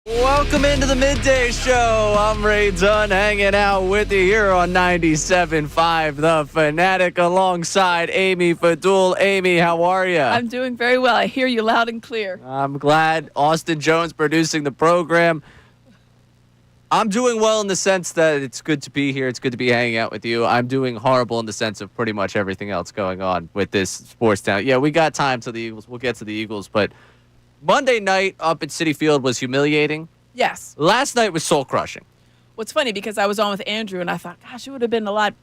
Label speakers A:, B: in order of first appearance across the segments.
A: Welcome into the Midday Show. I'm Ray Dunn, hanging out with you here on 97.5 The Fanatic alongside Amy Fadul. Amy, how are you?
B: I'm doing very well. I hear you loud and clear.
A: I'm glad. Austin Jones producing the program. I'm doing well in the sense that it's good to be here. It's good to be hanging out with you. I'm doing horrible in the sense of pretty much everything else going on with this sports town. Yeah, we got time to the Eagles. We'll get to the Eagles, but Monday night up at Citi Field was humiliating.
B: Yes.
A: Last night was soul-crushing.
B: What's funny, because I was on with Andrew, and I thought, gosh, it would have been a lot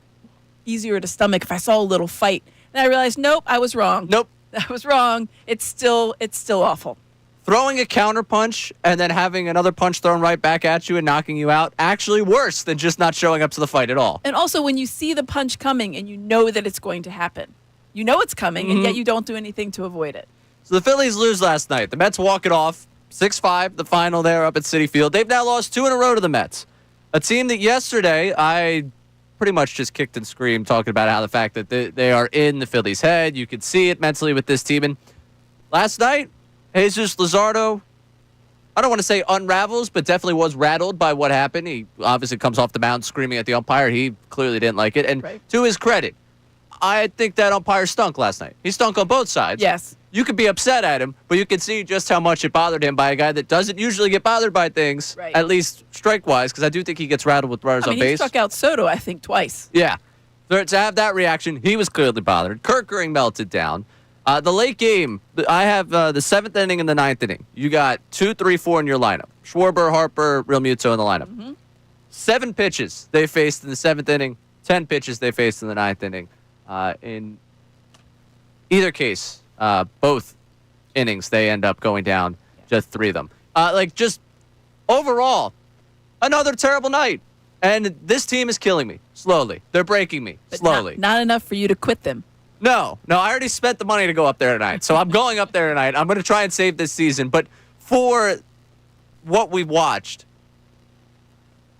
B: easier to stomach if I saw a little fight. And I realized, nope, I was wrong.
A: Nope.
B: I was wrong. It's still awful.
A: Throwing a counter punch and then having another punch thrown right back at you and knocking you out, actually worse than just not showing up to the fight at all.
B: And also, when you see the punch coming and you know that it's going to happen, you know it's coming, and yet you don't do anything to avoid it.
A: So the Phillies lose last night. The Mets walk it off. 6-5, the final there up at Citi Field. They've now lost 2 in a row to the Mets. A team that yesterday I pretty much just kicked and screamed talking about how the fact that they are in the Phillies' head. You could see it mentally with this team. And last night, Jesus Luzardo, I don't want to say unravels, but definitely was rattled by what happened. He obviously comes off the mound screaming at the umpire. He clearly didn't like it. And to his credit, I think that umpire stunk last night. He stunk on both sides.
B: Yes.
A: You could be upset at him, but you could see just how much it bothered him by a guy that doesn't usually get bothered by things, at least strike-wise, because I do think he gets rattled with runners on base.
B: He struck out Soto, I think, twice.
A: Yeah. To have that reaction, he was clearly bothered. Kerkering melted down. The late game, I have the 7th inning and the 9th inning. You got 2, 3, 4 in your lineup. Schwarber, Harper, Realmuto in the lineup. 7 pitches they faced in the 7th inning, 10 pitches they faced in the 9th inning. In either case, both innings, they end up going down, just 3 of them. Just overall, another terrible night. And this team is killing me, slowly. They're breaking me, slowly.
B: Not enough for you to quit them.
A: No, I already spent the money to go up there tonight. So I'm going up there tonight. I'm going to try and save this season. But for what we've watched,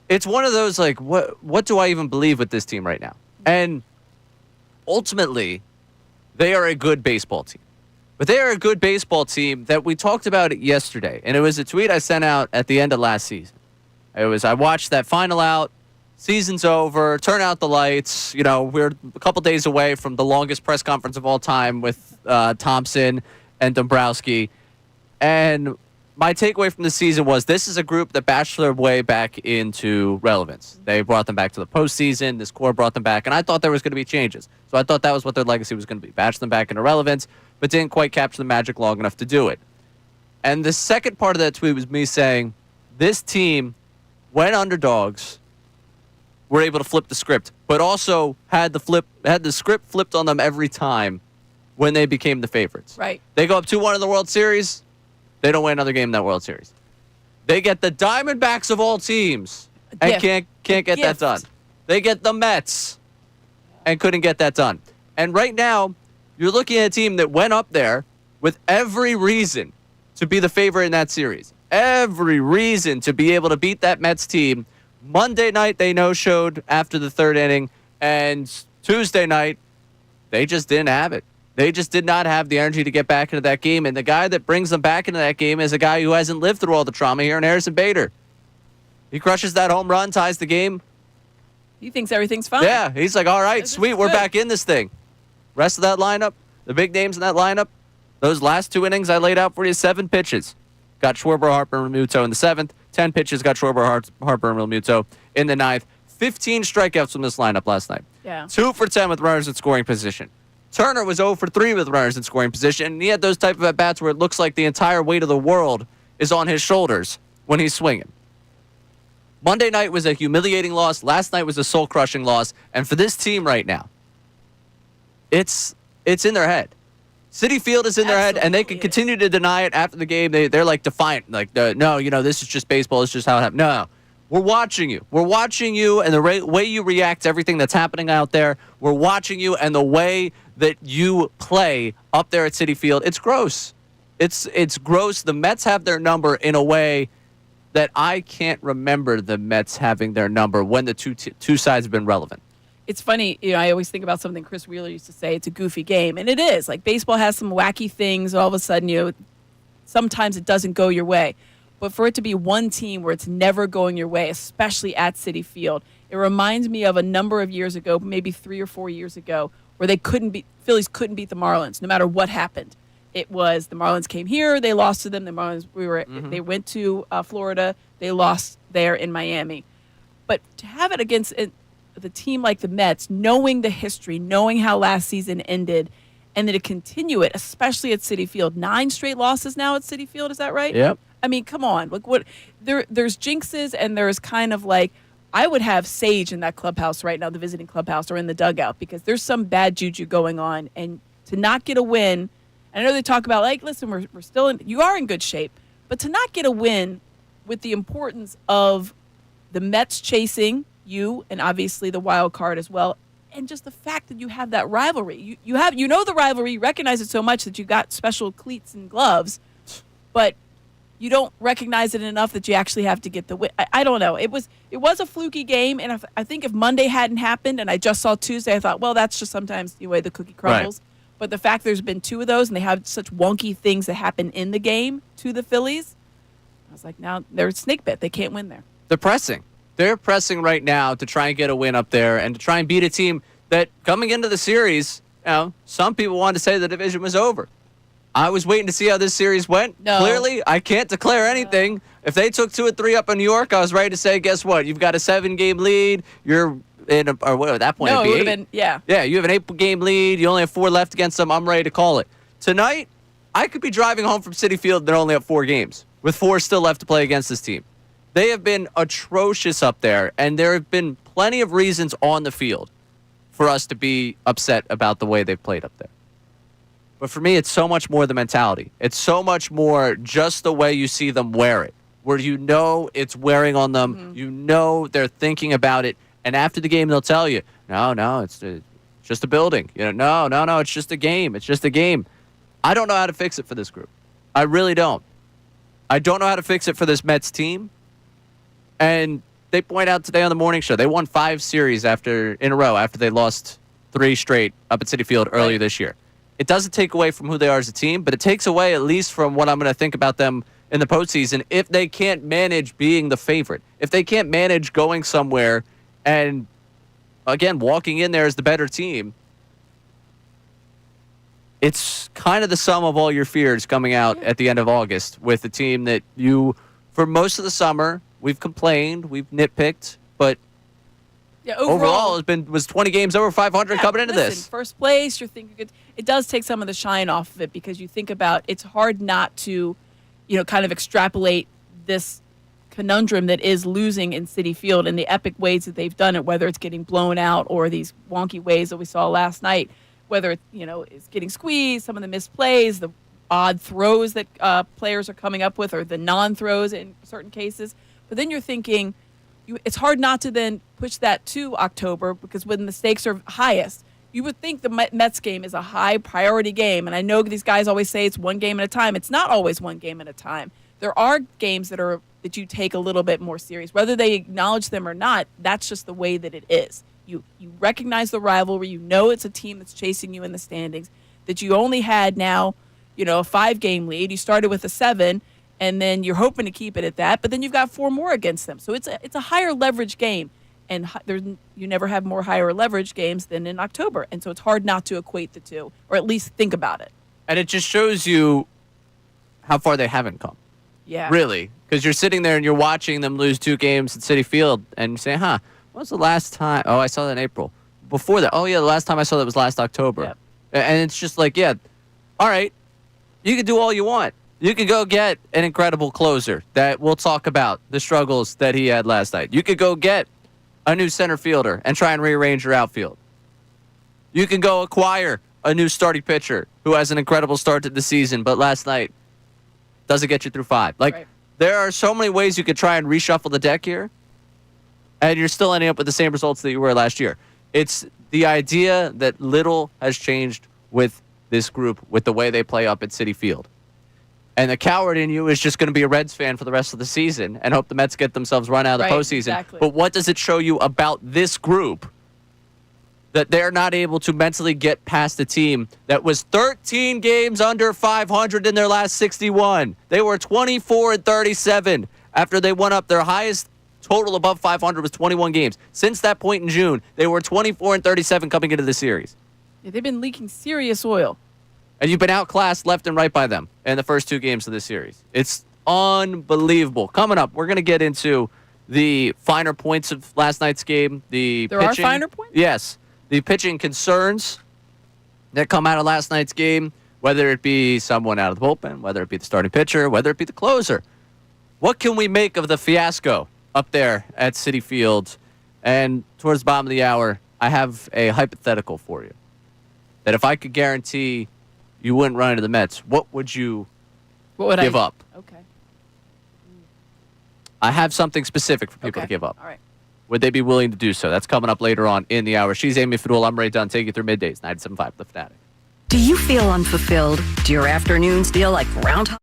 A: it's one of those, what do I even believe with this team right now? And ultimately, they are a good baseball team. But they are a good baseball team that we talked about it yesterday. And it was a tweet I sent out at the end of last season. I watched that final out. Season's over. Turn out the lights. We're a couple days away from the longest press conference of all time with Thompson and Dombrowski. And my takeaway from the season was this is a group that bashed their way back into relevance. They brought them back to the postseason. This core brought them back. And I thought there was going to be changes. So I thought that was what their legacy was going to be. Bash them back into relevance, but didn't quite capture the magic long enough to do it. And the second part of that tweet was me saying this team, when underdogs, were able to flip the script, but also had the script flipped on them every time when they became the favorites.
B: Right.
A: They go up 2-1 in the World Series. They don't win another game in that World Series. They get the Diamondbacks of all teams and can't get that done. They get the Mets and couldn't get that done. And right now, you're looking at a team that went up there with every reason to be the favorite in that series. Every reason to be able to beat that Mets team. Monday night, they no-showed after the 3rd inning. And Tuesday night, they just didn't have it. They just did not have the energy to get back into that game. And the guy that brings them back into that game is a guy who hasn't lived through all the trauma here in Harrison Bader. He crushes that home run, ties the game.
B: He thinks everything's fine.
A: Yeah, he's like, all right, sweet, we're back in this thing. Rest of that lineup, the big names in that lineup, those last 2 innings I laid out for you, 7 pitches. Got Schwarber, Harper, and Realmuto in the 7th. 10 pitches got Schwarber, Harper, and Realmuto in the 9th. 15 strikeouts from this lineup last night.
B: Yeah.
A: 2 for 10 with runners in scoring position. Turner was 0 for 3 with runners in scoring position, and he had those type of at-bats where it looks like the entire weight of the world is on his shoulders when he's swinging. Monday night was a humiliating loss. Last night was a soul-crushing loss. And for this team right now, it's in their head. Citi Field is in their head, and they can continue to deny it after the game. They're like defiant. Like, no, this is just baseball. It's just how it happened. No. We're watching you. We're watching you and the way you react to everything that's happening out there. We're watching you and the way that you play up there at Citi Field. It's gross. It's gross. The Mets have their number in a way that I can't remember the Mets having their number when the two sides have been relevant.
B: It's funny, I always think about something Chris Wheeler used to say, it's a goofy game. And it is. Like, baseball has some wacky things. All of a sudden, sometimes it doesn't go your way. but for it to be one team where it's never going your way, especially at Citi Field, it reminds me of a number of years ago, maybe 3 or 4 years ago, where Phillies couldn't beat the Marlins no matter what happened. It was the Marlins came here, they lost to them. The Marlins they went to Florida, they lost there in Miami. But to have it against the team like the Mets, knowing the history, knowing how last season ended, and then to continue it, especially at Citi Field, 9 straight losses now at Citi Field. Is that right?
A: Yep.
B: I mean, come on. Like what? There's jinxes, and there's kind of like I would have Sage in that clubhouse right now, the visiting clubhouse, or in the dugout, because there's some bad juju going on, and to not get a win. And I know they talk about like, listen, we're still you are in good shape, but to not get a win with the importance of the Mets chasing you, and obviously the wild card as well. And just the fact that you have that rivalry. You know the rivalry, you recognize it so much that you got special cleats and gloves, but you don't recognize it enough that you actually have to get the win. I don't know. It was a fluky game, and I think if Monday hadn't happened and I just saw Tuesday, I thought, well, that's just sometimes the way the cookie crumbles. Right. But the fact there's been 2 of those, and they have such wonky things that happen in the game to the Phillies, I was like, now they're snake bit. They can't win there.
A: They're pressing. They're pressing right now to try and get a win up there and to try and beat a team that coming into the series, some people wanted to say the division was over. I was waiting to see how this series went.
B: No.
A: Clearly, I can't declare anything. If they took 2 or 3 up in New York, I was ready to say, guess what? You've got a 7-game lead. You're in or what, at that point, it'd be 8.
B: Been, yeah.
A: Yeah, you have an 8-game lead. You only have 4 left against them. I'm ready to call it. Tonight, I could be driving home from Citi Field. They're only up 4 games with 4 still left to play against this team. They have been atrocious up there, and there have been plenty of reasons on the field for us to be upset about the way they've played up there. But for me, it's so much more the mentality. It's so much more just the way you see them wear it, where you know it's wearing on them. Mm-hmm. You know they're thinking about it. And after the game, they'll tell you, no, it's just a building. No, it's just a game. It's just a game. I don't know how to fix it for this group. I really don't. I don't know how to fix it for this Mets team. And they point out today on the morning show, they won 5 series in a row after they lost 3 straight up at Citi Field earlier this year. It doesn't take away from who they are as a team, but it takes away at least from what I'm going to think about them in the postseason if they can't manage being the favorite. If they can't manage going somewhere and, again, walking in there as the better team, it's kind of the sum of all your fears coming out at the end of August with the team that you, for most of the summer, we've complained, we've nitpicked, but overall was 20 games over 500 coming into this.
B: First place, you're thinking it does take some of the shine off of it because you think about it's hard not to, kind of extrapolate this conundrum that is losing in Citi Field and the epic ways that they've done it, whether it's getting blown out or these wonky ways that we saw last night, whether it's getting squeezed, some of the missed plays, the odd throws that players are coming up with, or the non-throws in certain cases. But then you're thinking, it's hard not to then push that to October because when the stakes are highest, you would think the Mets game is a high priority game. And I know these guys always say it's one game at a time. It's not always one game at a time. There are games that you take a little bit more serious. Whether they acknowledge them or not, that's just the way that it is. You recognize the rivalry. You know it's a team that's chasing you in the standings, that you only had now, a 5-game lead. You started with a 7. And then you're hoping to keep it at that, but then you've got 4 more against them. So it's a higher leverage game, and you never have more higher leverage games than in October. And so it's hard not to equate the two, or at least think about it.
A: And it just shows you how far they haven't come.
B: Yeah.
A: Really. Because you're sitting there and you're watching them lose 2 games at Citi Field, and you say, when was the last time? Oh, I saw that in April. Before that, the last time I saw that was last October. Yep. And it's just like, all right, you can do all you want. You could go get an incredible closer that we'll talk about the struggles that he had last night. You could go get a new center fielder and try and rearrange your outfield. You can go acquire a new starting pitcher who has an incredible start to the season, but last night doesn't get you through 5. There are so many ways you could try and reshuffle the deck here, and you're still ending up with the same results that you were last year. It's the idea that little has changed with this group, with the way they play up at Citi Field. And the coward in you is just going to be a Reds fan for the rest of the season and hope the Mets get themselves run out of the postseason.
B: Exactly.
A: But what does it show you about this group that they're not able to mentally get past a team that was 13 games under 500 in their last 61. They were 24-37 after they went up. Their highest total above 500 was 21 games. Since that point in June, they were 24-37 coming into the series.
B: Yeah, they've been leaking serious oil.
A: And you've been outclassed left and right by them in the first 2 games of this series. It's unbelievable. Coming up, we're going to get into the finer points of last night's game. There pitching,
B: are finer points?
A: Yes. The pitching concerns that come out of last night's game, whether it be someone out of the bullpen, whether it be the starting pitcher, whether it be the closer. What can we make of the fiasco up there at Citi Field? And towards the bottom of the hour, I have a hypothetical for you. That if I could guarantee you wouldn't run into the Mets, what would you give up?
B: Okay.
A: I have something specific for people to give up.
B: All right.
A: Would they be willing to do so? That's coming up later on in the hour. She's Amy Fadul. I'm Ray Dunn. Take you through middays, 97.5 The Fanatic.
C: Do you feel unfulfilled? Do your afternoons feel like groundhog?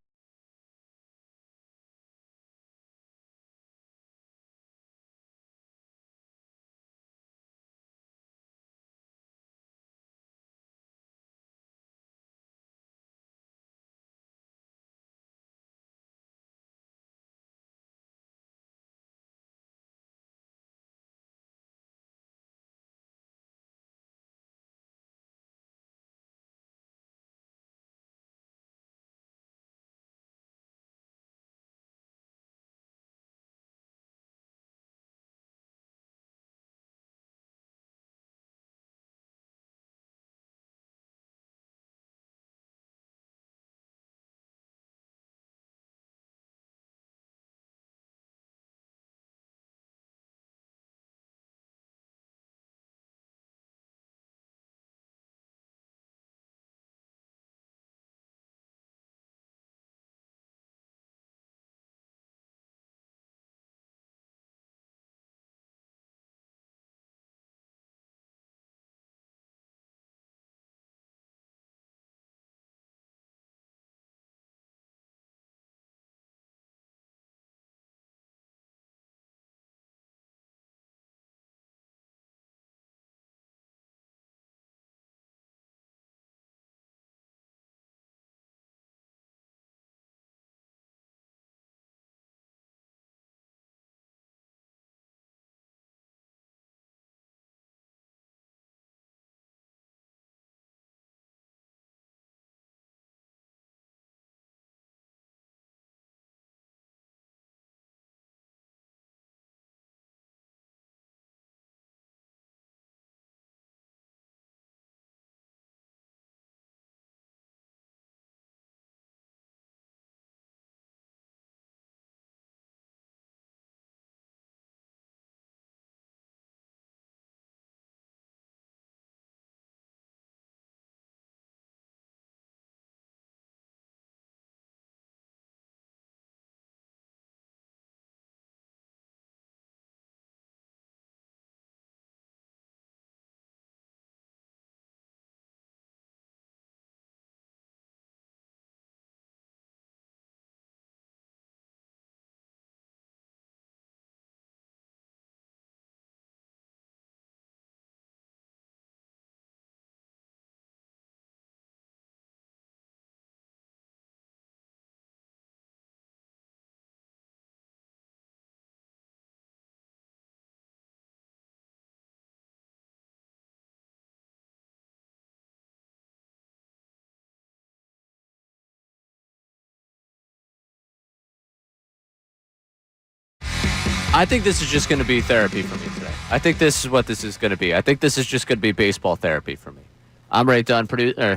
A: I think this is just going to be therapy for me today. I think this is what this is going to be. I think this is just going to be baseball therapy for me. I'm Ray Dunn,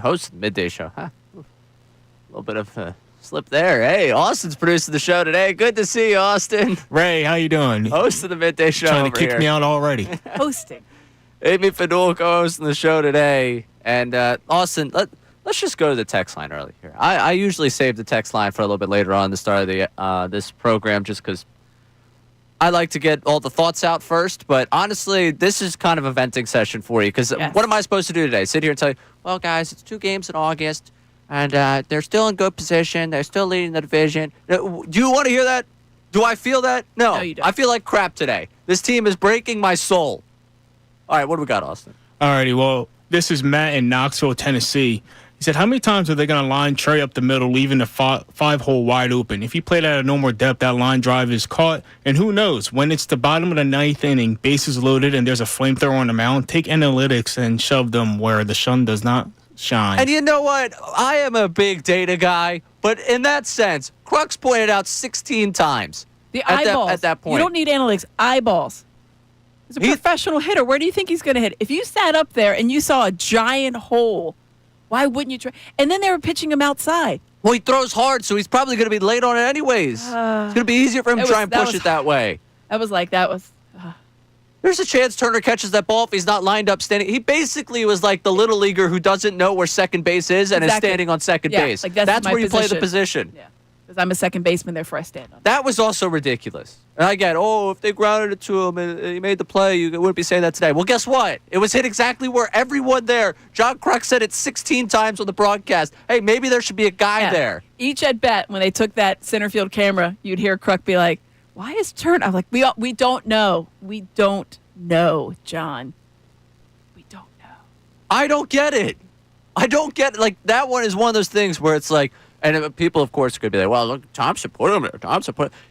A: host of the Midday Show. A little bit of a slip there. Hey, Austin's producing the show today. Good to see you, Austin.
D: Ray, how you doing?
A: Host of the Midday Show.
D: Trying to kick me out already.
B: Hosting.
A: Amy Fadul co-hosting the show today. And Austin, let's just go to the text line early here. I usually save the text line for a little bit later on the start of the this program just because I like to get all the thoughts out first. But honestly, this is kind of a venting session for you because
B: Yes.
A: what am I supposed to do today? Sit here and tell you, well, guys, it's 2 games in August, and they're still in good position. They're still leading the division. Do you want to hear that? Do I feel that? No,
B: No, you don't.
A: I feel like crap today. This team is breaking my soul. All right, what do we got, Austin?
D: Alrighty, well, this is Matt in Knoxville, Tennessee. He said, how many times are they going to line Trey up the middle, leaving the five-hole wide open? If he played at a no more depth, that line drive is caught. And who knows, when it's the bottom of the ninth inning, bases loaded, and there's a flamethrower on the mound, take analytics and shove them where the sun does not shine.
A: And you know what? I am a big data guy, but in that sense, Crux pointed out 16 times.
B: The eyeballs.
A: At that point.
B: You don't need analytics. Eyeballs. He's a professional hitter. Where do you think he's going to hit? If you sat up there and you saw a giant hole, why wouldn't you try? And then they were pitching him outside.
A: Well, he throws hard, so he's probably going to be late on it anyways. It's going to be easier for him to try and push it that way. There's a chance Turner catches that ball if he's not lined up standing. He basically was like the little leaguer who doesn't know where second base is and is standing on second base.
B: Like
A: that's
B: my
A: where you play the
B: position.
A: position.
B: Yeah, because I'm a second baseman, therefore I stand on it.
A: That was also ridiculous. And I get, if they grounded it to him and he made the play, you wouldn't be saying that today. Well, guess what? It was hit exactly where everyone there. John Crux said it 16 times on the broadcast. Hey, maybe there should be a guy there.
B: Each at bat, when they took that center field camera, you'd hear Crux be like, "Why is Turner?" I'm like, "We don't know. We don't know, John. We don't know."
A: I don't get it. Like, that one is one of those things where it's like, and people, of course, could be like, well, look, Thompson put him there.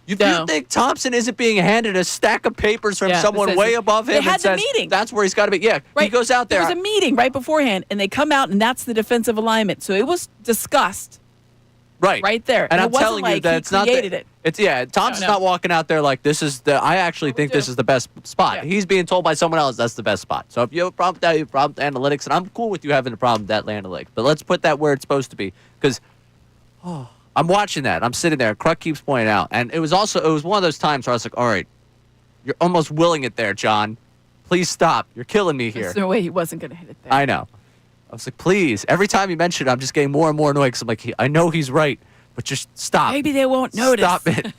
A: You think Thompson isn't being handed a stack of papers from someone way above him?
B: They had the meeting.
A: That's where he's got to be. Yeah, right. He goes out there.
B: There was a meeting right beforehand, and they come out, and that's the defensive alignment. So it was discussed. Right there.
A: And
B: it
A: I'm
B: wasn't
A: telling
B: like
A: you that
B: he
A: it's not
B: created it.
A: Thompson's not walking out there like this is I actually think this is the best spot.
B: Yeah.
A: He's being told by someone else that's the best spot. So if you have a problem with that, you have a problem with analytics, and I'm cool with you having a problem with that analytics. But let's put that where it's supposed to be, because I'm watching that. I'm sitting there. Kruk keeps pointing out. And it was one of those times where I was like, all right, you're almost willing it there, John. Please stop. You're killing me here.
B: There's no way he wasn't going to hit it there.
A: I know. I was like, please. Every time you mention it, I'm just getting more and more annoyed because I'm like, I know he's right, but just stop.
B: Maybe they won't notice.
A: Stop it.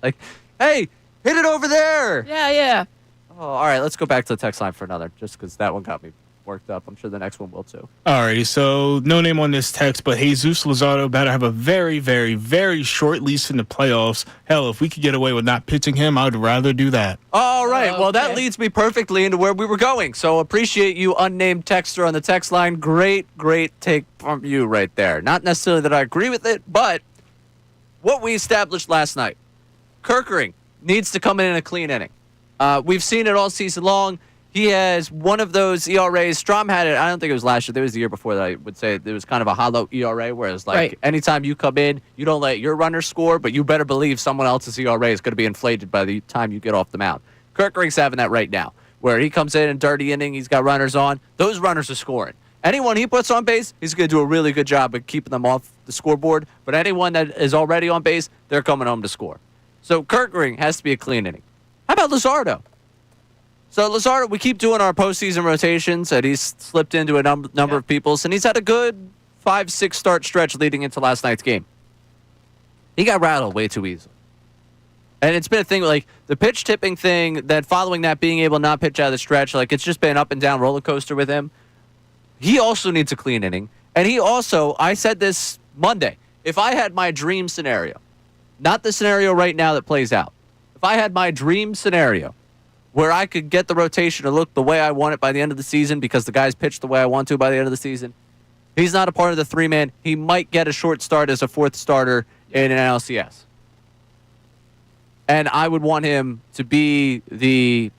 A: Like, hey, hit it over there.
B: Yeah.
A: Oh, all right, let's go back to the text line for another, just because that one got me worked up. I'm sure the next one will too.
D: Alrighty, so no name on this text, but Jesus Luzardo about to have a very, very, very short lease in the playoffs. Hell, if we could get away with not pitching him, I would rather do that.
A: All right, well, that leads me perfectly into where we were going. So appreciate you, unnamed texter on the text line. Great take from you right there. Not necessarily that I agree with it, but what we established last night. Kerkering needs to come in a clean inning. We've seen it all season long. He has one of those ERAs. Strom had it. I don't think it was last year. It was the year before that I would say it was kind of a hollow ERA, whereas anytime you come in, you don't let your runner score, but you better believe someone else's ERA is going to be inflated by the time you get off the mound. Kerkering's having that right now, where he comes in dirty inning, he's got runners on. Those runners are scoring. Anyone he puts on base, he's going to do a really good job of keeping them off the scoreboard. But anyone that is already on base, they're coming home to score. So Kerkering has to be a clean inning. How about Luzardo? So Luzardo, we keep doing our postseason rotations, and he's slipped into a number of people's, and he's had a good 5-6 start stretch leading into last night's game. He got rattled way too easily. And it's been a thing, like the pitch tipping thing, that following that being able to not pitch out of the stretch, like it's just been an up and down roller coaster with him. He also needs a clean inning. And he also, I said this Monday, if I had my dream scenario, not the scenario right now that plays out, if I had my dream scenario, where I could get the rotation to look the way I want it by the end of the season because the guys pitch the way I want to by the end of the season. He's not a part of the three-man. He might get a short start as a fourth starter in an NLCS. And I would want him to be the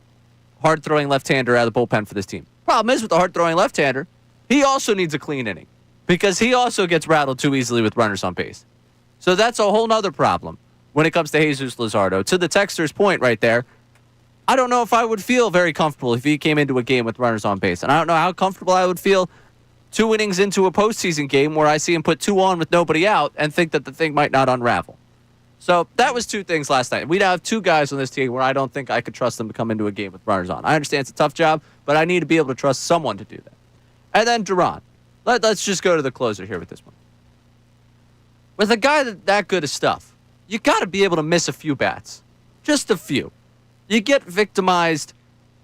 A: hard-throwing left-hander out of the bullpen for this team. Problem is with the hard-throwing left-hander, he also needs a clean inning because he also gets rattled too easily with runners on base. So that's a whole nother problem when it comes to Jesus Luzardo. To the texter's point right there, I don't know if I would feel very comfortable if he came into a game with runners on base. And I don't know how comfortable I would feel 2 innings into a postseason game where I see him put 2 on with nobody out and think that the thing might not unravel. So that was 2 things last night. We now have 2 guys on this team where I don't think I could trust them to come into a game with runners on. I understand it's a tough job, but I need to be able to trust someone to do that. And then Duran. Let's just go to the closer here with this one. With a guy that good of stuff, you got to be able to miss a few bats. Just a few. You get victimized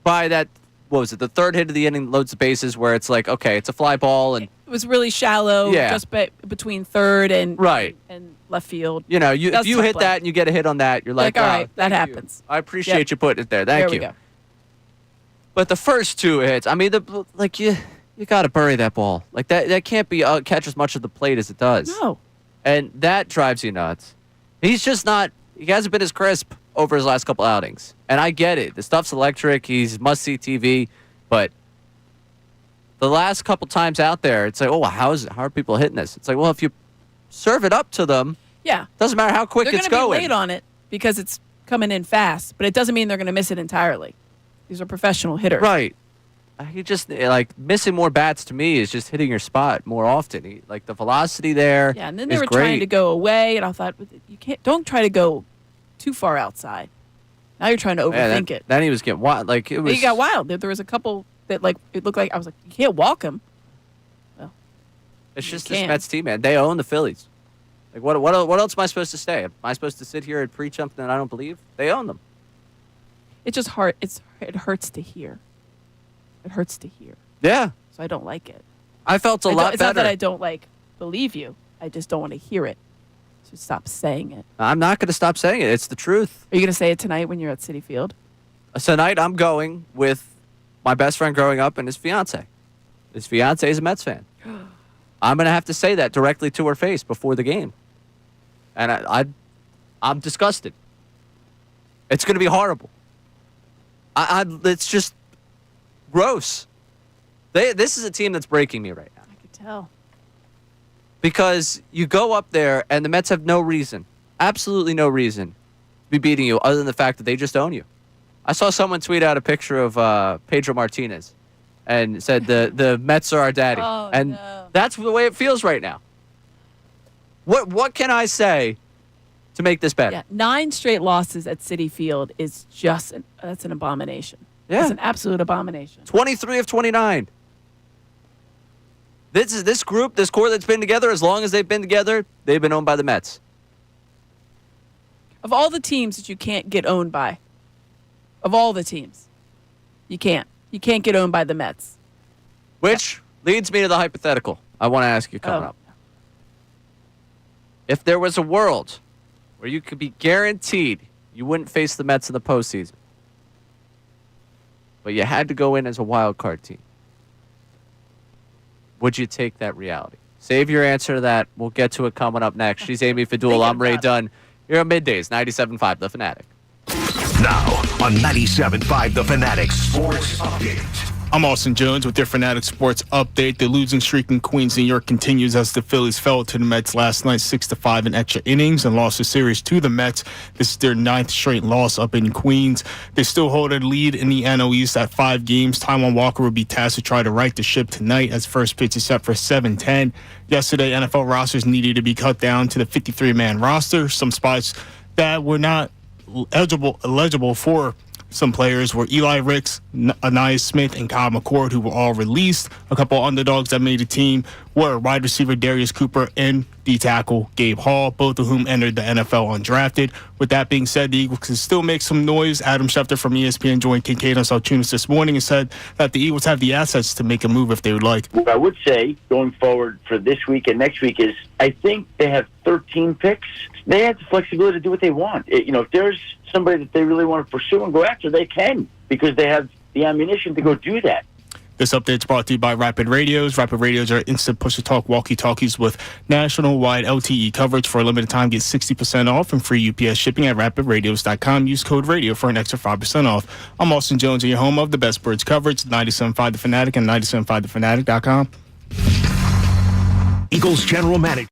A: by that, what was it, the third hit of the inning loads the bases where it's like, okay, it's a fly ball. And
B: it was really shallow, just between third and left field.
A: You know, if you hit that and you get a hit on that, you're like,
B: all right, that happens.
A: I appreciate you putting it there. Thank you.
B: There we go.
A: But the first 2 hits, I mean, you got to bury that ball. Like that can't be catch as much of the plate as it does.
B: No.
A: And that drives you nuts. He's just not. He hasn't been as crisp over his last couple outings. And I get it. The stuff's electric. He's must-see TV. But the last couple times out there, it's like, oh, how are people hitting this? It's like, well, if you serve it up to them,
B: Yeah.
A: doesn't matter how quick
B: They're
A: it's
B: going to
A: going.
B: be late on it because it's coming in fast, but it doesn't mean they're going to miss it entirely. These are professional hitters.
A: Right. He just, like, missing more bats to me is just hitting your spot more often. Like, the velocity there.
B: Yeah, and then they
A: is
B: were
A: great.
B: trying to go away, and I thought, don't try to go too far outside. Now you're trying to overthink it.
A: Then he was getting wild. Like, it was.
B: He got wild. There was a couple that, like, it looked like, I was like, you can't walk him. Well,
A: It's just
B: you
A: this
B: can.
A: Mets team, man. They own the Phillies. Like, what else am I supposed to say? Am I supposed to sit here and preach something that I don't believe? They own them.
B: It's just hard. It hurts to hear. It hurts to hear.
A: Yeah.
B: So I don't like it.
A: I felt a lot
B: It's
A: better.
B: not that I don't, like, believe you. I just don't want to hear it. So stop saying it.
A: I'm not going to stop saying it. It's the truth.
B: Are you going to say it tonight when you're at Citi Field?
A: Tonight, I'm going with my best friend growing up and his fiance. His fiance is a Mets fan. I'm going to have to say that directly to her face before the game. And I'm disgusted. It's going to be horrible. It's just gross. This is a team that's breaking me right now.
B: I could tell.
A: Because you go up there and the Mets have no reason, absolutely no reason, to be beating you other than the fact that they just own you. I saw someone tweet out a picture of Pedro Martinez and said the Mets are our daddy.
B: Oh,
A: and
B: no.
A: that's the way it feels right now. What can I say to make this better?
B: Yeah, 9 straight losses at Citi Field is just that's an abomination.
A: Yeah.
B: It's an absolute abomination.
A: 23 of 29. This group, this core that's been together, as long as they've been together, they've been owned by the Mets.
B: Of all the teams that you can't get owned by, of all the teams, you can't. You can't get owned by the Mets.
A: Which leads me to the hypothetical I want to ask you coming
B: Oh.
A: up. If there was a world where you could be guaranteed you wouldn't face the Mets in the postseason, but you had to go in as a wild card team, would you take that reality? Save your answer to that. We'll get to it coming up next. She's Amy Fadul. I'm Ray Dunn. You're on Middays, 97.5 The Fanatic.
E: Now on 97.5 The Fanatic Sports Update.
D: I'm Austin Jones with your Fanatic Sports Update. The losing streak in Queens, New York continues as the Phillies fell to the Mets last night 6-5 in extra innings and lost the series to the Mets. This is their 9th straight loss up in Queens. They still hold a lead in the NL East at 5 games. Taijuan Walker will be tasked to try to right the ship tonight as first pitch is set for 7:10. Yesterday, NFL rosters needed to be cut down to the 53-man roster. Some spots that were not eligible for some players were Eli Ricks, Anais Smith, and Kyle McCord, who were all released. A couple underdogs that made the team were wide receiver Darius Cooper and D-tackle Gabe Hall, both of whom entered the NFL undrafted. With that being said, the Eagles can still make some noise. Adam Schefter from ESPN joined Kincade on Salciunas this morning and said that the Eagles have the assets to make a move if they would like.
F: What I would say going forward for this week and next week is I think they have 13 picks. They have the flexibility to do what they want. If there's somebody that they really want to pursue and go after, they can because they have the ammunition to go do that.
D: This update is brought to you by Rapid Radios. Rapid Radios are instant push-to-talk walkie-talkies with national-wide LTE coverage. For a limited time, get 60% off and free UPS shipping at rapidradios.com. Use code RADIO for an extra 5% off. I'm Austin Jones, and your home of the best birds coverage, 97.5 The Fanatic and 97.5thefanatic.com.
E: Eagles General Manager.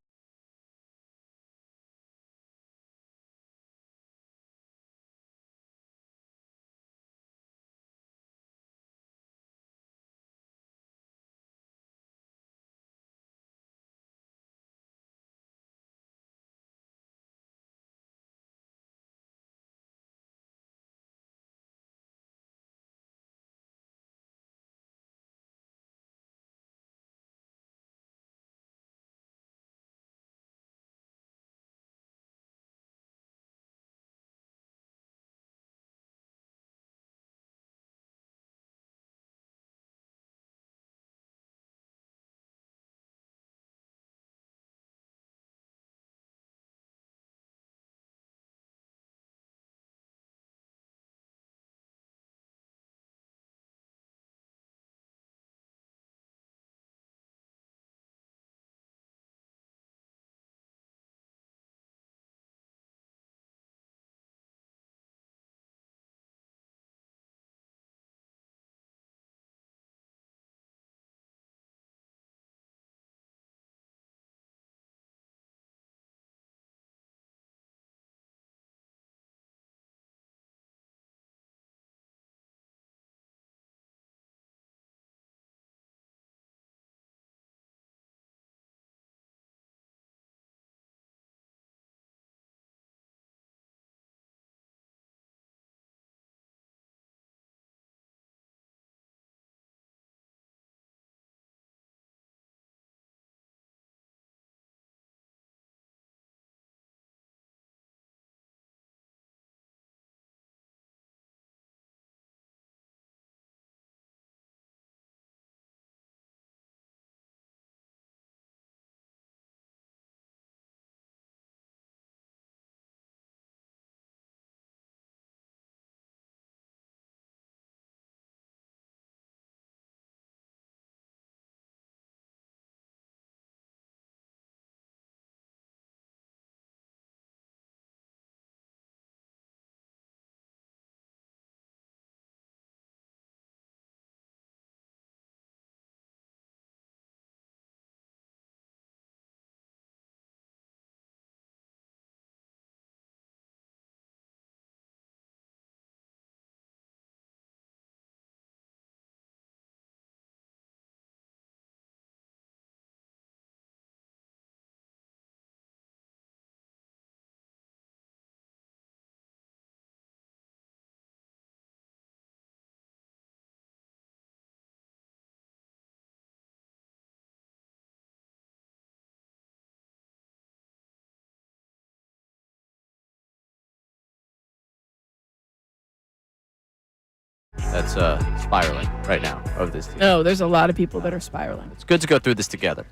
A: that's spiraling right now over this team.
B: No, there's a lot of people that are spiraling.
A: It's good to go through this together.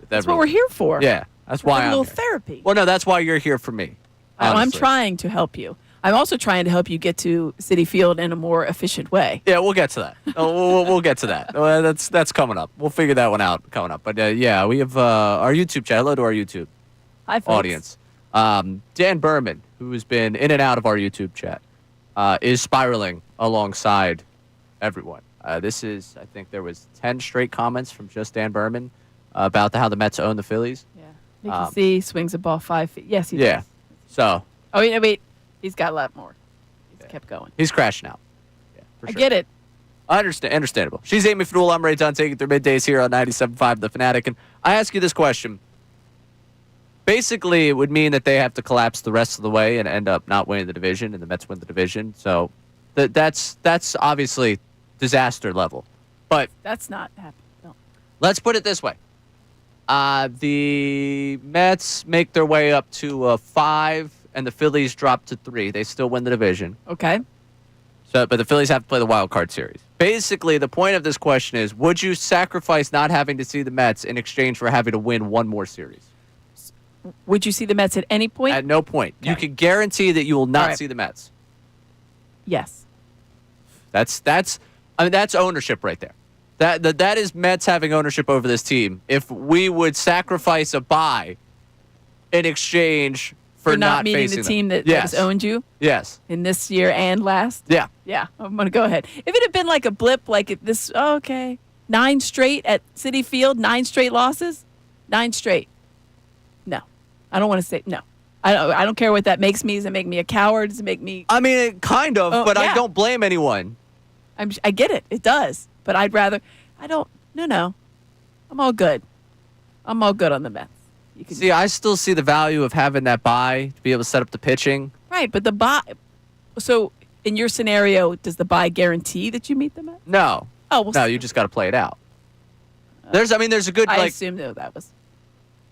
B: That's what we're here for.
A: Yeah, that's why
B: a
A: I'm
B: little
A: here.
B: therapy.
A: Well, no, that's why you're here for me.
B: I'm
A: honestly.
B: trying to help you. I'm also trying to help you get to Citi Field in a more efficient way.
A: Yeah, we'll get to that. We'll get to that. That's coming up. We'll figure that one out coming up. But yeah, we have our YouTube channel. Hello to our YouTube
B: Hi, folks.
A: audience. Dan Berman, who has been in and out of our YouTube chat, is spiraling alongside everyone. This is, I think there was 10 straight comments from just Dan Berman about how the Mets own the Phillies.
B: Yeah. You can see swings a ball 5 feet. Yes, he
A: Yeah.
B: does.
A: So
B: Oh, wait. He's got a lot more. He's kept going.
A: he's crashing out. Yeah, for
B: I
A: sure.
B: get it.
A: Understandable. She's Amy Fadul. I'm Ray Dunn, taking through middays here on 97.5 The Fanatic. And I ask you this question. Basically, it would mean that they have to collapse the rest of the way and end up not winning the division, and the Mets win the division. So that's obviously disaster level. But
B: That's not happening. No.
A: let's put it this way. The Mets make their way up to 5, and the Phillies drop to 3. They still win the division.
B: Okay.
A: But the Phillies have to play the wild card series. Basically, the point of this question is, would you sacrifice not having to see the Mets in exchange for having to win one more series?
B: Would you see the Mets at any point?
A: At no point. You
B: Okay.
A: can guarantee that you will not
B: All right.
A: see the Mets.
B: Yes.
A: That's ownership right there. That is Mets having ownership over this team. If we would sacrifice a bye in exchange for
B: not meeting
A: facing
B: the
A: them.
B: team that
A: Yes.
B: has owned you
A: Yes.
B: in this year and last.
A: Yeah.
B: Yeah, I'm going to go ahead. If it had been like a blip, like this, okay. 9 straight at Citi Field, 9 straight losses, 9 straight. No, I don't want to say no. I don't care what that makes me. Does it make me a coward? Does it make me?
A: I mean, it kind of,
B: Oh,
A: but I
B: yeah.
A: don't blame anyone.
B: I get it. It does, but I'd rather. I don't. No. I'm all good. I'm all good on the Mets. You can
A: See, I still see the value of having that bye to be able to set up the pitching.
B: right, but the buy. So in your scenario, does the buy guarantee that you meet the Mets?
A: No.
B: Oh, well,
A: No, you just got to play it out. There's a good,
B: I
A: like,
B: assumed that was.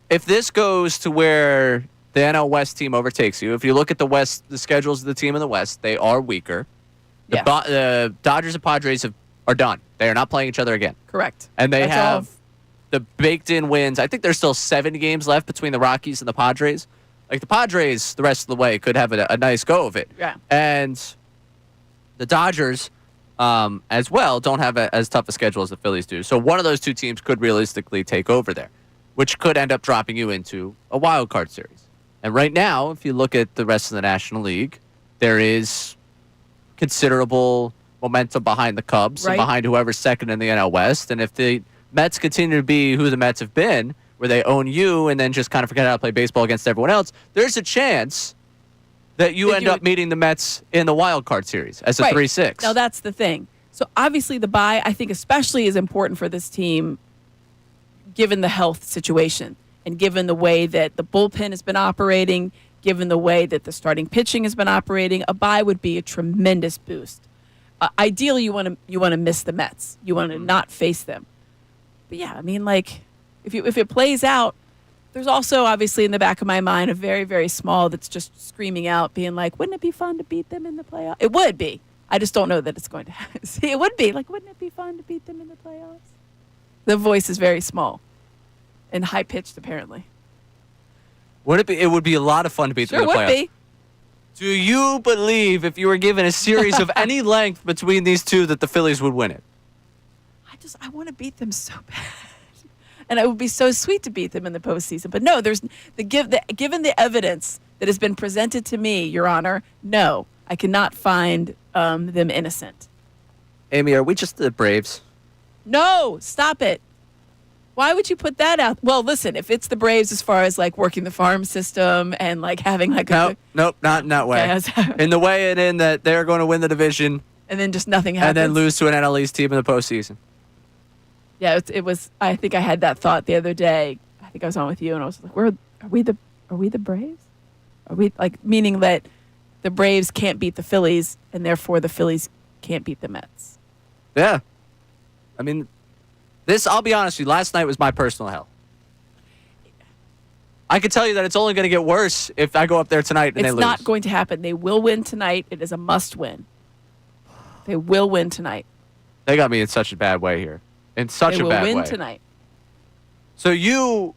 A: if this goes to where the NL West team overtakes you, if you look at the schedules of the team in the West, they are weaker. The,
B: Yeah.
A: the Dodgers and Padres are done. They are not playing each other again.
B: Correct.
A: And they
B: That's all.
A: have the baked-in wins. I think there's still 7 games left between the Rockies and the Padres. Like, the Padres, the rest of the way, could have a nice go of it.
B: Yeah.
A: And the Dodgers, as well, don't have as tough a schedule as the Phillies do. So one of those two teams could realistically take over there, which could end up dropping you into a wild card series. And right now, if you look at the rest of the National League, there is considerable momentum behind the Cubs
B: Right.
A: and behind whoever's second in the NL West. And if the Mets continue to be who the Mets have been, where they own you and then just kind of forget how to play baseball against everyone else, there's a chance that you
B: That
A: end
B: you
A: up
B: would-
A: meeting the Mets in the wild card series as a
B: Right.
A: 3-6.
B: Now that's the thing. So obviously the bye, I think especially is important for this team given the health situation and given the way that the bullpen has been operating, given the way that the starting pitching has been operating. A bye would be a tremendous boost. Ideally, you want to miss the Mets. You want to not face them. But yeah, I mean, like if it plays out, there's also obviously in the back of my mind a very, very small that's just screaming out, being like, wouldn't it be fun to beat them in the playoffs? It would be. I just don't know that it's going to happen. See, it would be. Like, wouldn't it be fun to beat them in the playoffs? The voice is very small and high-pitched, apparently.
A: Would it be? It would be a lot of fun to beat
B: Sure
A: them in the
B: would
A: playoffs.
B: be.
A: Do you believe if you were given a series of any length between these two that the Phillies would win it?
B: I want to beat them so bad. And it would be so sweet to beat them in the postseason. But no, given the evidence that has been presented to me, Your Honor, no, I cannot find them innocent.
A: Amy, are we just the Braves?
B: No, stop it. Why would you put that out? Well, listen, if it's the Braves as far as like working the farm system and like having like
A: Nope, not in that way.
B: Okay,
A: In the way and in that they're going to win the division
B: and then just nothing happens.
A: and then lose to an NL East team in the postseason.
B: Yeah, it was. I think I had that thought the other day. I think I was on with you, and I was like, are we the Braves? Are we like meaning that the Braves can't beat the Phillies, and therefore the Phillies can't beat the Mets?
A: Yeah. I mean, I'll be honest with you, last night was my personal hell. I can tell you that it's only going to get worse if I go up there tonight and they
B: It's
A: lose.
B: not going to happen. They will win tonight. It is a must win. They will win tonight.
A: They got me in such a bad way here. In such
B: They
A: a
B: will
A: bad
B: win
A: way.
B: tonight.
A: So you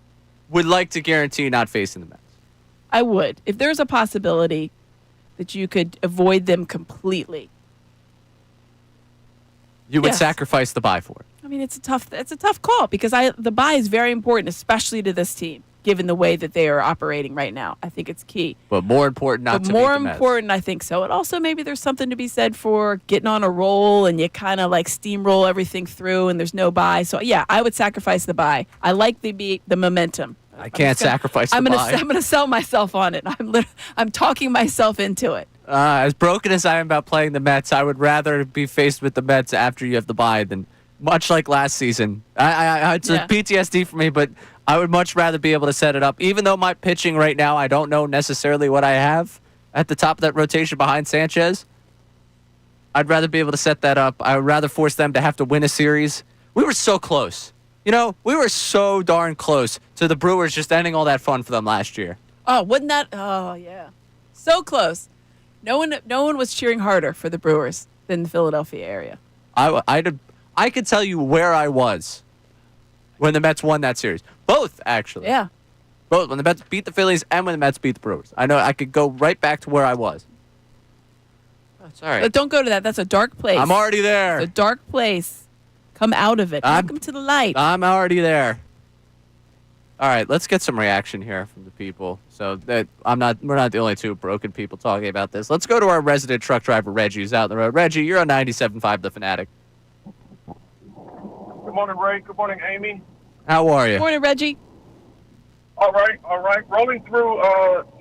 A: would like to guarantee not facing the Mets?
B: I would. If there's a possibility that you could avoid them completely.
A: You would
B: Yes.
A: sacrifice the bye for it.
B: I mean, it's a tough call because the bye is very important, especially to this team, given the way that they are operating right now. I think it's key.
A: But more important not
B: But
A: to
B: more
A: beat the Mets.
B: important, I think so. And also maybe there's something to be said for getting on a roll and you kind of like steamroll everything through and there's no bye. So yeah, I would sacrifice the bye. I like the momentum.
A: I can't sacrifice the
B: I'm
A: bye.
B: gonna sell myself on it. I'm talking myself into it.
A: As broken as I am about playing the Mets, I would rather be faced with the Mets after you have the bye than much like last season. It's a PTSD for me, but I would much rather be able to set it up. Even though my pitching right now, I don't know necessarily what I have at the top of that rotation behind Sanchez. I'd rather be able to set that up. I would rather force them to have to win a series. We were so close. You know, we were so darn close to the Brewers just ending all that fun for them last year.
B: Oh, wouldn't that? Oh, yeah. So close. No one was cheering harder for the Brewers than the Philadelphia area.
A: I could tell you where I was when the Mets won that series. Both, actually.
B: Yeah.
A: Both. When the Mets beat the Phillies and when the Mets beat the Brewers. I know I could go right back to where I was. That's all right.
B: But don't go to that. That's a dark place.
A: I'm already there.
B: It's a dark place. Come out of it. Welcome to the light.
A: I'm already there. All right, let's get some reaction here from the people. So that we're not the only two broken people talking about this. Let's go to our resident truck driver, Reggie, who's out on the road. Reggie, you're on 97.5 The Fanatic.
G: Good morning, Ray. Good morning, Amy.
A: How are you?
B: Morning, Reggie.
G: All right. Rolling through,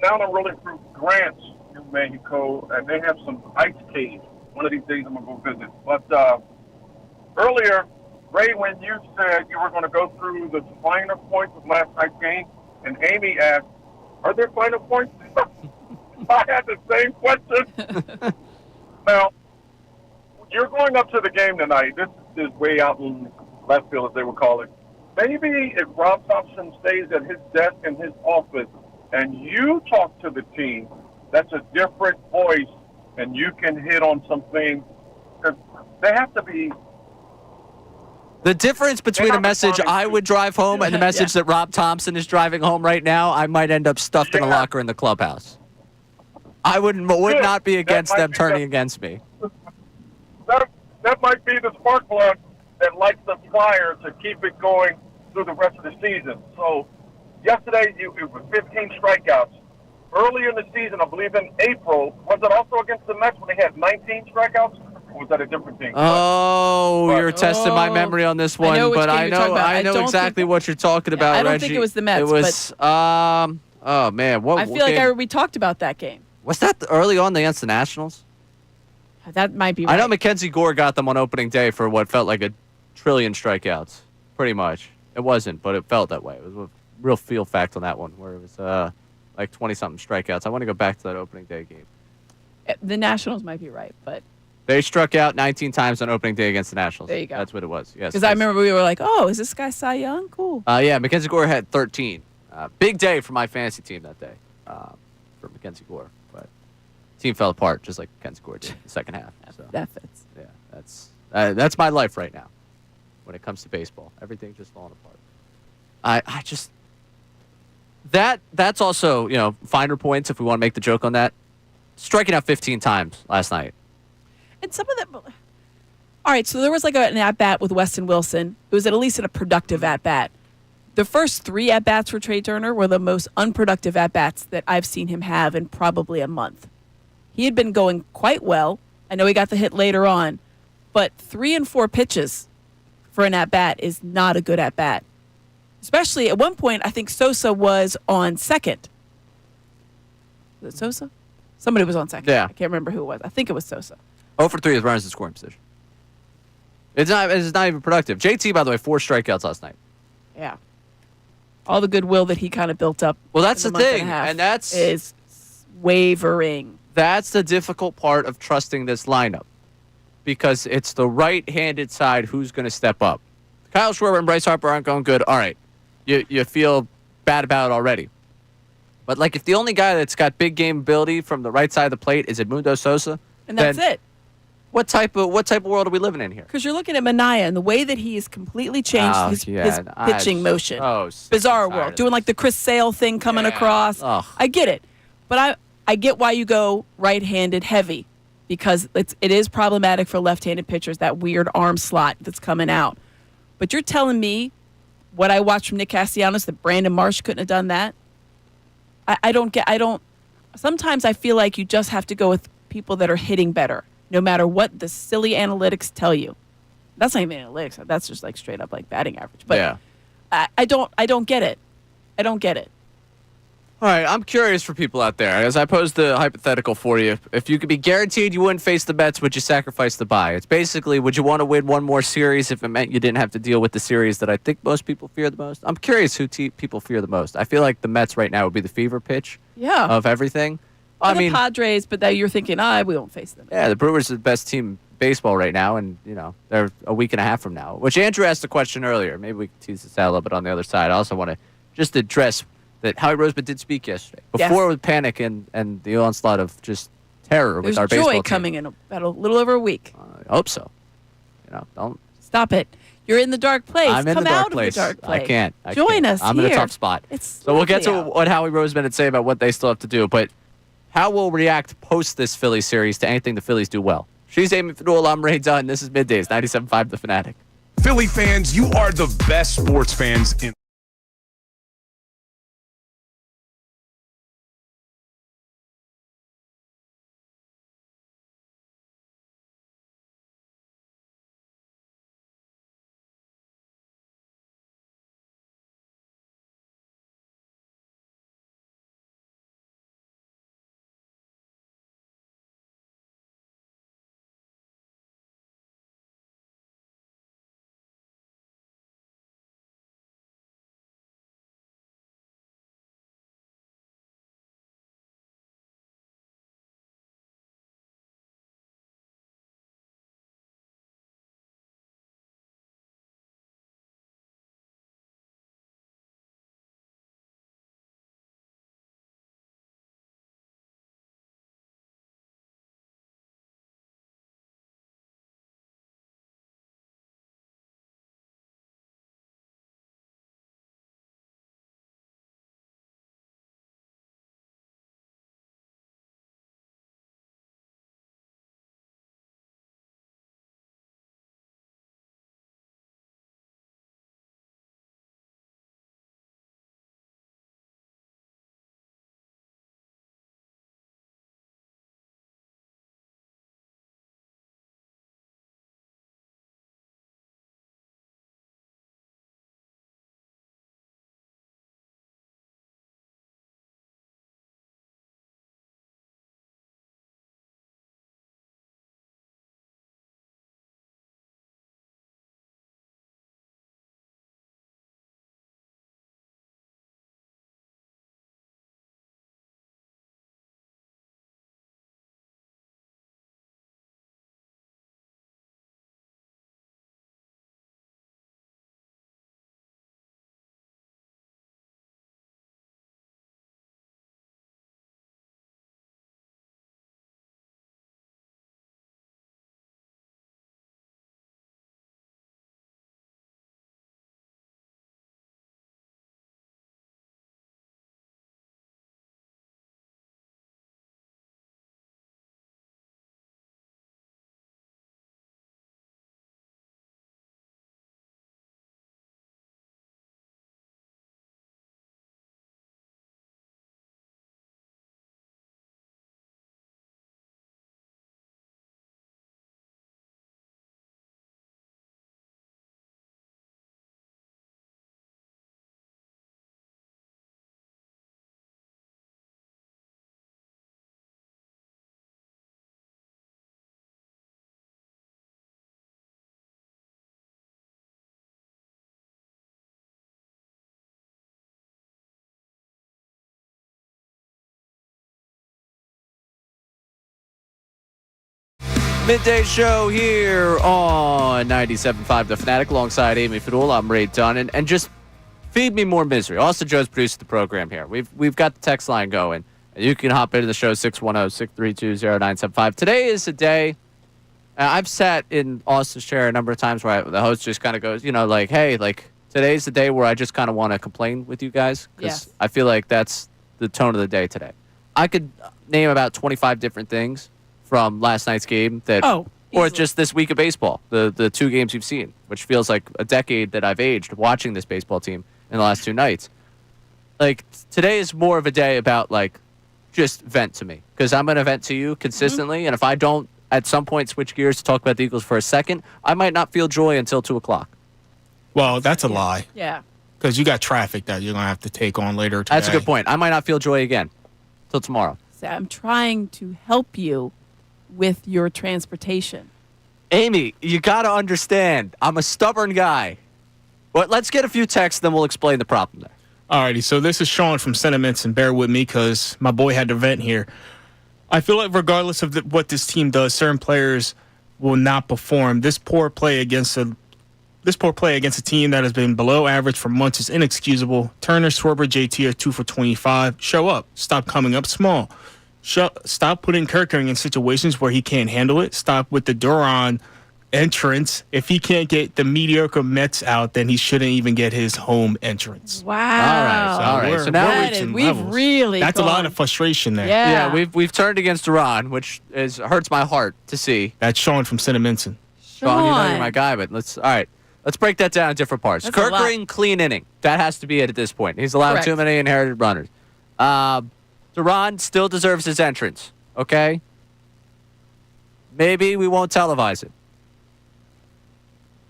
G: now I'm rolling through Grants, New Mexico, and they have some ice caves. One of these days I'm going to go visit. But earlier, Ray, when you said you were going to go through the finer points of last night's game, and Amy asked, are there finer points? I had the same question. Now, you're going up to the game tonight. This is way out in left field, as they would call it. Maybe if Rob Thompson stays at his desk in his office and you talk to the team, that's a different voice, and you can hit on some things. 'Cause they have to be...
A: The difference between a message I would drive home and the message that Rob Thompson is driving home right now, I might end up stuffed in a locker in the clubhouse. I would not be against them turning against me.
G: That might be the spark plug that lights the fire to keep it going through the rest of the season. So yesterday it was 15 strikeouts. Earlier in the season, I believe in April, was it also against the Mets when they had 19 strikeouts? Or was that a different thing?
A: You're testing my memory on this one, but I know exactly what you're talking about,
B: I don't
A: Reggie.
B: think it was the Mets.
A: It was, oh man, what?
B: I feel like we talked about that game.
A: Was that early on against the Nationals?
B: That might be right.
A: I know Mackenzie Gore got them on opening day for what felt like a trillion strikeouts, pretty much. It wasn't, but it felt that way. It was a real feel fact on that one, where it was like 20-something strikeouts. I want to go back to that opening day game.
B: The Nationals might be right, but...
A: They struck out 19 times on opening day against the Nationals.
B: There you go.
A: That's what it was. Yes.
B: Because I remember we were like, oh, is this guy Cy Young? Cool.
A: Yeah, Mackenzie Gore had 13. Big day for my fantasy team that day for Mackenzie Gore. But team fell apart just like Mackenzie Gore did in the second half. So,
B: that fits.
A: yeah, that's my life right now when it comes to baseball. Everything's just falling apart. I just... That's also, finer points if we want to make the joke on that. Striking out 15 times last night.
B: And some of them... All right, so there was like an at-bat with Weston Wilson. It was at least a productive at-bat. The first 3 at-bats for Trey Turner were the most unproductive at-bats that I've seen him have in probably a month. He had been going quite well. I know he got the hit later on. But 3 and 4 pitches for an at-bat is not a good at-bat. Especially at one point, I think Sosa was on second. Was it Sosa? Somebody was on second.
A: Yeah.
B: I can't remember who it was. I think it was Sosa.
A: 0 for 3 with runners in scoring position. It's not even productive. JT, by the way, 4 strikeouts last night.
B: Yeah. All the goodwill that he kind of built up.
A: Well, that's
B: in
A: the
B: a month
A: thing,
B: and a half
A: and that's
B: is wavering.
A: That's the difficult part of trusting this lineup, because it's the right-handed side who's going to step up. Kyle Schwarber and Bryce Harper aren't going good. All right, you feel bad about it already. But like, if the only guy that's got big game ability from the right side of the plate is Edmundo Sosa,
B: And that's
A: then,
B: it.
A: What type of world are we living in here?
B: Because you're looking at Mania and the way that he has completely changed his pitching motion. Bizarre world. Doing like the Chris Sale thing coming across.
A: Ugh.
B: I get it. But I get why you go right-handed heavy, because it is problematic for left-handed pitchers, that weird arm slot that's coming out. But you're telling me what I watched from Nick Castellanos, that Brandon Marsh couldn't have done that? I don't. Sometimes I feel like you just have to go with people that are hitting better, no matter what the silly analytics tell you. That's not even analytics. That's just like straight up like batting average. But
A: yeah.
B: I don't get it. I don't get it.
A: All right, I'm curious for people out there. As I posed the hypothetical for you, if you could be guaranteed you wouldn't face the Mets, would you sacrifice the bye? It's basically, would you want to win one more series if it meant you didn't have to deal with the series that I think most people fear the most? I'm curious who people fear the most. I feel like the Mets right now would be the fever pitch of everything.
B: The Padres, but that you're thinking, we won't face them.
A: Yeah, the Brewers are the best team in baseball right now, and they're a week and a half from now. Which Andrew asked the question earlier. Maybe we can tease this out a little bit on the other side. I also want to just address that Howie Roseman did speak yesterday. Before with panic and the onslaught of just terror with our baseball team.
B: There's joy coming in about a little over a week.
A: I hope so. Don't
B: stop it. You're in the dark place.
A: I'm in
B: Come
A: the dark
B: out
A: place.
B: Of the dark place.
A: I can't.
B: Join us.
A: I'm
B: here.
A: in a tough spot. So we'll get to what Howie Roseman had to say about what they still have to do. But how we'll react post this Phillies series to anything the Phillies do well. She's Amy Fadul. I'm Ray Dunn. This is Middays, 97.5 The Fanatic.
H: Philly fans, you are the best sports fans in.
A: Midday show here on 97.5 The Fanatic alongside Amy Fadul. I'm Ray Dunn. And just feed me more misery. Austin Joe's produced the program here. We've got the text line going. You can hop into the show 610-632-0975. Today is a day I've sat in Austin's chair a number of times where the host just kind of goes, like, hey, like, today's the day where I just kind of want to complain with you guys because I feel like that's the tone of the day today. I could name about 25 different things from last night's game or just this week of baseball, the 2 games you've seen, which feels like a decade that I've aged watching this baseball team in the last 2 nights. Like, today is more of a day about, like, just vent to me because I'm going to vent to you consistently, and if I don't at some point switch gears to talk about the Eagles for a second, I might not feel joy until 2 o'clock.
D: Well, that's a lie.
B: Yeah.
D: Because you got traffic that you're going to have to take on later today.
A: That's a good point. I might not feel joy again till tomorrow.
B: So I'm trying to help you with your transportation.
A: Amy, you got to understand, I'm a stubborn guy. But let's get a few texts, then we'll explain the problem there.
D: Alrighty, so this is Sean from Sentiments, and bear with me because my boy had to vent here. I feel like regardless of what this team does, certain players will not perform. This poor play against a team that has been below average for months is inexcusable. Turner, Schwarber, JT are 2 for 25. Show up. Stop coming up small. Stop putting Kirkering in situations where he can't handle it. Stop with the Duran entrance. If he can't get the mediocre Mets out, then he shouldn't even get his home entrance.
B: Wow.
A: All right. So now
B: we've really
D: That's
B: gone.
D: a lot of frustration there.
B: Yeah.
A: We've turned against Duran, which hurts my heart to see.
D: That's Sean from Sentiments.
A: Sean, you're my guy, but let's break that down in different parts.
B: That's
A: Kirkering, clean inning. That has to be it at this point. He's allowed too many inherited runners. Duran still deserves his entrance, okay? Maybe we won't televise it.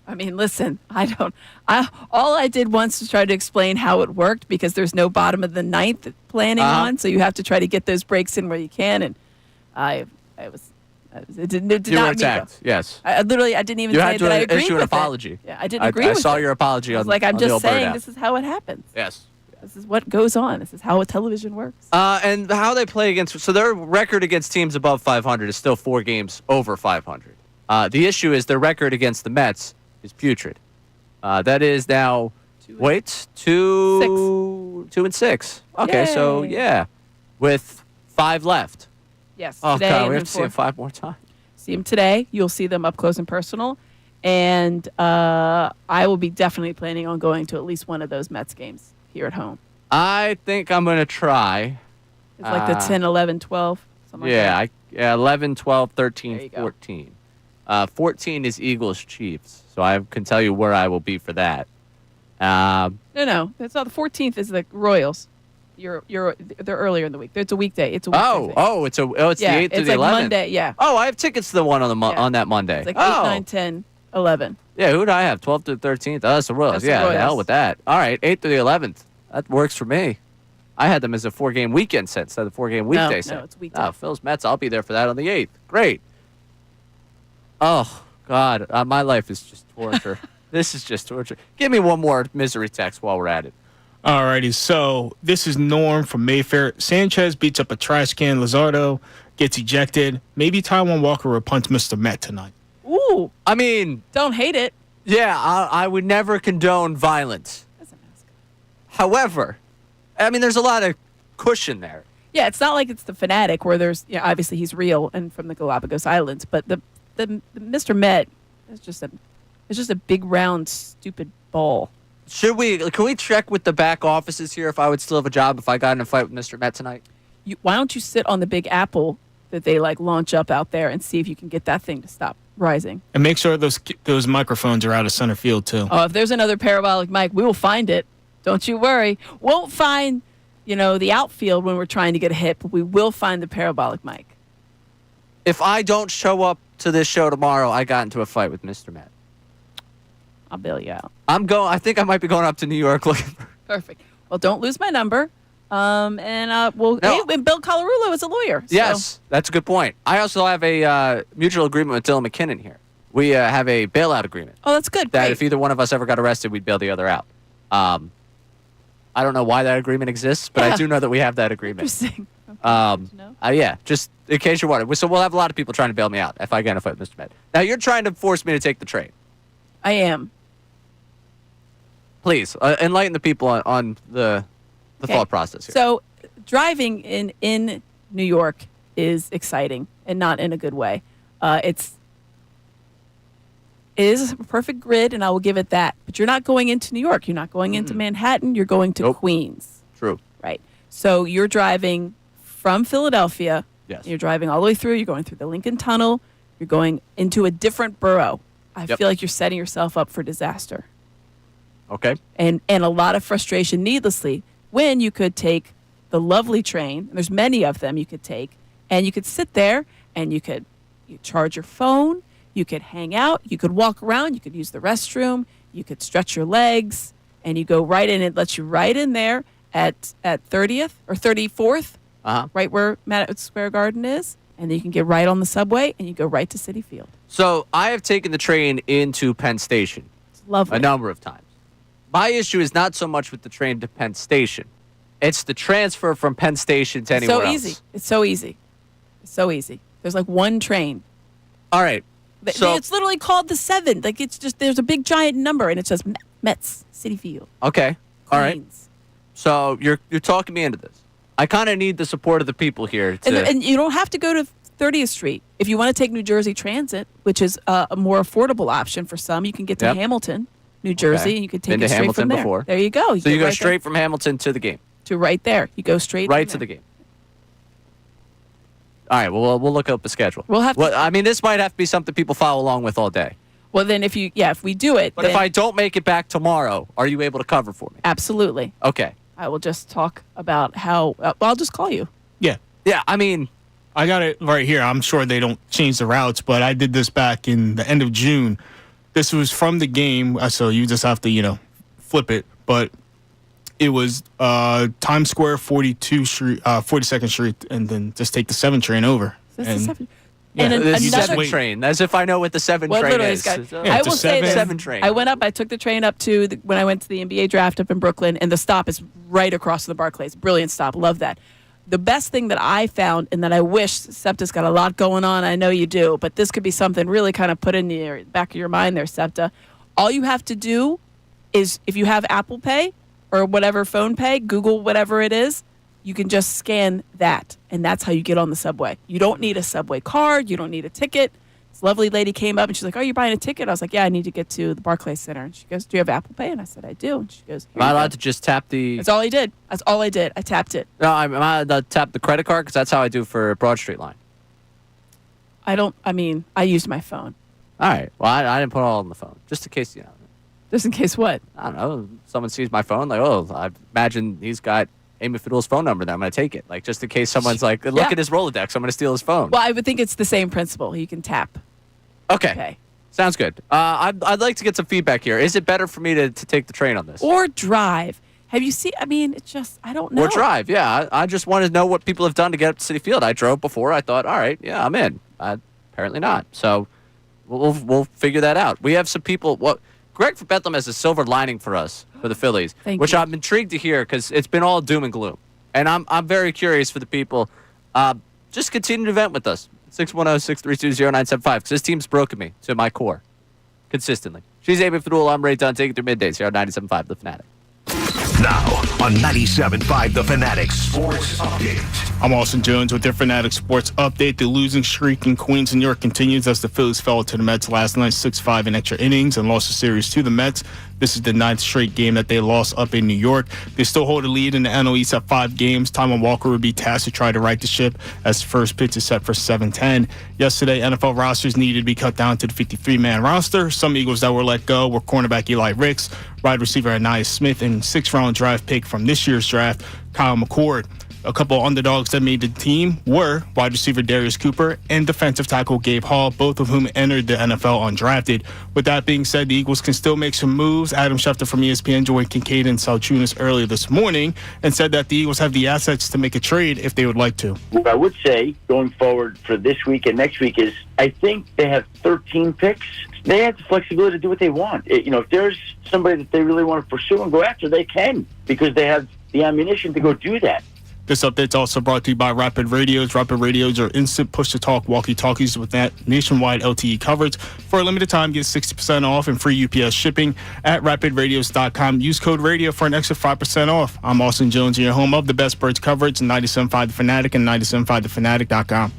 B: I mean, listen, all I did once was try to explain how it worked because there's no bottom of the ninth planning on, so you have to try to get those breaks in where you can, and it did
A: you
B: not
A: were attacked, yes.
B: I didn't even say that I agreed
A: issue
B: with
A: an apology.
B: it. Yeah, I didn't agree with it.
A: I saw your apology on
B: I'm
A: on
B: just
A: the
B: saying
A: app.
B: this is how it happens.
A: Yes.
B: This is what goes on. This is how a television works.
A: And how they play against, so their record against teams above 500 is still 4 games over 500. The issue is their record against the Mets is putrid. That is now, 2 and 6. Okay,
B: Yay.
A: so yeah, with 5 left.
B: Yes.
A: Oh
B: today
A: God,
B: and
A: we
B: then
A: have to see them 5 more times.
B: See them today. You'll see them up close and personal. And I will be definitely planning on going to at least one of those Mets games here at home.
A: I think I'm going to try.
B: It's like the 10, 11, 12, something like that.
A: 11, 12,
B: There
A: 13,
B: you go.
A: 14. 14 is Eagles Chiefs, so I can tell you where I will be for that.
B: No, that's not. The 14th is the Royals. They're earlier in the week. It's a weekday. It's a weekday.
A: It's the 8th to
B: it's
A: the
B: like
A: 11th.
B: Monday. Yeah.
A: Oh, I have tickets to the one on that Monday.
B: It's like 8, 9, 10, 11.
A: Yeah, who do I have? 12th to the 13th. Oh, that's the Royals.
B: That's the
A: Yeah, the
B: Royals.
A: hell with that. All right, 8th to the 11th. That works for me. I had them as a 4-game weekend set instead of the 4-game weekday set.
B: No, it's weekday.
A: Oh, Phillies Mets. I'll be there for that on the 8th. Great. Oh God, my life is just torture. This is just torture. Give me one more misery text while we're at it.
D: Alrighty, so this is Norm from Mayfair. Sanchez beats up a trash can. Luzardo gets ejected. Maybe Taiwan Walker will punch Mr. Met tonight.
B: Ooh.
A: I mean,
B: Don't hate it.
A: yeah, I would never condone violence. However, I mean, there's a lot of cushion there.
B: Yeah, it's not like it's the Fanatic where there's, obviously he's real and from the Galapagos Islands, but the Mr. Met is just a big round stupid ball.
A: Can we check with the back offices here if I would still have a job if I got in a fight with Mr. Met tonight?
B: Why don't you sit on the big apple that they launch up out there and see if you can get that thing to stop rising?
D: And make sure those microphones are out of center field too.
B: Oh, if there's another parabolic mic, we will find it. Don't you worry. Won't find, the outfield when we're trying to get a hit, but we will find the parabolic mic.
A: If I don't show up to this show tomorrow, I got into a fight with Mr. Met.
B: I'll bail you out.
A: I think I might be going up to New York looking for.
B: Perfect. Well, don't lose my number. And Bill Colarulo is a lawyer. So.
A: Yes, that's a good point. I also have a mutual agreement with Dylan McKinnon here. We have a bailout agreement.
B: Oh, that's good.
A: That
B: Great.
A: if either one of us ever got arrested, we'd bail the other out. I don't know why that agreement exists, but I do know that we have that agreement.
B: Interesting. Okay,
A: Yeah, just in case you're wondering. So we'll have a lot of people trying to bail me out if I get in a fight with Mr. Met. Now, you're trying to force me to take the train.
B: I am.
A: Please, enlighten the people on the thought process here.
B: So driving in New York is exciting and not in a good way. It's It is a perfect grid, and I will give it that. But you're not going into New York. You're not going into Manhattan. You're going to Queens.
A: True.
B: Right. So you're driving from Philadelphia.
A: Yes.
B: You're driving all the way through. You're going through the Lincoln Tunnel. You're going into a different borough. I feel like you're setting yourself up for disaster.
A: Okay.
B: And a lot of frustration needlessly when you could take the lovely train, and there's many of them you could take, and you could sit there and you charge your phone, you could hang out, you could walk around, you could use the restroom, you could stretch your legs, and you go right in. It lets you right in there at 30th or 34th, right where Madison Square Garden is, and then you can get right on the subway and you go right to Citi Field.
A: So I have taken the train into Penn Station
B: It's lovely.
A: a number of times. My issue is not so much with the train to Penn Station. It's the transfer from Penn Station to anywhere else.
B: It's so easy. It's so easy. There's like one train.
A: All right. So,
B: it's literally called the 7. Like it's just there's a big giant number and it says Mets Citi Field.
A: okay. All right.
B: Queens.
A: So you're talking me into this. I kind of need the support of the people here.
B: And you don't have to go to 30th Street. If you want to take New Jersey Transit, which is a more affordable option for some, you can get to Hamilton, New Jersey, and you can take
A: Been
B: it
A: to
B: straight
A: Hamilton
B: from there.
A: before.
B: There you go.
A: So you
B: get
A: go
B: right
A: straight
B: there
A: from Hamilton to the game.
B: to right there. You go straight
A: Right
B: in
A: to
B: there.
A: the game. All right. Well, we'll look up the schedule.
B: We'll have to-
A: Well, I mean, this might have to be something people follow along with all day.
B: Well, then if we do it,
A: But
B: then
A: if I don't make it back tomorrow, are you able to cover for me?
B: absolutely.
A: Okay.
B: I will just talk about how. I'll just call you.
D: Yeah.
A: Yeah. I mean,
D: I got it right here. I'm sure they don't change the routes, but I did this back in the end of June. This was from the game, so you just have to, flip it. But it was Times Square, 42nd Street, and then just take the 7 train over.
B: This is 7.
D: Yeah,
B: and
A: the
B: another
A: 7 train. As if I know what the 7
B: Well,
A: train
B: literally,
A: is.
B: it's got-
D: Yeah,
B: I
D: it's a
B: will say this.
A: 7 train.
B: I went up. I took the train up to when I went to the NBA draft up in Brooklyn, and the stop is right across from the Barclays. Brilliant stop. Love that. The best thing that I found, and that I wish SEPTA's got a lot going on. I know you do, but this could be something really kind of put in the back of your mind there, SEPTA. All you have to do is, if you have Apple Pay or whatever phone pay, Google whatever it is, you can just scan that, and that's how you get on the subway. You don't need a subway card. You don't need a ticket. This lovely lady came up, and she's like, "Oh, you're buying a ticket?" I was like, "Yeah, I need to get to the Barclays Center." And she goes, "Do you have Apple Pay?" And I said, "I do." And she goes,
A: Am I allowed to just tap the?
B: That's all I did. That's all I did. I tapped it.
A: No, am I allowed to tap the credit card? Because that's how I do for Broad Street line.
B: I used my phone.
A: All right. Well, I didn't put it all on the phone, just in case
B: Just in case what?
A: I don't know. Someone sees my phone, like, oh, I imagine he's got Amy Fiddle's phone number. Then I'm gonna take it, like, just in case someone's like, look
B: Yeah.
A: at his Rolodex. I'm gonna steal his phone.
B: Well, I would think it's the same principle. You can tap.
A: Okay.
B: Okay.
A: Sounds good. I'd like to get some feedback here. Is it better for me to take the train on this?
B: Or drive. Have you seen? I mean, it's just, I don't know.
A: Or drive, yeah. I just want to know what people have done to get up to Citi Field. I drove before. I thought, all right, yeah, I'm in. Apparently not. So we'll figure that out. We have some people. Greg from Bethlehem has a silver lining for us for the Phillies,
B: Thank
A: which
B: you.
A: I'm intrigued to hear because it's been all doom and gloom, and I'm very curious for the people. Just continue to vent with us. 610-632-0975 because this team's broken me to my core consistently. She's Amy Fadul. I'm Ray Dunn. Taking through middays here on 97.5 The Fanatic.
E: Now on 97.5 The Fanatic Sports Update.
D: I'm Austin Jones with your Fanatic Sports Update. The losing streak in Queens, New York continues as the Phillies fell to the Mets last night 6-5 in extra innings and lost the series to the Mets. This is the 9th straight game that they lost up in New York. They still hold a lead in the NL East at 5 games. Taijuan Walker would be tasked to try to right the ship as first pitch is set for 7:10. Yesterday, NFL rosters needed to be cut down to the 53-man roster. Some Eagles that were let go were cornerback Eli Ricks, wide receiver Anais Smith, and 6th-round draft pick from this year's draft, Kyle McCord. A couple underdogs that made the team were wide receiver Darius Cooper and defensive tackle Gabe Hall, both of whom entered the NFL undrafted. With that being said, the Eagles can still make some moves. Adam Schefter from ESPN joined Kincade and Salciunas earlier this morning and said that the Eagles have the assets to make a trade if they would like to.
F: What I would say going forward for this week and next week is I think they have 13 picks. They have the flexibility to do what they want. If there's somebody that they really want to pursue and go after, they can because they have the ammunition to go do that.
D: This update's also brought to you by Rapid Radios. Rapid Radios are instant push-to-talk walkie-talkies with that nationwide LTE coverage. For a limited time, get 60% off and free UPS shipping at rapidradios.com. Use code RADIO for an extra 5% off. I'm Austin Jones, your home of the best birds coverage, 97.5 The Fanatic and 97.5thefanatic.com.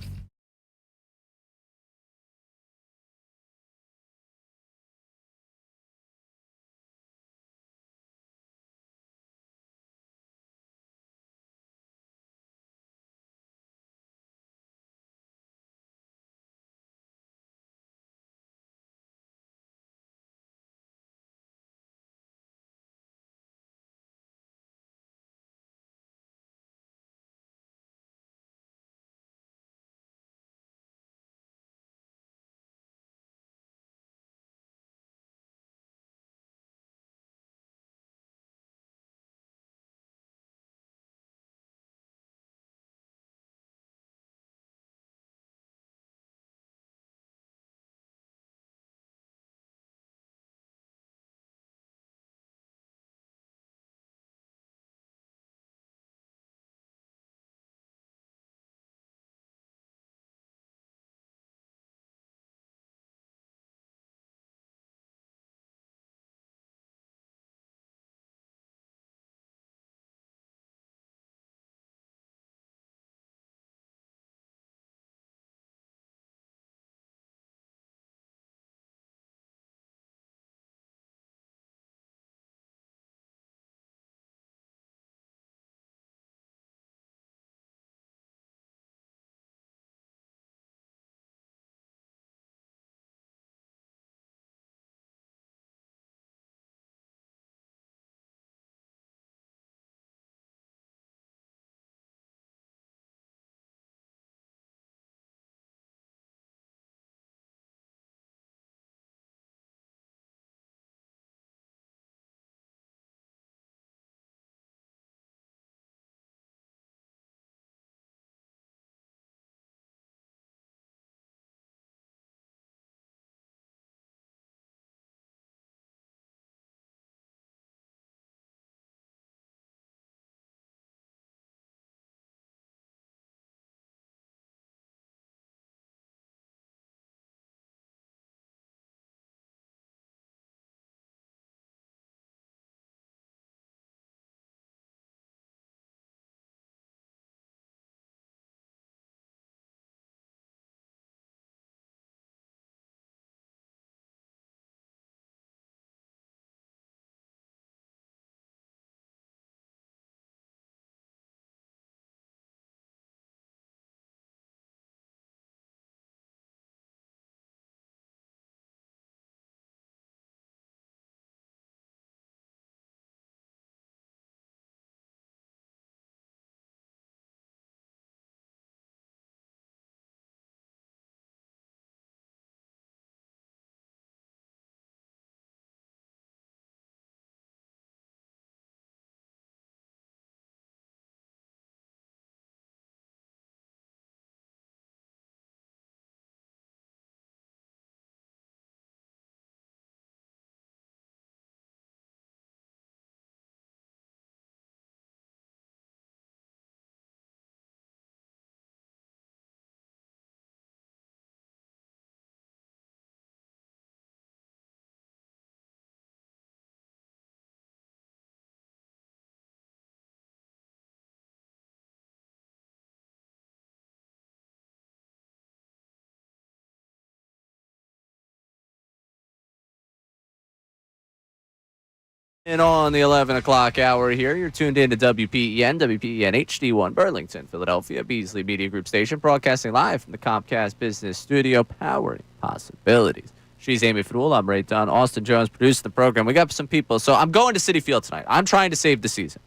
A: And on the 11 o'clock hour here, you're tuned in to WPEN HD1 Burlington, Philadelphia, Beasley Media Group Station, broadcasting live from the Comcast Business Studio, powering possibilities. She's Amy Fadul. I'm Ray Dunn. Austin Jones producing the program. We got some people. So I'm going to Citi Field tonight. I'm trying to save the season.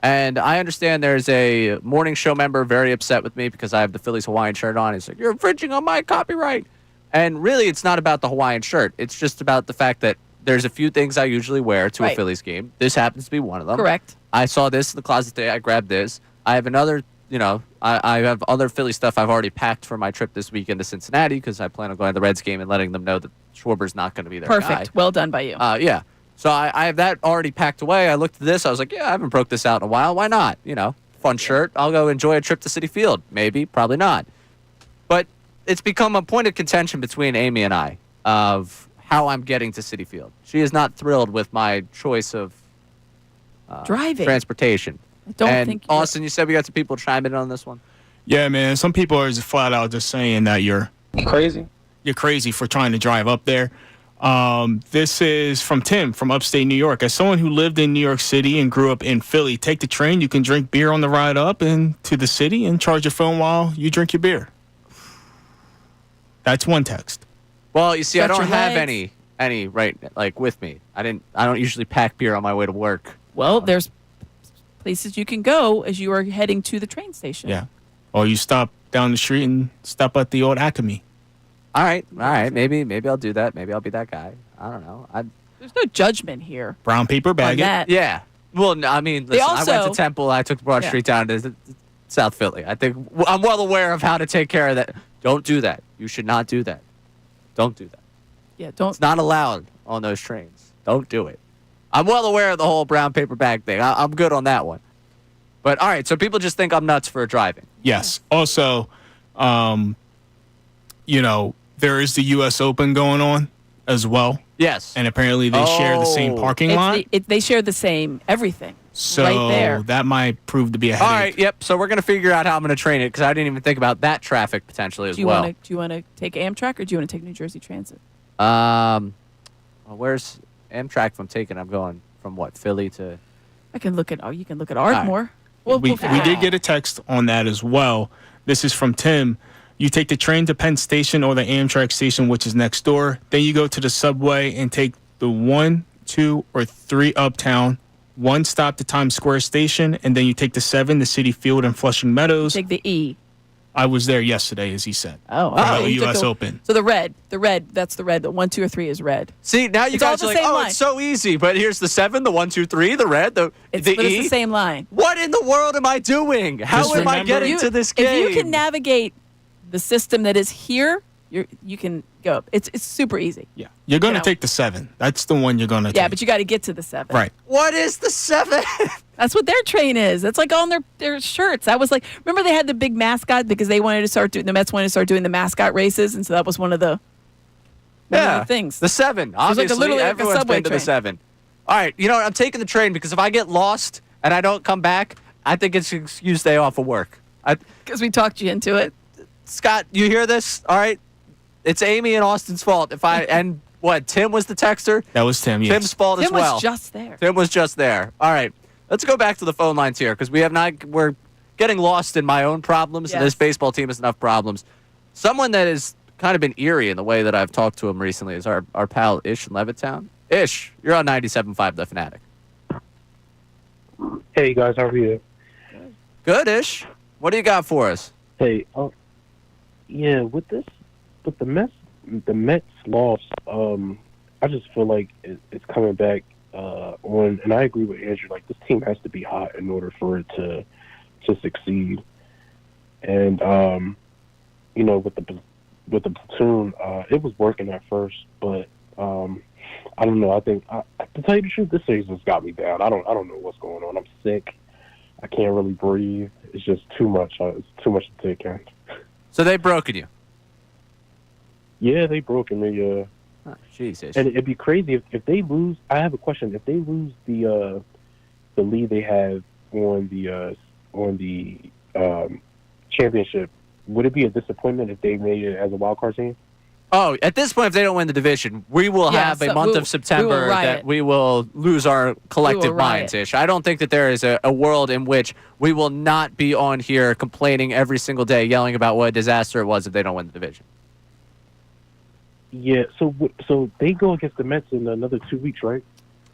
A: And I understand there's a morning show member very upset with me because I have the Phillies Hawaiian shirt on. He's like, you're infringing on my copyright. And really, it's not about the Hawaiian shirt. It's just about the fact that there's a few things I usually wear to a Phillies game. This happens to be one of them.
B: Correct.
A: I saw this in the closet today. I grabbed this. I have another, I have other Philly stuff I've already packed for my trip this weekend to Cincinnati because I plan on going to the Reds game and letting them know that Schwarber's not going to be there.
B: Perfect. Well done by you.
A: Yeah. So I have that already packed away. I looked at this. I was like, yeah, I haven't broke this out in a while. Why not? Fun shirt. I'll go enjoy a trip to Citi Field. Maybe, probably not. But it's become a point of contention between Amy and I of how I'm getting to Citi Field. She is not thrilled with my choice of
B: driving
A: transportation.
B: I don't think
A: Austin, you said we got some people chiming in on this one.
D: Yeah, man. Some people are just flat out just saying that you're
I: crazy.
D: You're crazy for trying to drive up there. This is from Tim from upstate New York. As someone who lived in New York City and grew up in Philly, take the train. You can drink beer on the ride up and to the city and charge your phone while you drink your beer. That's one text.
A: Well, you see, I
B: Stretch
A: don't
B: your
A: have
B: legs.
A: any right with me. I don't usually pack beer on my way to work.
B: Well, there's places you can go as you are heading to the train station.
D: Yeah. Or you stop down the street and stop at the old Acme.
A: All right. Maybe I'll do that. Maybe I'll be that guy. I don't know.
B: There's no judgment here.
D: Brown paper
B: On
D: bag it.
B: that.
A: Yeah. Well, no, I mean, listen, I went
B: also-
A: to Temple. I took Broad
B: Yeah.
A: Street down to South Philly. I think I'm well aware of how to take care of that. Don't do that. You should not do that. Don't do that.
B: Yeah, don't.
A: It's not allowed on those trains. Don't do it. I'm well aware of the whole brown paper bag thing. I'm good on that one. But all right, so people just think I'm nuts for driving.
D: Yes. Also, there is the U.S. Open going on as well.
A: Yes.
D: And apparently they share the same parking lot.
B: They share the same everything.
D: So
B: right there.
D: that might prove to be a headache.
A: All right, yep. So we're going to figure out how I'm going to train it because I didn't even think about that traffic potentially as well.
B: Do you want to take Amtrak or do you want to take New Jersey Transit?
A: Where's Amtrak if I'm taking? I'm going from what, Philly to...
B: You can look at Ardmore.
D: We
B: We'll
D: did get a text on that as well. This is from Tim. You take the train to Penn Station or the Amtrak station, which is next door. Then you go to the subway and take the 1, 2, or 3 uptown, one stop to Times Square station, and then you take the 7 to Citi Field and Flushing Meadows.
B: take the E.
D: I was there yesterday, as he said.
B: Oh,
D: For the
B: you took
D: U.S. Open.
B: So the red, that's the red. The 1, 2, or 3 is red.
A: See, now you
B: It's all
A: guys
B: the
A: are like,
B: same
A: oh,
B: line.
A: it's so easy. But here's the 7, the 1, 2, 3, the red, the
B: But
A: E.
B: it's the same line.
A: What in the world am I doing? How
D: Just
A: am I
D: remember-
A: getting to this game?
B: If you can navigate the system that is here, you can go. It's super easy.
D: Yeah. You're going to
B: know.
D: take the 7. That's the one you're going to take.
B: Yeah, but you got to get to the 7.
D: Right.
A: What is the 7?
B: That's what their train is. That's like on their shirts. That was like, remember they had the big mascot because they wanted to start doing, the Mets wanted to start doing the mascot races, and so that was one of the things.
A: The 7.
B: was like
A: Obviously,
B: literally like a
A: everyone's
B: subway
A: been to the
B: train.
A: 7. All right, you know what? I'm taking the train because if I get lost and I don't come back, I think it's an excuse day off of work.
B: Because we talked you into it.
A: Scott, you hear this? All right, it's Amy and Austin's fault. And what? Tim was the texter.
D: That was Tim, yes.
A: Tim's fault as
B: Tim
A: well.
B: was just there.
A: Tim was just there. All right, let's go back to the phone lines here because we're getting lost in my own problems, and
B: Yes.
A: this baseball team has enough problems. Someone that has kind of been eerie in the way that I've talked to him recently is our pal Ish in Levittown. Ish, you're on 97.5 The Fanatic.
I: Hey guys, how are you?
A: Good, Ish. What do you got for us?
I: Hey, with the Mets loss, I just feel like it's coming back on, and I agree with Andrew. Like, this team has to be hot in order for it to succeed. And with the platoon, it was working at first, but I don't know. I think, to tell you the truth, this season's got me down. I don't know what's going on. I'm sick. I can't really breathe. It's just too much. It's too much to take in.
A: So they've broken you.
I: Yeah, they broken me.
A: Oh, Jesus.
I: And it'd be crazy if they lose. I have a question. If they lose the lead they have on the championship, would it be a disappointment if they made it as a wild card team?
A: Oh, at this point, if they don't win the division, we will have a month of September that we will lose our collective minds, Ish. I don't think that there is a world in which we will not be on here complaining every single day, yelling about what a disaster it was if they don't win the division.
I: Yeah, so they go against the Mets in another 2 weeks, right?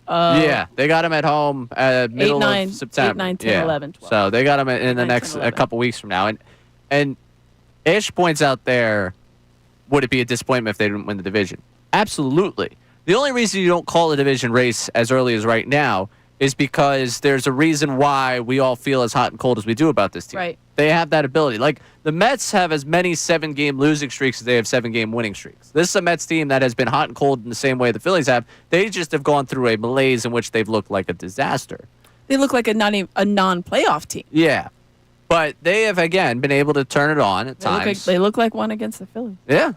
A: Yeah, they got them at home middle of September.
B: 8, 9, 10, 11, 12.
A: So they got them in the
B: 9,
A: next
B: 10, 11.
A: a couple weeks from now. And Ish points out there, would it be a disappointment if they didn't win the division? Absolutely. The only reason you don't call a division race as early as right now is because there's a reason why we all feel as hot and cold as we do about this team.
B: Right.
A: They have that ability. Like, the Mets have as many 7-game losing streaks as they have 7-game winning streaks. This is a Mets team that has been hot and cold in the same way the Phillies have. They just have gone through a malaise in which they've looked like a disaster.
B: They look like a non-playoff team.
A: Yeah. But they have, again, been able to turn it on at times.
B: They look like one against the Phillies.
A: Yeah.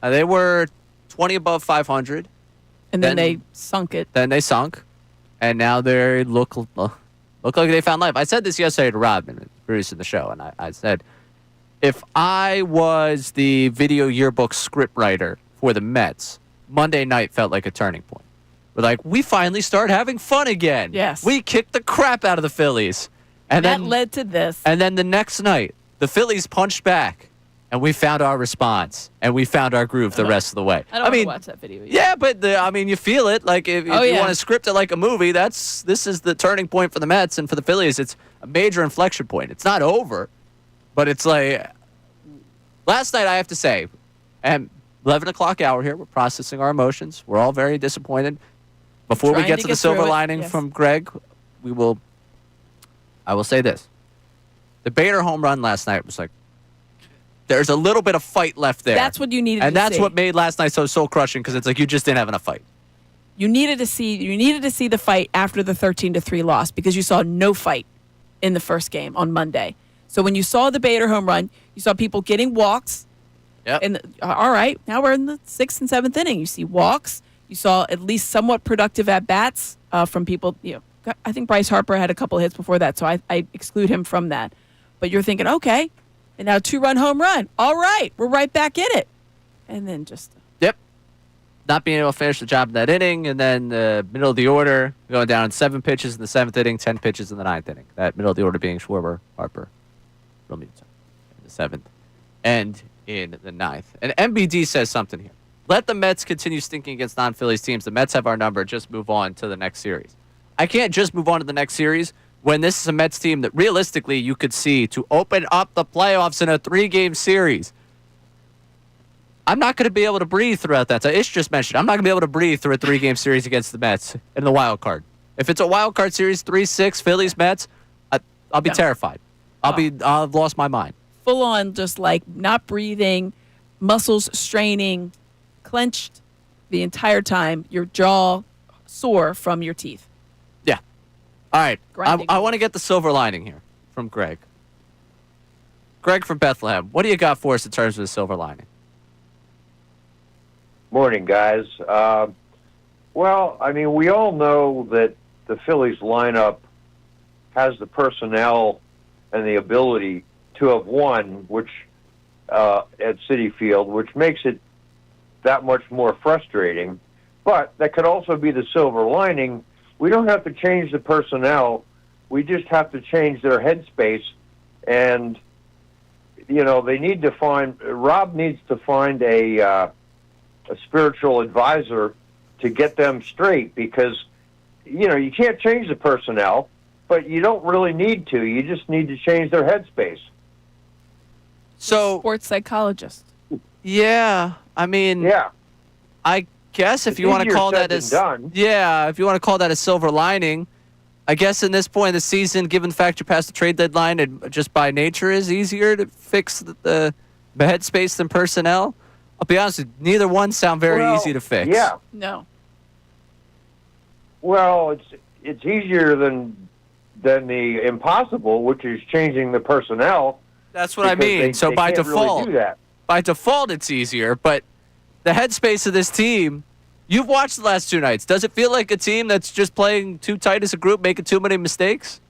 A: They were 20 above 500.
B: And then they sunk it.
A: Then they sunk. And now they look like they found life. I said this yesterday to Robin, producing the show, and I said, if I was the video yearbook scriptwriter for the Mets, Monday night felt like a turning point. We're like, we finally start having fun again.
B: Yes.
A: We kicked the crap out of the Phillies. And
B: that
A: then
B: led to this.
A: And then the next night, the Phillies punched back, and we found our response, and we found our groove the rest of the way.
B: I don't want to watch that video.
A: Yeah, but you feel it. Like if you want to script it like a movie, this is the turning point for the Mets, and for the Phillies, it's a major inflection point. It's not over, but it's like last night. I have to say, and 11 o'clock hour here. We're processing our emotions. We're all very disappointed. Before we get to the silver lining from Greg, I will say this. The Bader home run last night was like, there's a little bit of fight left there.
B: That's what you needed
A: and
B: to see.
A: that's what made last night so soul-crushing, because it's like you just didn't have enough fight.
B: You needed to see the fight after the 13-3 loss, because you saw no fight in the first game on Monday. So when you saw the Bader home run, you saw people getting walks.
A: Yep.
B: And all right, now we're in the 6th and 7th inning. You see walks. You saw at least somewhat productive at-bats from people. I think Bryce Harper had a couple hits before that, so I exclude him from that. But you're thinking, okay, and now 2-run home run. All right, we're right back in it. And then just...
A: Yep. Not being able to finish the job in that inning, and then the middle of the order, going down 7 pitches in the 7th inning, 10 pitches in the 9th inning. That middle of the order being Schwarber, Harper, Realmuto in the 7th, and in the 9th. And MBD says something here. Let the Mets continue stinking against non-Phillies teams. The Mets have our number. Just move on to the next series. I can't just move on to the next series when this is a Mets team that realistically you could see to open up the playoffs in a 3-game series. I'm not going to be able to breathe throughout that. Ish just mentioned, I'm not going to be able to breathe through a 3-game series against the Mets in the wild card. If it's a wild card series, 3-6, Phillies, Mets, I'll be terrified. I've lost my mind.
B: Full on, just like not breathing, muscles straining, clenched the entire time, your jaw sore from your teeth.
A: Yeah. All right.
B: Grinding.
A: I want to get the silver lining here from Greg. Greg from Bethlehem, what do you got for us in terms of the silver lining?
J: Morning, guys. Well, I mean, we all know that the Phillies lineup has the personnel and the ability to have won, which at Citi Field, which makes it that much more frustrating. But that could also be the silver lining. We don't have to change the personnel. We just have to change their headspace. And, they need to Rob needs to find a spiritual advisor to get them straight, because, you can't change the personnel, but you don't really need to. You just need to change their headspace.
A: So,
B: sports psychologist.
A: Yeah, I mean, I guess if you want to call that if you want to call that a silver lining, I guess in this point of the season, given the fact you're past the trade deadline, it just by nature is easier to fix the headspace than personnel. I'll be honest with you, neither one sound very easy to fix.
J: Yeah.
B: No.
J: Well, it's easier than the impossible, which is changing the personnel.
A: That's what I mean. So by default, it's easier. But the headspace of this team, you've watched the last 2 nights. Does it feel like a team that's just playing too tight as a group, making too many mistakes?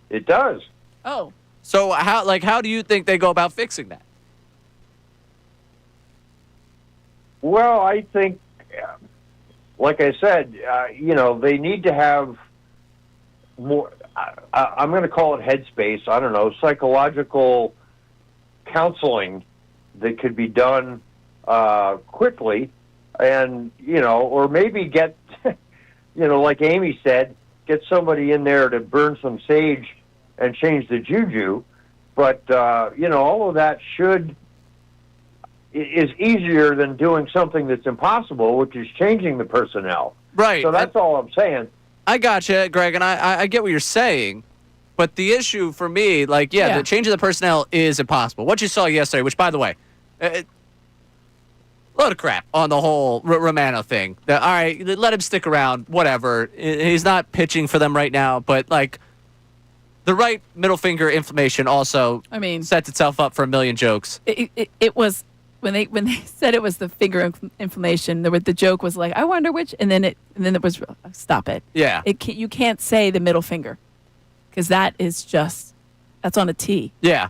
J: It does.
B: Oh.
A: So how do you think they go about fixing that?
J: Well, I think, like I said, they need to have more. I'm going to call it headspace. I don't know, psychological counseling that could be done quickly, and or maybe get, like Amy said, get somebody in there to burn some sage and change the juju. But all of that is easier than doing something that's impossible, which is changing the personnel.
A: Right.
J: So that's all I'm saying.
A: I gotcha, Greg, and I get what you're saying. But the issue for me, the change of the personnel is impossible. What you saw yesterday, which, by the way, load of crap on the whole Romano thing. All right, let him stick around, whatever. He's not pitching for them right now, but, the right middle finger inflammation also sets itself up for a million jokes.
B: It was, when they said it was the finger inflammation, the joke was like, I wonder which, and then it was, stop it.
A: Yeah.
B: You can't say the middle finger. Because that's on a T.
A: Yeah.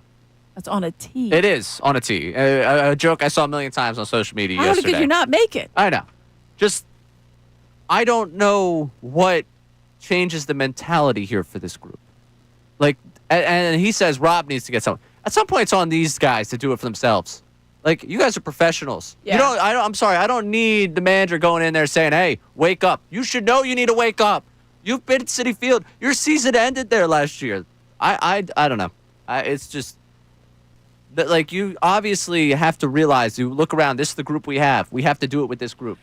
B: That's on a T.
A: It is on a T. A joke I saw a million times on social media yesterday.
B: How could you not make it?
A: I know. I don't know what changes the mentality here for this group. And he says Rob needs to get someone. At some point, it's on these guys to do it for themselves. You guys are professionals.
B: Yeah.
A: I'm sorry. I don't need the manager going in there saying, hey, wake up. You should know you need to wake up. You've been at Citi Field. Your season ended there last year. I don't know. It's just that, you obviously have to realize, you look around, this is the group we have. We have to do it with this group.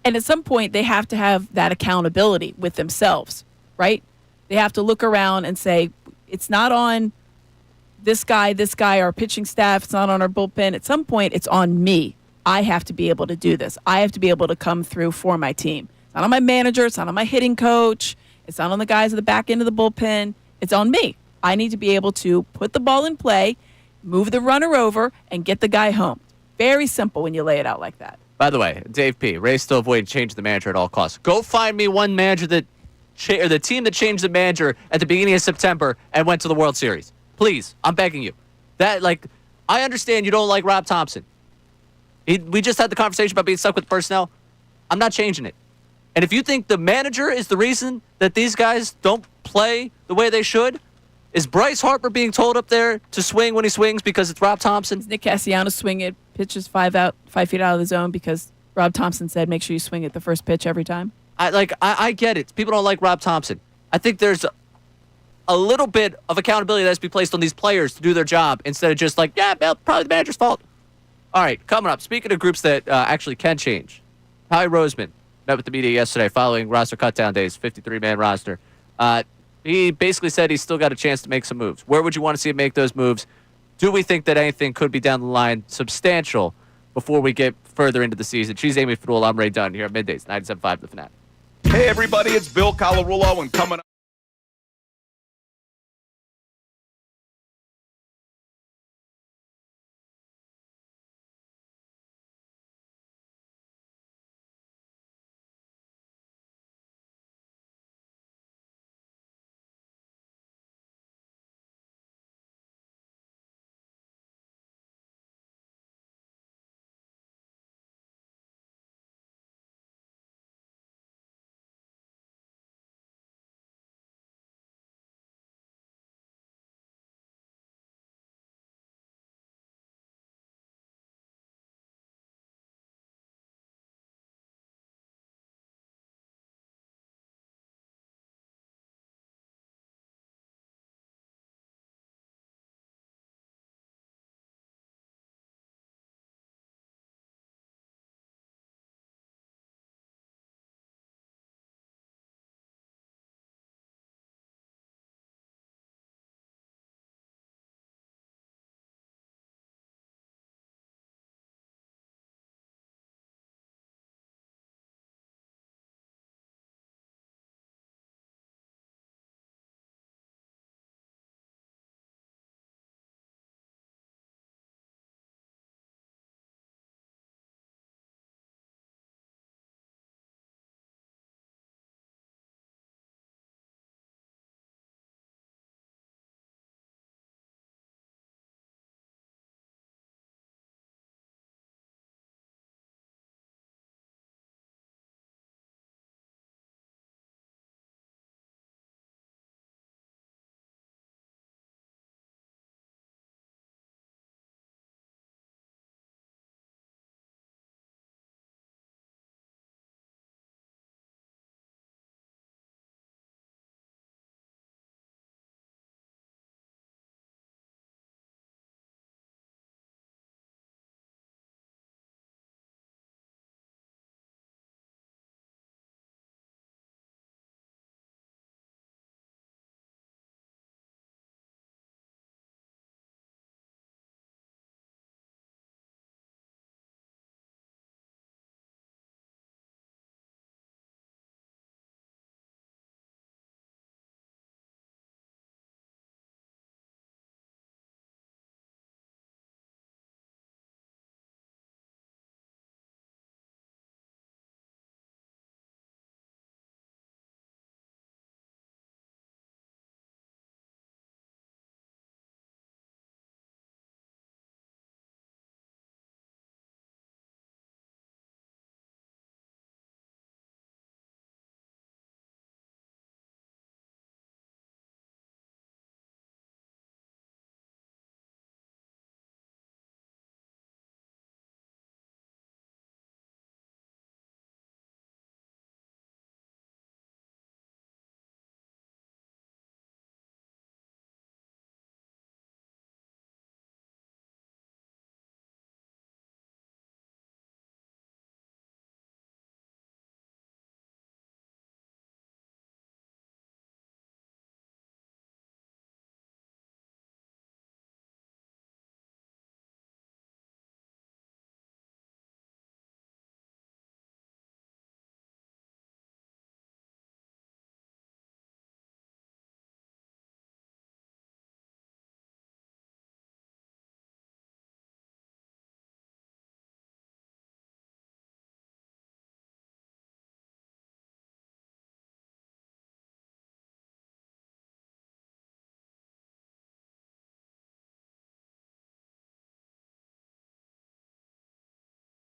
B: And at some point, they have to have that accountability with themselves, right? They have to look around and say, it's not on this guy, our pitching staff. It's not on our bullpen. At some point, it's on me. I have to be able to do this. I have to be able to come through for my team. Not on my manager. It's not on my hitting coach. It's not on the guys at the back end of the bullpen. It's on me. I need to be able to put the ball in play, move the runner over, and get the guy home. Very simple when you lay it out like that.
A: By the way, Dave P. Ray's still avoiding changing the manager at all costs. Go find me one manager or the team that changed the manager at the beginning of September and went to the World Series. Please, I'm begging you. I understand you don't like Rob Thompson. We just had the conversation about being stuck with personnel. I'm not changing it. And if you think the manager is the reason that these guys don't play the way they should, is Bryce Harper being told up there to swing when he swings because it's Rob Thompson?
B: Is Nick Castellanos swing it, pitches 5 feet out of the zone because Rob Thompson said make sure you swing it the first pitch every time?
A: I get it. People don't like Rob Thompson. I think there's a little bit of accountability that has to be placed on these players to do their job instead of just probably the manager's fault. All right, coming up, speaking of groups that actually can change, Howie Roseman met with the media yesterday following roster cutdown days, 53-man roster. He basically said he's still got a chance to make some moves. Where would you want to see him make those moves? Do we think that anything could be down the line substantial before we get further into the season? She's Amy Fadul. I'm Ray Dunn here at Middays, 97.5 The Fanatic.
H: Hey, everybody, it's Bill Colarulo, and coming up.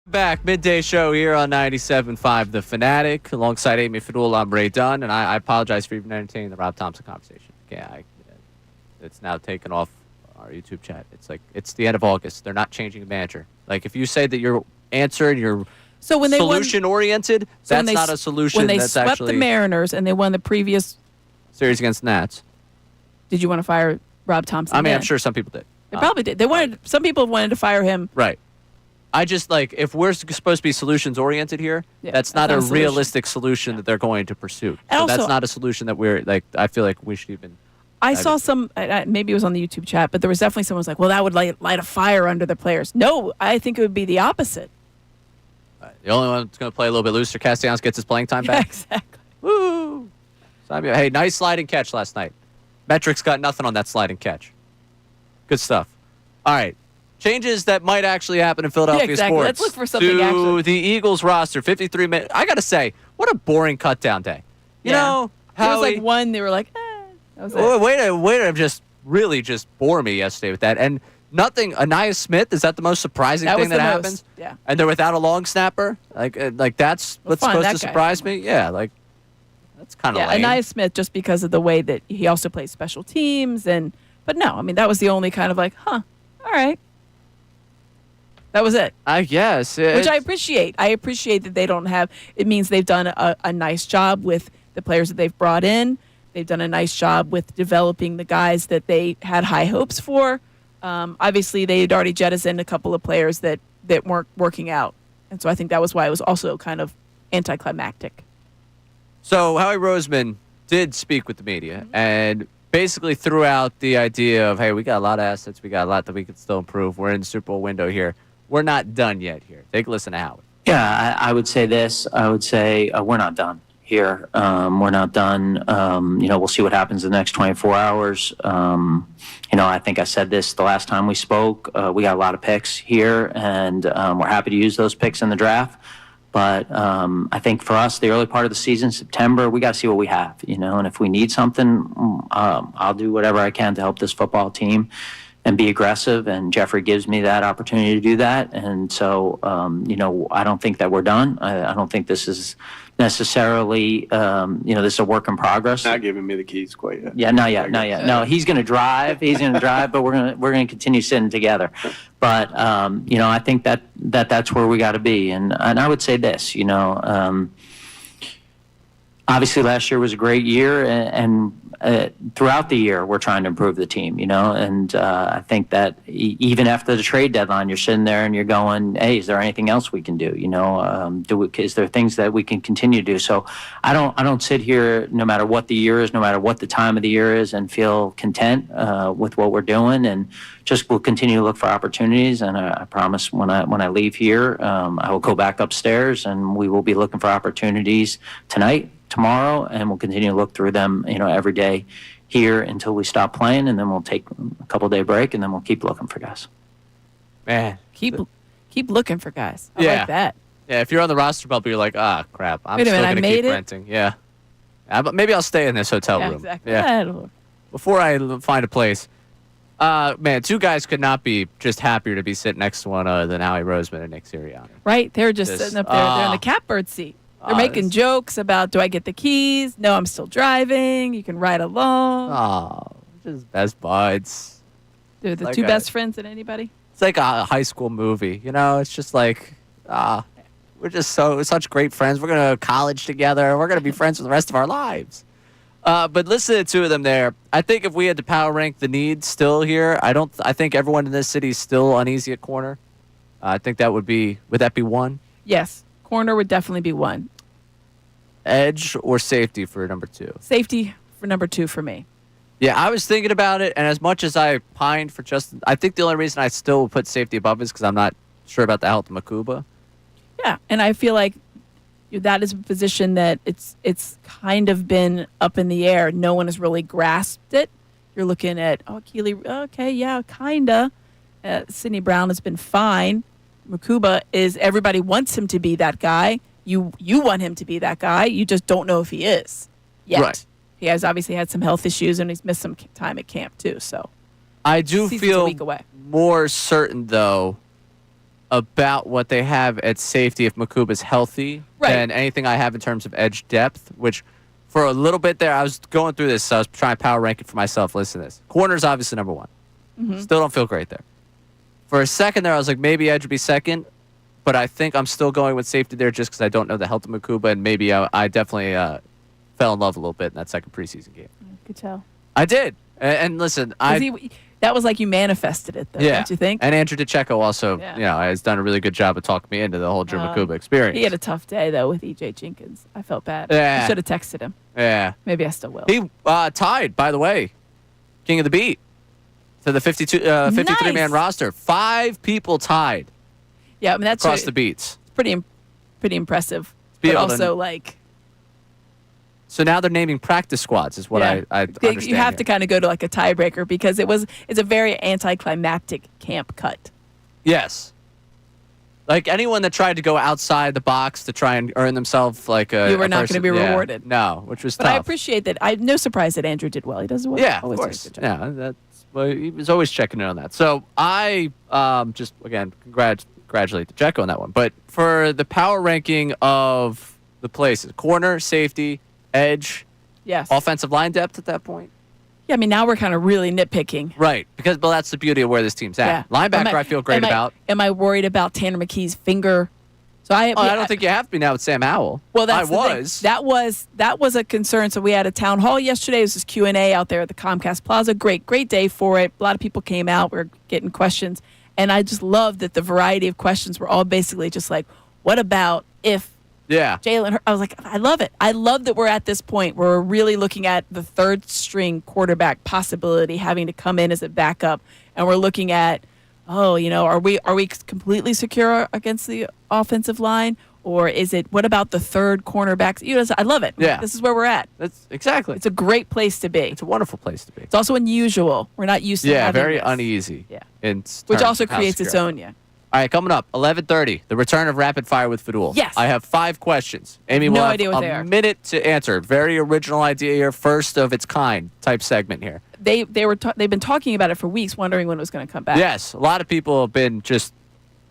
A: Back, midday show here on 97.5 The Fanatic. Alongside Amy Fadul, I'm Ray Dunn, and I apologize for even entertaining the Rob Thompson conversation. Yeah, it's now taken off our YouTube chat. It's the end of August. They're not changing the manager. Like, if you say that your answer and you're solution-oriented, that's not a solution.
B: When they
A: that's
B: swept
A: actually
B: the Mariners and they won the previous
A: series against Nats.
B: Did you want to fire Rob Thompson?
A: I mean,
B: then?
A: I'm sure some people did.
B: They probably did. Some people wanted to fire him.
A: Right. I just if we're supposed to be solutions oriented here, that's not a realistic solution that they're going to pursue.
B: And
A: So
B: also,
A: that's not a solution that we're I feel like we should even.
B: I saw some, maybe it was on the YouTube chat, but there was definitely someone who was like, well, that would light a fire under the players. No, I think it would be the opposite.
A: The only one that's going to play a little bit looser, Castellanos gets his playing time back.
B: Exactly.
A: Woo! Hey, nice sliding catch last night. Metrics got nothing on that sliding catch. Good stuff. All right. Changes that might actually happen in Philadelphia sports.
B: Let's look for something
A: to the Eagles roster, 53 minutes. I got to say, what a boring cutdown day. You know,
B: there was like one, they were like, that was it.
A: Way to just really just bore me yesterday with that. And nothing, Anaya Smith, is that the most surprising thing that happens?
B: Yeah.
A: And they're without a long snapper? Like that's what's supposed to surprise me? Yeah, that's kind of lame.
B: Anaya Smith, just because of the way that he also plays special teams. But no, I mean, that was the only kind of all right. That was it.
A: I guess.
B: Which I appreciate. I appreciate that they don't have, it means they've done a nice job with the players that they've brought in. They've done a nice job with developing the guys that they had high hopes for. Obviously, they had already jettisoned a couple of players that weren't working out. And so I think that was why it was also kind of anticlimactic.
A: So Howie Roseman did speak with the media and basically threw out the idea of, hey, we got a lot of assets. We got a lot that we could still improve. We're in the Super Bowl window here. We're not done yet here. Take a listen to Howie.
K: Yeah, I would say this. I would say we're not done here. We're not done. We'll see what happens in the next 24 hours. I think I said this the last time we spoke. We got a lot of picks here, and we're happy to use those picks in the draft. But I think for us, the early part of the season, September, we got to see what we have, and if we need something, I'll do whatever I can to help this football team and be aggressive. And Jeffrey gives me that opportunity to do that. And so, I don't think that we're done. I don't think this is necessarily, this is a work in progress.
L: Not giving me the keys quite yet.
K: Yeah, not yet. No, he's going to drive. But we're going to continue sitting together. But I think that's where we got to be. And I would say this, obviously last year was a great year, and throughout the year we're trying to improve the team, and I think that even after the trade deadline, you're sitting there and you're going, hey, is there anything else we can do? Is there things that we can continue to do? So I don't sit here, no matter what the year is, no matter what the time of the year is, and feel content with what we're doing, and just will continue to look for opportunities. And I promise when I leave here, I will go back upstairs and we will be looking for opportunities tonight, tomorrow, and we'll continue to look through them, every day here until we stop playing, and then we'll take a couple-day break, and then we'll keep looking for guys.
A: Man,
B: keep looking for guys. I like that.
A: Yeah, if you're on the roster bubble, you're like, crap, I'm still going to keep renting. Yeah, but maybe I'll stay in this hotel room.
B: Exactly.
A: Yeah, before I find a place. Man, two guys could not be just happier to be sitting next to one other than Howie Roseman and Nick Sirianni.
B: Right, they're just sitting up there. They're in the catbird seat. They're making jokes about, do I get the keys? No, I'm still driving. You can ride along.
A: Oh, just best buds.
B: They're the two best friends than anybody.
A: It's like a high school movie, It's just like, we're just such great friends. We're going to go to college together. We're going to be friends for the rest of our lives. But listen to the two of them there. I think if we had to power rank the needs still here, I think everyone in this city is still uneasy at corner. I think would that be one?
B: Yes, corner would definitely be one.
A: Edge or safety for number two?
B: Safety for number two for me.
A: Yeah, I was thinking about it, and as much as I pined for Justin, I think the only reason I still would put safety above is because I'm not sure about the health of Makuba.
B: Yeah, and I feel like that is a position that it's kind of been up in the air. No one has really grasped it. You're looking at, Keely, okay, yeah, kinda. Sidney Brown has been fine. Makuba everybody wants him to be that guy. You want him to be that guy. You just don't know if he is yet.
A: Right.
B: He has obviously had some health issues, and he's missed some time at camp too. So
A: I do feel
B: a week away.
A: more certain, though, about what they have at safety if Makuba's healthy than anything I have in terms of edge depth, which for a little bit there, I was going through this, so I was trying to power rank it for myself. Listen to this. Corner's obviously number one. Still don't feel great there. For a second there, I was like, maybe edge would be second, but I think I'm still going with safety there just because I don't know the health of Makuba, and maybe I definitely fell in love a little bit in that second preseason game.
B: Could tell.
A: I did. And listen,
B: that was like you manifested it, though, don't you think?
A: And Andrew DeCecco also, has done a really good job of talking me into the whole Drew Makuba experience.
B: He had a tough day, though, with E.J. Jenkins. I felt bad.
A: Yeah.
B: I should have texted him.
A: Yeah.
B: Maybe I still will.
A: He tied, by the way, King of the Beat to the 53-man roster. 5 people tied.
B: Yeah, I mean, that's
A: across the beats.
B: Pretty impressive. But also,
A: So now they're naming practice squads, is what I understand.
B: You have to kind of go to like a tiebreaker because it's a very anticlimactic camp cut.
A: Yes. Like anyone that tried to go outside the box to try and earn themselves like
B: you were not going to be rewarded.
A: No, which was
B: but
A: tough.
B: I appreciate that. No surprise that Andrew did well. He does well.
A: Yeah,
B: always
A: of course. Yeah, he was always checking in on that. So I just again congratulate DeCecco on that one. But for the power ranking of the places, corner, safety, edge,
B: yes,
A: offensive line depth at that point.
B: Yeah, I mean, now we're kind of really nitpicking.
A: Right, because that's the beauty of where this team's at. Yeah. Linebacker, I feel great about.
B: Am I worried about Tanner McKee's finger? So I
A: don't think you have to be now with Sam Howell.
B: Well, that was a concern. So we had a town hall yesterday. It was this Q&A out there at the Comcast Plaza. Great day for it. A lot of people came out. We were getting questions. And I just loved that the variety of questions were all basically just like, what about if Jalen, I was like, I love it. I love that we're at this point where we're really looking at the third string quarterback possibility having to come in as a backup. And we're looking at, are we completely secure against the offensive line? Or is it, what about the third cornerback? I love it.
A: Yeah.
B: This is where we're at.
A: That's exactly.
B: It's a great place to be.
A: It's a wonderful place to be.
B: It's also unusual. We're not used to having
A: very
B: this.
A: uneasy.
B: Yeah. Which also creates its own,
A: All right, coming up, 11:30, the return of Rapid Fire with Fadul.
B: Yes.
A: I have 5 questions. Amy will have a minute to answer. Very original idea here, first of its kind type segment here.
B: They've been talking about it for weeks, wondering when it was going to come back.
A: Yes, a lot of people have been just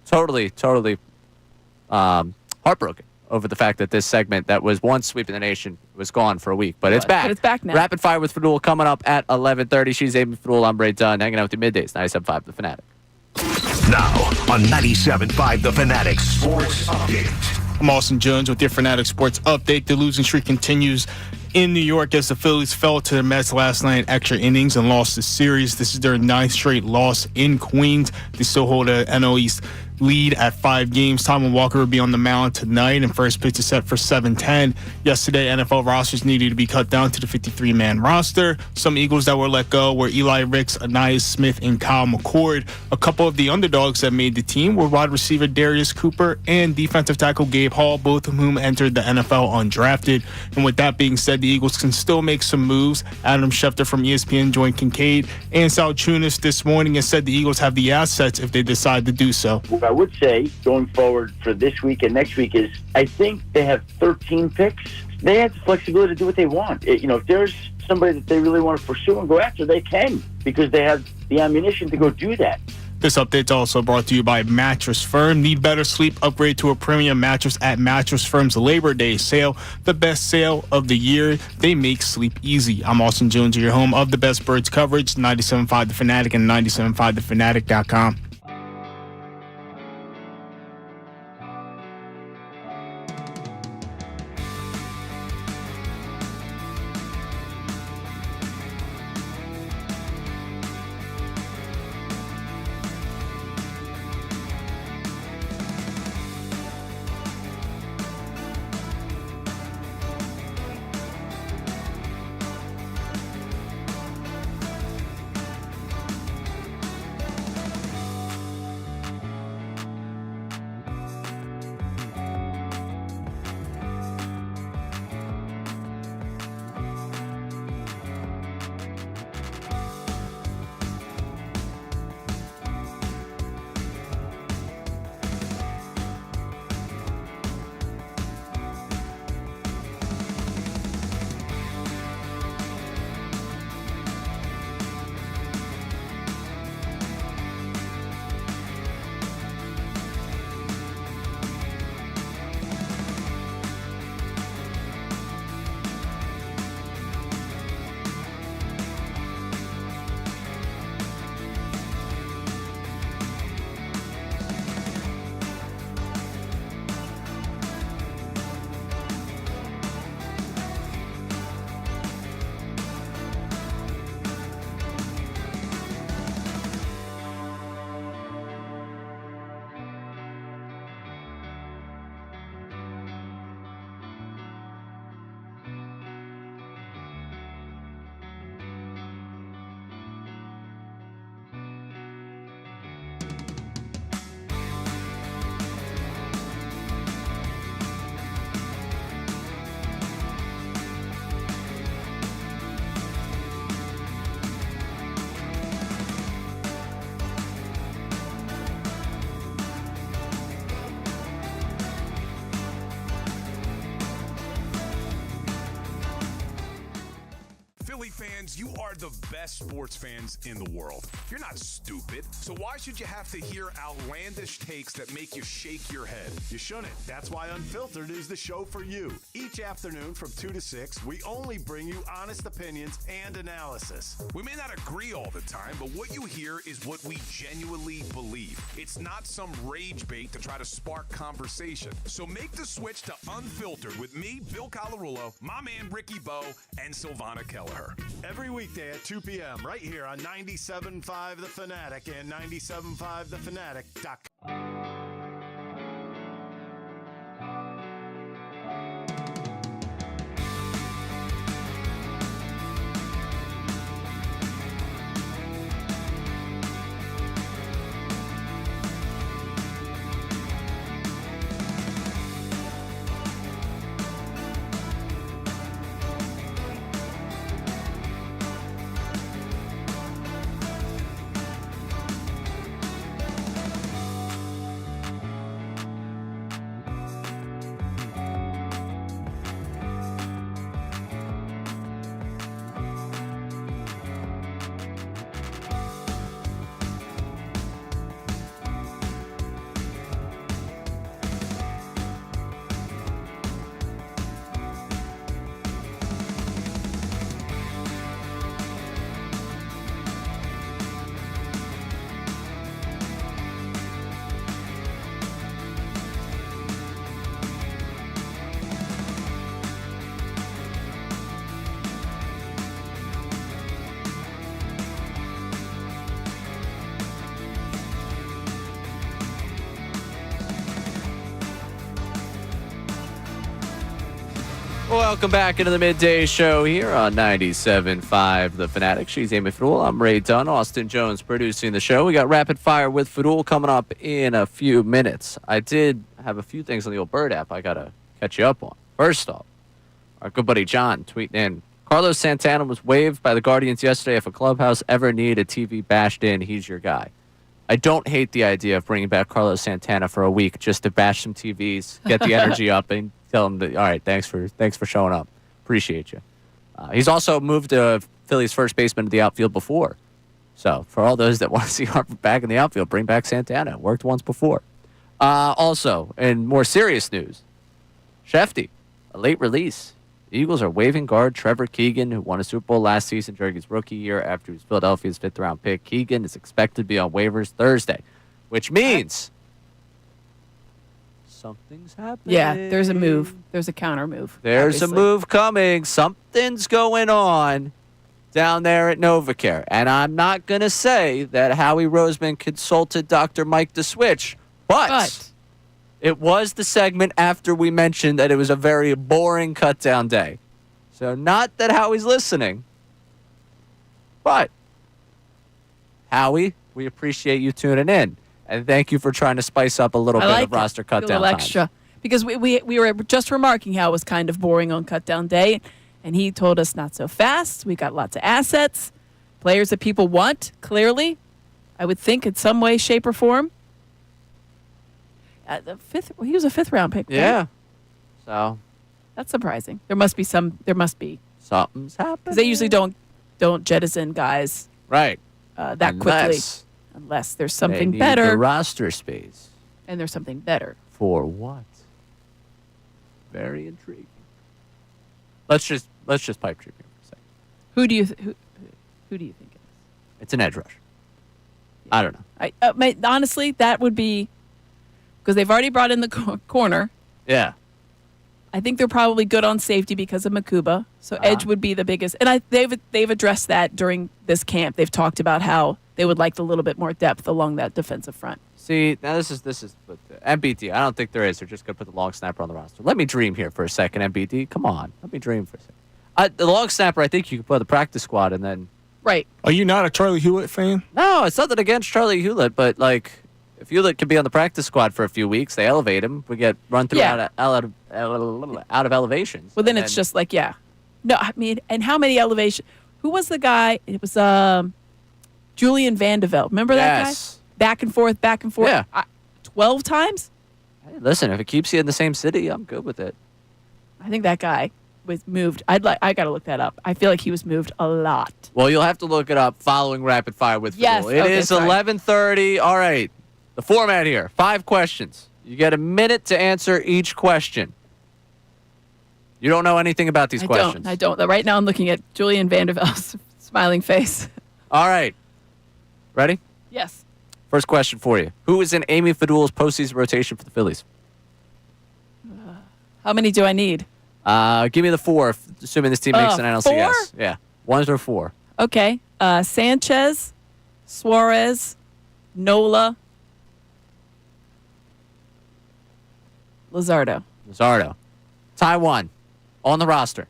A: totally heartbroken over the fact that this segment that was once sweeping the nation was gone for a week. But it's back.
B: But it's back now.
A: Rapid Fire with Fadul coming up at 11:30. She's Amy Fadul. I'm Ray Dunn, hanging out with you middays, 97.5 The Fanatic.
E: Now on 97.5 The Fanatic Sports Update.
D: I'm Austin Jones with your Fanatic Sports Update. The losing streak continues in New York as the Phillies fell to the Mets last night in extra innings and lost the series. This is their 9th straight loss in Queens. They still hold a NL East lead at 5 games. Tom Walker will be on the mound tonight, and first pitch is set for 7:10. Yesterday, NFL rosters needed to be cut down to the 53-man roster. Some Eagles that were let go were Eli Ricks, Anais Smith, and Kyle McCord. A couple of the underdogs that made the team were wide receiver Darius Cooper and defensive tackle Gabe Hall, both of whom entered the NFL undrafted. And with that being said, the Eagles can still make some moves. Adam Schefter from ESPN joined Kincade and Salciunas this morning and said the Eagles have the assets if they decide to do so.
F: What I would say going forward for this week and next week is I think they have 13 picks. They have the flexibility to do what they want. If there's somebody that they really want to pursue and go after, they can because they have the ammunition to go do that.
D: This update's also brought to you by Mattress Firm. Need better sleep? Upgrade to a premium mattress at Mattress Firm's Labor Day sale. The best sale of the year. They make sleep easy. I'm Austin Jones, your home of the best birds coverage, 97.5 The Fanatic and 97.5thefanatic.com.
H: Philly fans, you are the best sports fans in the world. You're not stupid, so why should you have to hear outlandish takes that make you shake your head?
L: You shouldn't. That's why Unfiltered is the show for you. Each afternoon from 2 to 6, we only bring you honest opinions and analysis.
H: We may not agree all the time, but what you hear is what we genuinely believe. It's not some rage bait to try to spark conversation. So make the switch to Unfiltered with me, Bill Colarulo, my man Ricky Bo, and Silvana Kelleher.
L: Every weekday at 2 p.m. right here on 97.5 The Fanatic and 97.5thefanatic.com.
A: Welcome back into the midday show here on 97.5 The Fanatic. She's Amy Fadul. I'm Ray Dunn. Austin Jones producing the show. We got Rapid Fire with Fadul coming up in a few minutes. I did have a few things on the old Bird app I got to catch you up on. First off, our good buddy John tweeting in, Carlos Santana was waived by the Guardians yesterday. If a clubhouse ever need a TV bashed in, he's your guy. I don't hate the idea of bringing back Carlos Santana for a week just to bash some TVs, get the energy up, and tell him that, all right, thanks for showing up. Appreciate you. He's also moved to Phillies first baseman to the outfield before. So for all those that want to see Harper back in the outfield, bring back Santana. It worked once before. Also, in more serious news, Shefty, a late release. The Eagles are waiving guard Trevor Keegan, who won a Super Bowl last season during his rookie year after he was Philadelphia's fifth-round pick. Keegan is expected to be on waivers Thursday, which means something's happening.
B: Yeah, there's a move. There's a counter move.
A: There's
B: obviously.
A: a move coming. Something's going on down there at NovaCare. And I'm not going to say that Howie Roseman consulted Dr. Mike DeSwitch, but it was the segment after we mentioned that it was a very boring cutdown day. So not that Howie's listening, but Howie, we appreciate you tuning in. And thank you for trying to spice up a little bit of roster cutdown
B: a little extra. Because we were just remarking how it was kind of boring on cutdown day. And he told us not so fast. We got lots of assets, players that people want, clearly. I would think in some way, shape, or form. He was a fifth-round pick.
A: Yeah.
B: Right?
A: So
B: that's surprising. There must be
A: something's happening.
B: Because they usually don't jettison guys
A: right
B: that quickly. Unless there's something
A: they need
B: better.
A: The roster space.
B: And there's something better.
A: For what? Very intriguing. Let's just pipe dream here for a second.
B: Who do you think it is?
A: It's an edge rush. I don't know.
B: Honestly, that would be because they've already brought in the corner.
A: Yeah.
B: I think they're probably good on safety because of Makuba. So edge would be the biggest. And they've addressed that during this camp. They've talked about how they would like a little bit more depth along that defensive front.
A: See, now this is with the MBD. I don't think there is. They're just going to put the long snapper on the roster. Let me dream here for a second, MBD. Come on. Let me dream for a second. The long snapper, I think you can put on the practice squad and then...
B: Right.
D: Are you not a Charlie Hewlett fan?
A: No, it's nothing against Charlie Hewlett, but like... If Hewlett could be on the practice squad for a few weeks, they elevate him. We get run through out of elevations.
B: Well, then it's just like, yeah. No, I mean, and how many elevations? Who was the guy? It was Julian Vandeveld. Remember that guy? Back and forth.
A: Yeah.
B: 12 times?
A: Hey, listen, if it keeps you in the same city, I'm good with it.
B: I think that guy was moved. I got to look that up. I feel like he was moved a lot.
A: Well, you'll have to look it up following Rapid Fire with
B: Yes,
A: Fadul. It
B: okay,
A: is
B: sorry.
A: 11:30. All right. The format here, 5 questions. You get a minute to answer each question. You don't know anything about these questions.
B: I don't. Right now I'm looking at Julian Vandervel's smiling face.
A: All right. Ready?
B: Yes.
A: First question for you. Who is in Amy Fadul's postseason rotation for the Phillies?
B: How many do I need?
A: Give me the 4, assuming this team makes an NLCS.
B: 4?
A: Yeah. 1 or 4.
B: Okay. Sanchez, Suarez, Nola,
A: Luzardo. Taiwan. On the roster.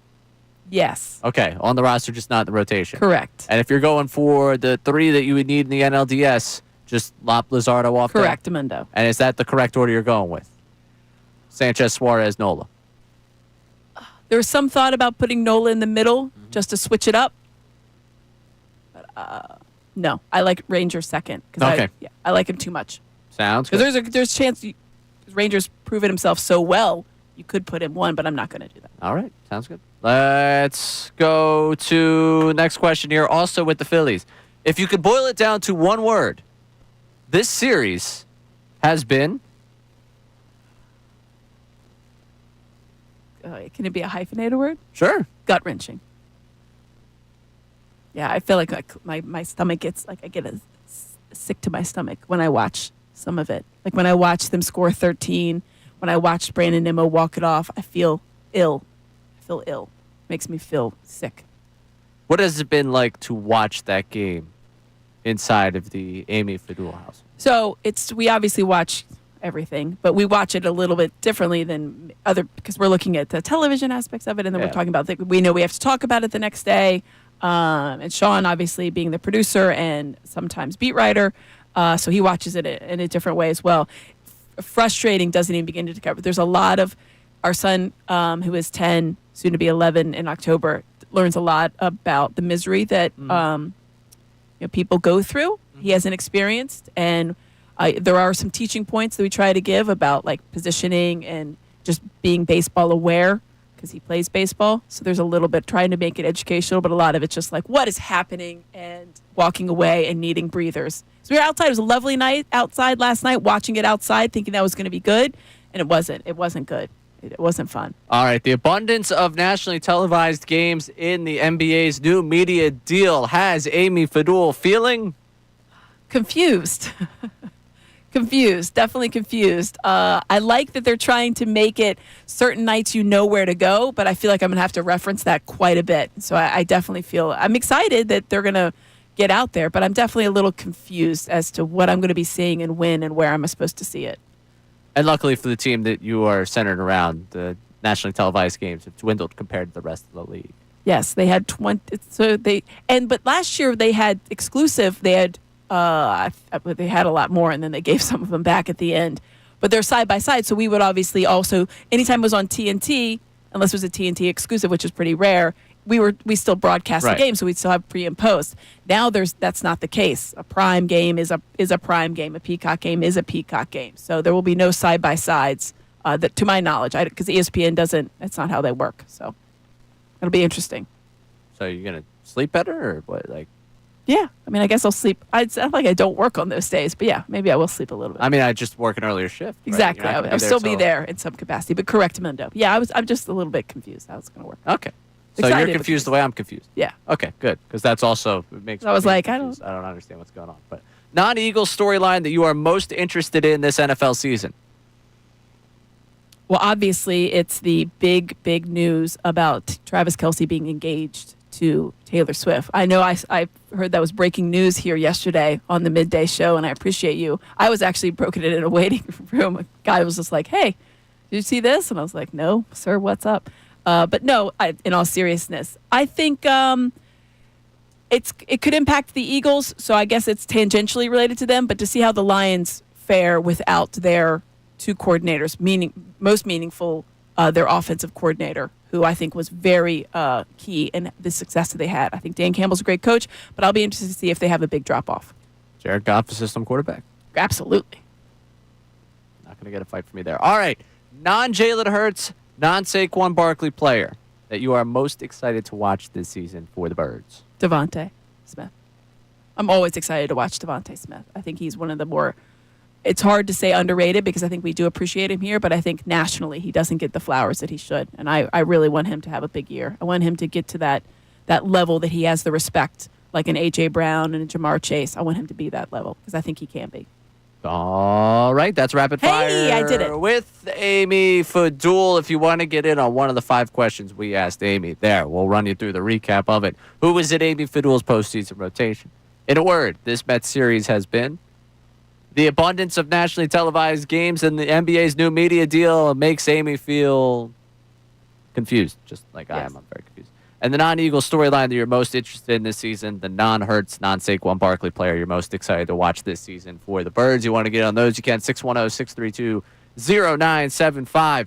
B: Yes.
A: Okay. On the roster, just not the rotation.
B: Correct.
A: And if you're going for the 3 that you would need in the NLDS, just lop Luzardo off there?
B: Correct, Amundo.
A: And is that the correct order you're going with? Sanchez, Suarez, Nola.
B: There was some thought about putting Nola in the middle just to switch it up. But no, I like Rangers second.
A: Okay.
B: I like him too much.
A: Sounds good.
B: Because there's a chance Rangers proven himself so well, you could put him 1, but I'm not going to do that.
A: All right. Sounds good. Let's go to next question here, also with the Phillies. If you could boil it down to one word, this series has been...
B: Can it be a hyphenated word?
A: Sure.
B: Gut-wrenching. Yeah, I feel like my stomach gets, I get sick to my stomach when I watch some of it. Like when I watch them score 13, when I watched Brandon Nimmo walk it off, I feel ill. Makes me feel sick.
A: What has it been like to watch that game inside of the Amy Fadul house?
B: So we obviously watch everything, but we watch it a little bit differently than because we're looking at the television aspects of it, and then we're talking about we know we have to talk about it the next day. And Sean, obviously, being the producer and sometimes beat writer, so he watches it in a different way as well. Frustrating doesn't even begin to cover. There's a lot of our son, who is 10, soon to be 11 in October, learns a lot about the misery that people go through. He hasn't experienced, and there are some teaching points that we try to give about like positioning and just being baseball aware because he plays baseball. So there's a little bit trying to make it educational, but a lot of it's just like what is happening and walking away and needing breathers. So we were outside. It was a lovely night outside last night, watching it outside, thinking that was going to be good, and it wasn't. It wasn't good. It wasn't fun.
A: All right. The abundance of nationally televised games in the NBA's new media deal has Amy Fadul feeling
B: confused. Definitely confused. I like that they're trying to make it certain nights you know where to go, but I feel like I'm going to have to reference that quite a bit. So I definitely feel I'm excited that they're going to get out there, but I'm definitely a little confused as to what I'm going to be seeing and when and where I'm supposed to see it.
A: And luckily for the team that you are centered around, the nationally televised games have dwindled compared to the rest of the league.
B: Yes, they had 20. But last year they had exclusive. They had they had a lot more, and then they gave some of them back at the end. But they're side by side, so we would obviously also anytime it was on TNT, unless it was a TNT exclusive, which is pretty rare. We still broadcast the game, so we'd still have pre and post. Now that's not the case. A prime game is a prime game. A Peacock game is a Peacock game. So there will be no side by sides that, to my knowledge, because ESPN doesn't. That's not how they work. So it'll be interesting.
A: So you're gonna sleep better, or what? Like,
B: yeah. I mean, I guess I'll sleep. It's not like I don't work on those days, but yeah, maybe I will sleep a little bit.
A: I mean, I just work an earlier shift. Right?
B: Exactly. I'll still be there in some capacity, but correct, Mundo. Yeah, I'm just a little bit confused how it's going to work.
A: Okay. So
B: Excited,
A: you're confused the way I'm confused.
B: Yeah.
A: Okay, good. Because that's also it makes.
B: I was
A: me
B: like,
A: confused. I don't understand what's going on. But non-Eagles storyline that you are most interested in this NFL season.
B: Well, obviously, it's the big news about Travis Kelce being engaged to Taylor Swift. I know I heard that was breaking news here yesterday on the midday show, and I appreciate you. I was actually broken it in a waiting room. A guy was just like, "Hey, did you see this?" And I was like, "No, sir, what's up?" But no, in all seriousness, I think it could impact the Eagles. So I guess it's tangentially related to them. But to see how the Lions fare without their two coordinators, most meaningful, their offensive coordinator, who I think was very key in the success that they had. I think Dan Campbell's a great coach, but I'll be interested to see if they have a big drop off.
A: Jared Goff, the system quarterback.
B: Absolutely.
A: Not going to get a fight for me there. All right, non-Jalen Hurts, non-Saquon Barkley player that you are most excited to watch this season for the Birds?
B: Devontae Smith. I'm always excited to watch Devontae Smith. I think he's one of the more, it's hard to say underrated because I think we do appreciate him here, but I think nationally he doesn't get the flowers that he should. And I really want him to have a big year. I want him to get to that level that he has the respect, like an A.J. Brown and a Jamar Chase. I want him to be that level because I think he can be.
A: All right, that's Rapid Fire.
B: Hey, I did it.
A: With Amy Fadul. If you want to get in on one of the 5 questions we asked Amy, there, we'll run you through the recap of it. Who was in Amy Fadul's postseason rotation? In a word, this Mets series has been the abundance of nationally televised games and the NBA's new media deal makes Amy feel confused, just like I am. I'm very confused. And the non-Eagles storyline that you're most interested in this season, the non-Hurts, non-Saquon Barkley player you're most excited to watch this season for the Birds. You want to get on those, you can, 610-632-0975.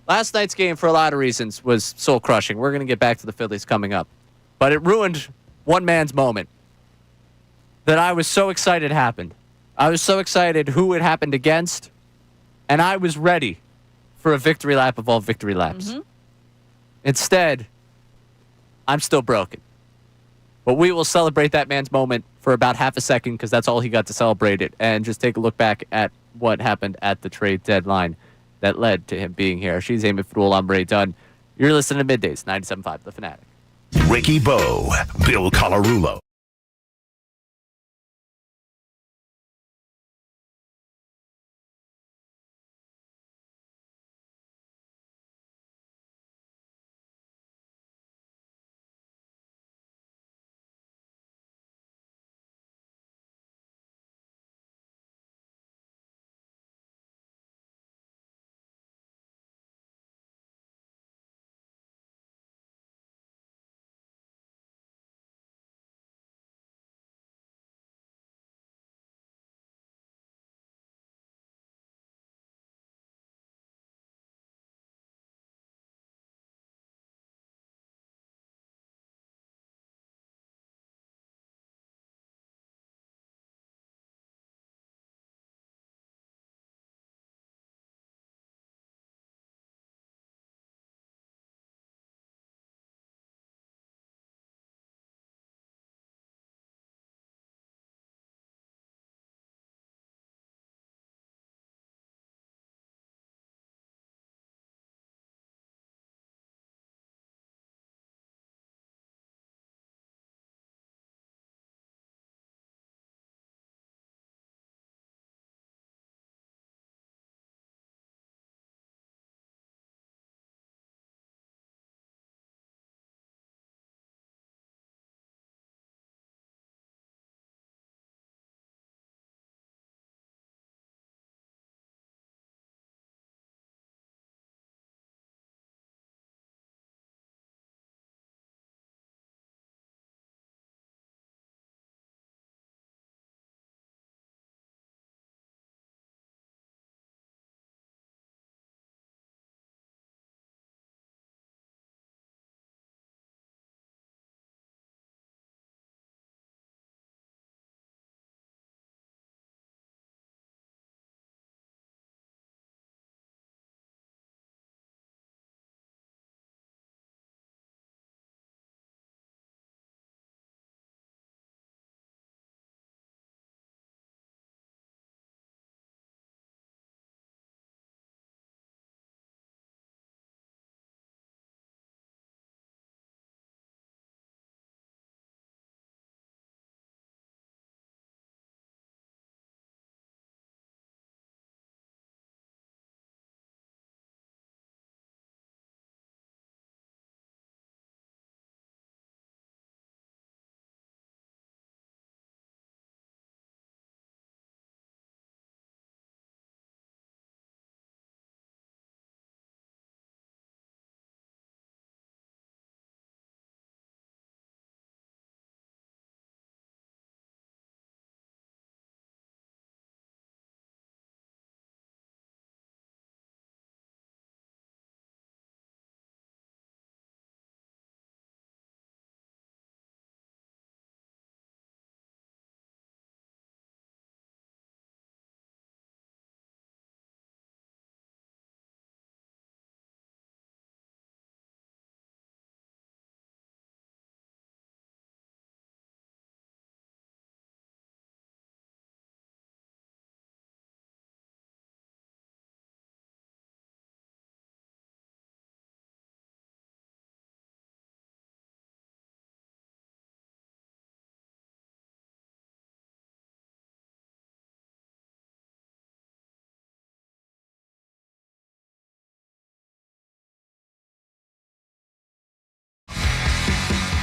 A: Last night's game, for a lot of reasons, was soul-crushing. We're going to get back to the Phillies coming up. But it ruined one man's moment that I was so excited happened. I was so excited who it happened against, and I was ready for a victory lap of all victory laps.
B: Mm-hmm.
A: Instead, I'm still broken. But we will celebrate that man's moment for about half a second because that's all he got to celebrate it. And just take a look back at what happened at the trade deadline that led to him being here. She's Amy Fadul. I'm Ray Dunn. You're listening to Middays, 97.5 The Fanatic.
E: Ricky Bo, Bill Colarulo.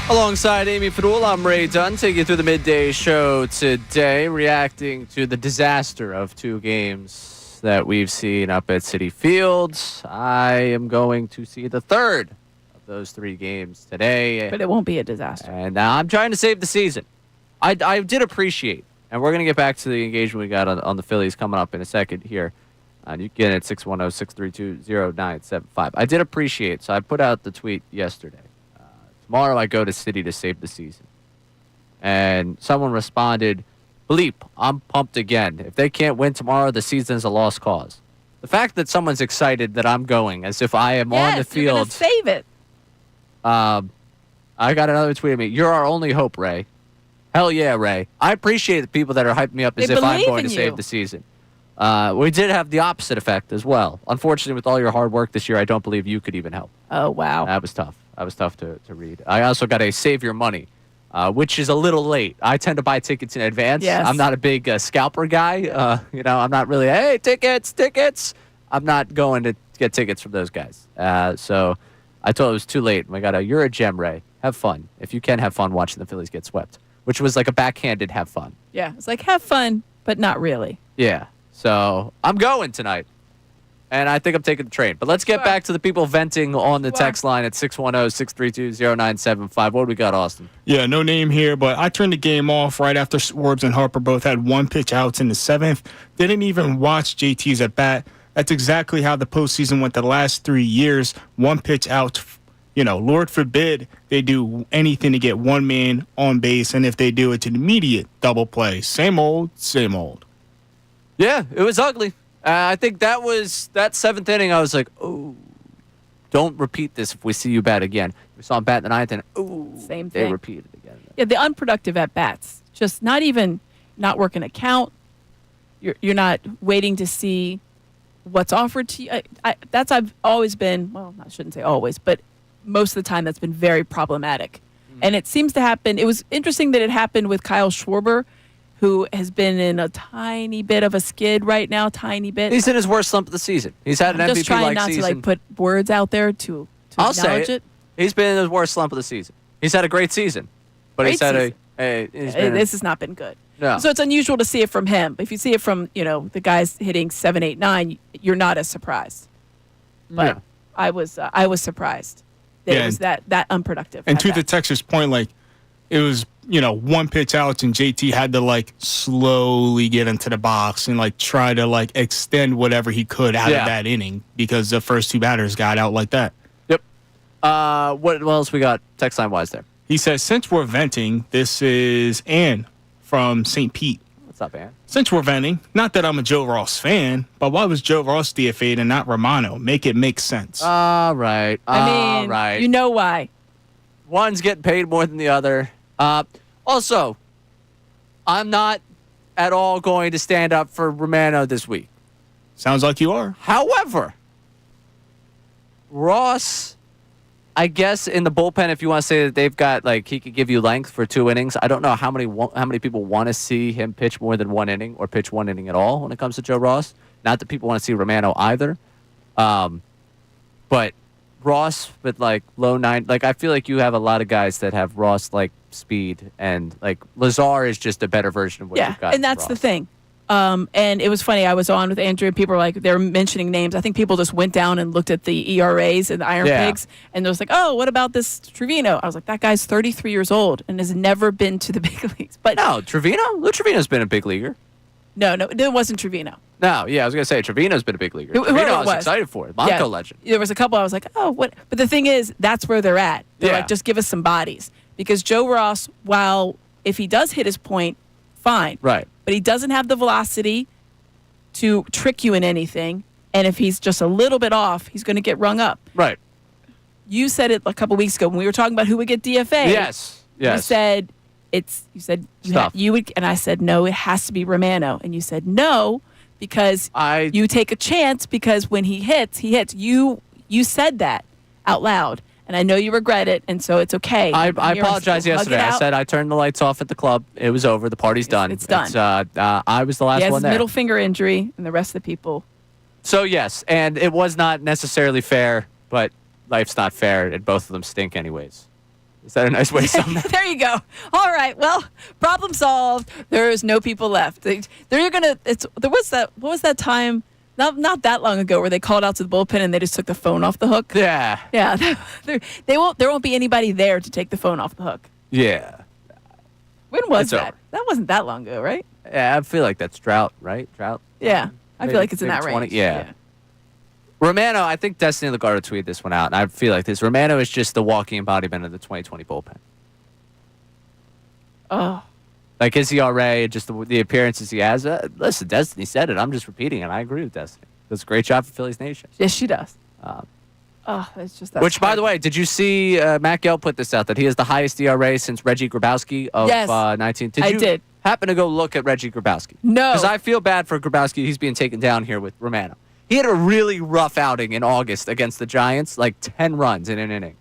A: Alongside Amy Fadul, I'm Ray Dunn, taking you through the midday show today, reacting to the disaster of 2 games that we've seen up at Citi Field. I am going to see the third of those 3 games today.
B: But it won't be a disaster.
A: And I'm trying to save the season. I did appreciate, and we're going to get back to the engagement we got on the Phillies coming up in a second here. You can get it at 610-632-0975. I did appreciate, so I put out the tweet yesterday. Tomorrow I go to Citi to save the season. And someone responded, Bleep, I'm pumped again. If they can't win tomorrow, the season's a lost cause. The fact that someone's excited that I'm going, as if I am on the field.
B: You're gonna save it.
A: I got another tweet of me. You're our only hope, Ray. Hell yeah, Ray. I appreciate the people that are hyping me up as if I'm going to save the season. We did have the opposite effect as well. Unfortunately, with all your hard work this year, I don't believe you could even help.
B: Oh, wow.
A: That was tough. That was tough to read. I also got a save your money, which is a little late. I tend to buy tickets in advance.
B: Yes.
A: I'm not a big scalper guy. I'm not really, hey, tickets. I'm not going to get tickets from those guys. So I told it was too late. You're a gem, Ray. Have fun. If you can have fun watching the Phillies get swept, which was like a backhanded have fun.
B: Yeah, it's like have fun, but not really.
A: Yeah. So I'm going tonight. And I think I'm taking the train. But let's get back to the people venting on the text line at 610-632-0975. What do we got, Austin?
D: Yeah, no name here, but I turned the game off right after Swerves and Harper both had 1 pitch outs in the 7th. Didn't even watch JT's at bat. That's exactly how the postseason went the last 3 years. 1 pitch out. Lord forbid they do anything to get one man on base, and if they do, it's an immediate double play. Same old, same old.
A: Yeah, it was ugly. I think that 7th inning. I was like, oh, don't repeat this if we see you bat again. We saw him bat in the 9th, and
B: same thing.
A: They repeated it again.
B: Yeah, the unproductive at bats. Just not working a count. You're not waiting to see what's offered to you. I've always been, well, I shouldn't say always, but most of the time that's been very problematic. And it seems to happen. It was interesting that it happened with Kyle Schwarber, who has been in a tiny bit of a skid right now, tiny bit.
A: He's in his worst slump of the season. He's had an MVP-like season.
B: Just trying not to put words out there to
A: I'll
B: acknowledge
A: say
B: it.
A: He's been in his worst slump of the season. He's had a great season, but this
B: has not been good.
A: No.
B: So it's unusual to see it from him. If you see it from the guys hitting 7, 8, 9, you're not as surprised. But I was surprised that it was that unproductive.
D: And to the Texas point, it was 1 pitch out, and JT had to slowly get into the box and try to extend whatever he could out of that inning because the first 2 batters got out like that.
A: Yep. What else we got text line wise there?
D: He says, since we're venting, this is Ann from St. Pete.
A: What's up, Ann?
D: Since we're venting, not that I'm a Joe Ross fan, but why was Joe Ross DFA'd and not Romano? Make it make sense.
A: All right.
B: I mean, you know why.
A: One's getting paid more than the other. Also, I'm not at all going to stand up for Romano this week.
D: Sounds like you are.
A: However, Ross, I guess in the bullpen, if you want to say that they've got he could give you length for 2 innings. I don't know how many people want to see him pitch more than 1 inning or pitch 1 inning at all when it comes to Joe Ross. Not that people want to see Romano either, but Ross with low 9. I feel like you have a lot of guys that have Ross speed, and Lazar is just a better version of what you've got.
B: And that's the thing. And it was funny. I was on with Andrew, and people were they were mentioning names. I think people just went down and looked at the ERAs and the Iron Pigs, and it was oh, what about this Trevino? I was like, that guy's 33 years old and has never been to the big leagues. But
A: no, Trevino? Lou Trevino's been a big leaguer.
B: No, it wasn't Trevino.
A: No, yeah, I was going to say, Trevino's been a big leaguer. Trevino, I was excited for it. Monaco legend.
B: There was a couple I was like, oh, what? But the thing is, that's where they're at. They're just give us some bodies. Because Joe Ross, while if he does hit his point, fine.
A: Right.
B: But he doesn't have the velocity to trick you in anything. And if he's just a little bit off, he's going to get rung up.
A: Right.
B: You said it a couple weeks ago when we were talking about who would get DFA.
A: Yes.
B: You said you would, and I said no, it has to be Romano, and you said no because you take a chance because when he hits, he hits. You said that out loud, and I know you regret it, and so it's okay.
A: I apologized yesterday. I said I turned the lights off at the club. It was over. The party's done.
B: It's done.
A: I was the last one there.
B: Middle finger injury, and the rest of the people.
A: So yes, and it was not necessarily fair, but life's not fair, and both of them stink anyways. Is that a nice way to sum that?
B: There you go. All right. Well, problem solved. There's no people left. There was that. What was that time? Not that long ago, where they called out to the bullpen and they just took the phone off the hook.
A: Yeah.
B: Yeah. There won't be anybody there to take the phone off the hook.
A: Yeah.
B: When was
A: It's
B: that?
A: over.
B: That wasn't that long ago, right?
A: Yeah, I feel like that's drought, right? Drought.
B: Yeah. I feel like it's in
A: maybe
B: that
A: 20,
B: range.
A: yeah. Romano, I think Destiny Legardo tweeted this one out, and I feel like this. Romano is just the walking embodiment of the 2020 bullpen.
B: Oh.
A: Like his ERA, just the appearances he has. Listen, Destiny said it. I'm just repeating it. I agree with Destiny. Does a great job for Phillies Nation.
B: Yes, she does. It's just that.
A: Which, by the way, did you see Matt Gell put this out that he has the highest ERA since Reggie Grabowski of
B: Yes,
A: 19?
B: I did.
A: Happen to go look at Reggie Grabowski?
B: No.
A: Because I feel bad for Grabowski. He's being taken down here with Romano. He had a really rough outing in August against the Giants, like 10 runs in an inning.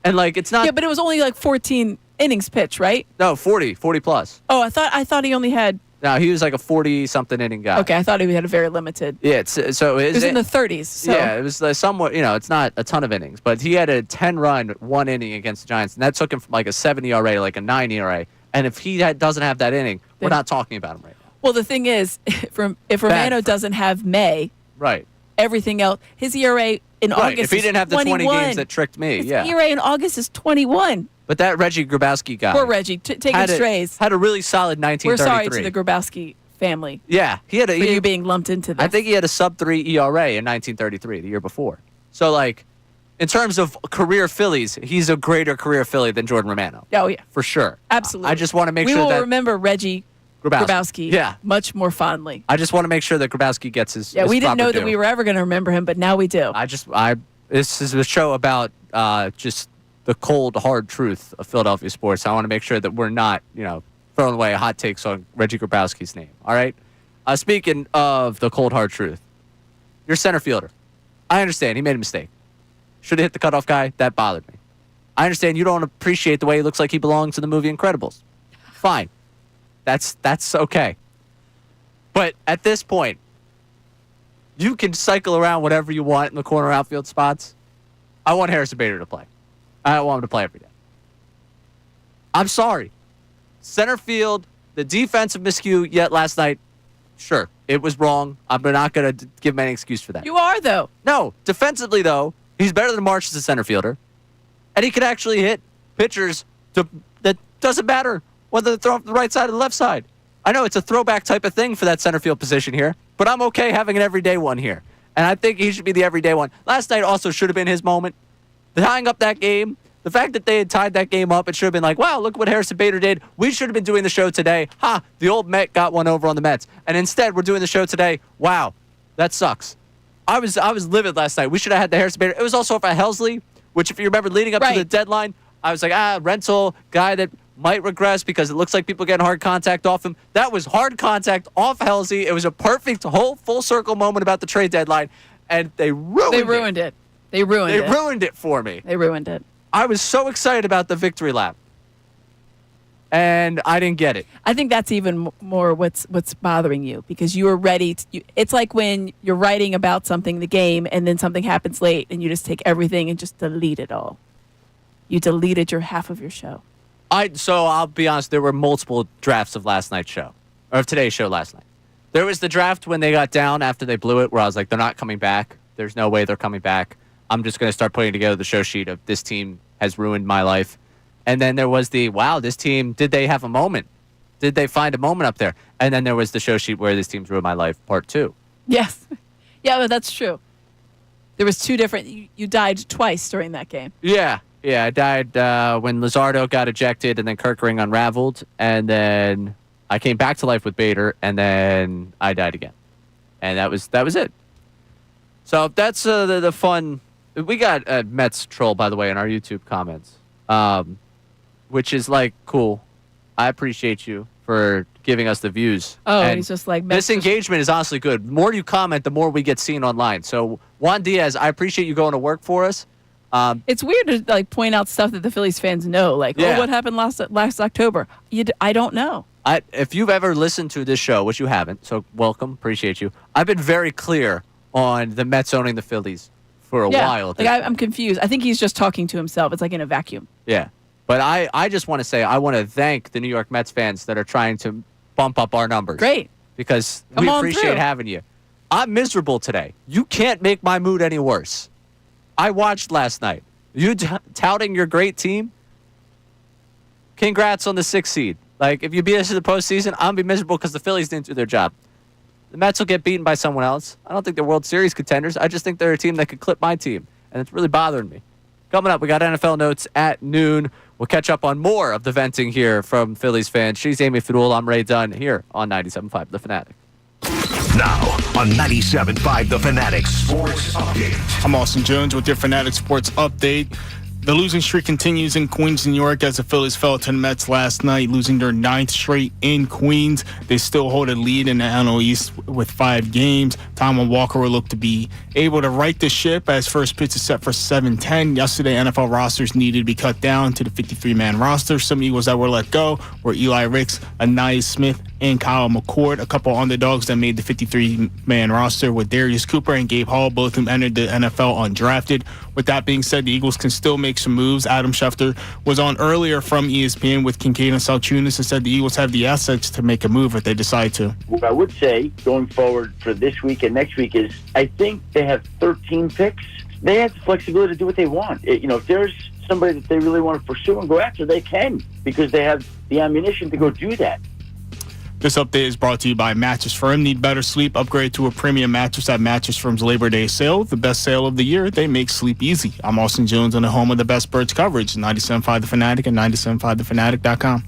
A: And, like, it's not...
B: Yeah, but it was only like 14 innings pitched, right?
A: No, 40 plus.
B: Oh, I thought he only had...
A: No, he was like a 40-something inning guy.
B: Okay, I thought he had a very limited...
A: Yeah, it
B: was in the 30s. So.
A: Yeah, it was somewhat, it's not a ton of innings, but he had a 10-run, 1 inning against the Giants, and that took him from like a 7 ERA to like a 9 ERA. And if he doesn't have that inning, we're not talking about him right now.
B: Well, the thing is, if Romano doesn't have May,
A: right,
B: everything else, his ERA in August
A: if he
B: is
A: didn't have the 20
B: 21.
A: games that tricked me,
B: His
A: yeah.
B: ERA in August is 21.
A: But that Reggie Grabowski guy.
B: Poor Reggie, taking strays.
A: Had a really solid 1933.
B: We're sorry to the Grabowski family.
A: Yeah, he had
B: for you being lumped into this.
A: I think he had a sub-3 ERA in 1933, the year before. So, like, in terms of career Phillies, he's a greater career Philly than Jordan Romano.
B: Oh, yeah.
A: For sure.
B: Absolutely.
A: I just want to make
B: we
A: sure that...
B: will remember Reggie Grabowski
A: yeah.
B: much more fondly.
A: I just want to make sure that Grabowski gets his
B: Yeah, we didn't know that
A: due.
B: we were ever going to remember him, but now we do.
A: This is a show about just the cold, hard truth of Philadelphia sports. I want to make sure that we're not, throwing away hot takes on Reggie Grabowski's name. All right? Speaking of the cold, hard truth, your center fielder. I understand. He made a mistake. Should have hit the cutoff guy. That bothered me. I understand you don't appreciate the way he looks like he belongs in the movie Incredibles. Fine. That's okay. But at this point, you can cycle around whatever you want in the corner outfield spots. I want Harrison Bader to play. I don't want him to play every day. I'm sorry. Center field, the defensive miscue yet last night, sure, it was wrong. I'm not going to give him any excuse for that.
B: You are, though.
A: No. Defensively, though, he's better than Marsh as a center fielder. And he can actually hit pitchers that doesn't matter whether they're throwing from the right side or the left side. I know it's a throwback type of thing for that center field position here, but I'm okay having an everyday one here. And I think he should be the everyday one. Last night also should have been his moment. Tying up that game, the fact that they had tied that game up, it should have been like, wow, look what Harrison Bader did. We should have been doing the show today. Ha, the old Met got one over on the Mets. And instead, we're doing the show today. Wow, that sucks. I was livid last night. We should have had the Harrison Bader. It was also for Helsley, which if you remember leading up to the deadline, I was like, rental, guy that might regress because it looks like people getting hard contact off him. That was hard contact off Helsley. It was a perfect whole full circle moment about the trade deadline, and they ruined it.
B: They ruined
A: it for me.
B: They ruined it.
A: I was so excited about the victory lap, and I didn't get it.
B: I think that's even more what's bothering you because you were ready. It's like when you're writing about something, the game, and then something happens late, and you just take everything and just delete it all. You deleted your half of your show.
A: So I'll be honest, there were multiple drafts of last night's show, or of today's show last night. There was the draft when they got down after they blew it, where I was like, they're not coming back. There's no way they're coming back. I'm just going to start putting together the show sheet of this team has ruined my life. And then there was this team, did they have a moment? Did they find a moment up there? And then there was the show sheet where this team's ruined my life, part 2.
B: Yes. Yeah, but that's true. There was 2 different, you died twice during that game.
A: Yeah, I died when Luzardo got ejected and then Kirkering unraveled. And then I came back to life with Bader, and then I died again. And that was it. So that's the fun. We got Mets troll, by the way, in our YouTube comments, which is like cool. I appreciate you for giving us the views.
B: Oh,
A: and
B: he's just like
A: this engagement is honestly good. The more you comment, the more we get seen online. So Juan Diaz, I appreciate you going to work for us.
B: It's weird to like point out stuff that the Phillies fans know, like oh, what happened last October? I don't know.
A: If you've ever listened to this show, which you haven't, so welcome, appreciate you. I've been very clear on the Mets owning the Phillies for a while.
B: Like I'm confused. I think he's just talking to himself. It's like in a vacuum.
A: Yeah. But I just want to say I want to thank the New York Mets fans that are trying to bump up our numbers.
B: Great.
A: Because
B: Come
A: we
B: on
A: appreciate
B: through.
A: having you. I'm miserable today. You can't make my mood any worse. I watched last night. You touting your great team? Congrats on the 6th seed. Like, if you beat us in the postseason, I'm going to be miserable because the Phillies didn't do their job. The Mets will get beaten by someone else. I don't think they're World Series contenders. I just think they're a team that could clip my team, and it's really bothering me. Coming up, we got NFL notes at noon. We'll catch up on more of the venting here from Phillies fans. She's Amy Fadul. I'm Ray Dunn here on 97.5 The Fanatic.
E: Now on 97.5 The Fanatic Sports Update.
D: I'm Austin Jones with your Fanatic Sports Update. The losing streak continues in Queens, New York, as the Phillies fell to the Mets last night, losing their 9th straight in Queens. They still hold a lead in the NL East with 5 games. Tom and Walker will look to be able to right the ship as first pitch is set for 7:10. Yesterday, NFL rosters needed to be cut down to the 53-man roster. Some Eagles that were let go were Eli Ricks, Anais Smith, and Kyle McCord. A couple underdogs that made the 53-man roster with Darius Cooper and Gabe Hall, both whom entered the NFL undrafted. With that being said, the Eagles can still make some moves. Adam Schefter was on earlier from ESPN with Kincade and Salciunas and said the Eagles have the assets to make a move if they decide to.
F: What I would say going forward for this week and next week is I think they have 13 picks. They have the flexibility to do what they want. If there's somebody that they really want to pursue and go after, they can because they have the ammunition to go do that.
D: This update is brought to you by Mattress Firm. Need better sleep? Upgrade to a premium mattress at Mattress Firm's Labor Day sale. The best sale of the year. They make sleep easy. I'm Austin Jones on the home of the best Birds coverage, 97.5 The Fanatic and 97.5thefanatic.com.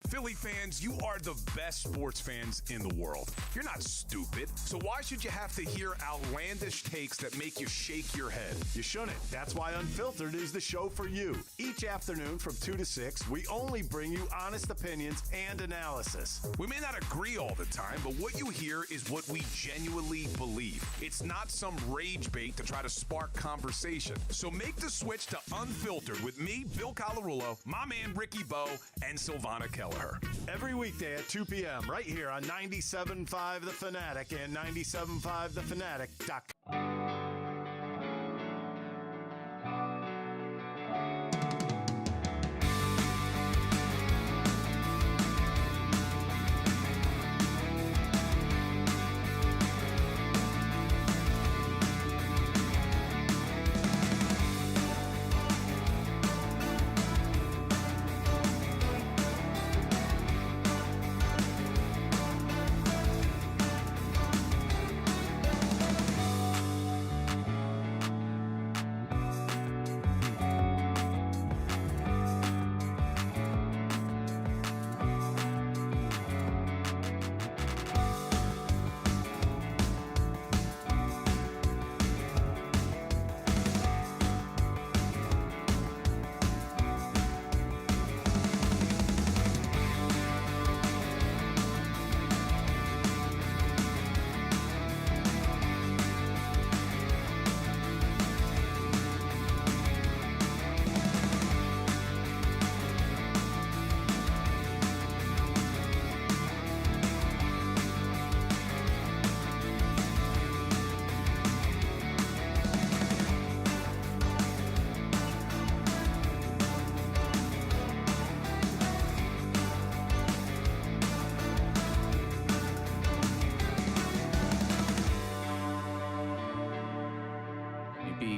H: Philly fans, you are the best sports fans in the world. You're not stupid, so why should you have to hear outlandish takes that make you shake your head?
L: You shouldn't. That's why Unfiltered is the show for you. Each afternoon from 2 to 6, we only bring you honest opinions and analysis.
H: We may not agree all the time, but what you hear is what we genuinely believe. It's not some rage bait to try to spark conversation. So make the switch to Unfiltered with me, Bill Colarulo, my man Ricky Bo, and Silvana Kelleher.
L: Every weekday at 2 p.m. right here on 97.5 The Fanatic and 97.5thefanatic.com.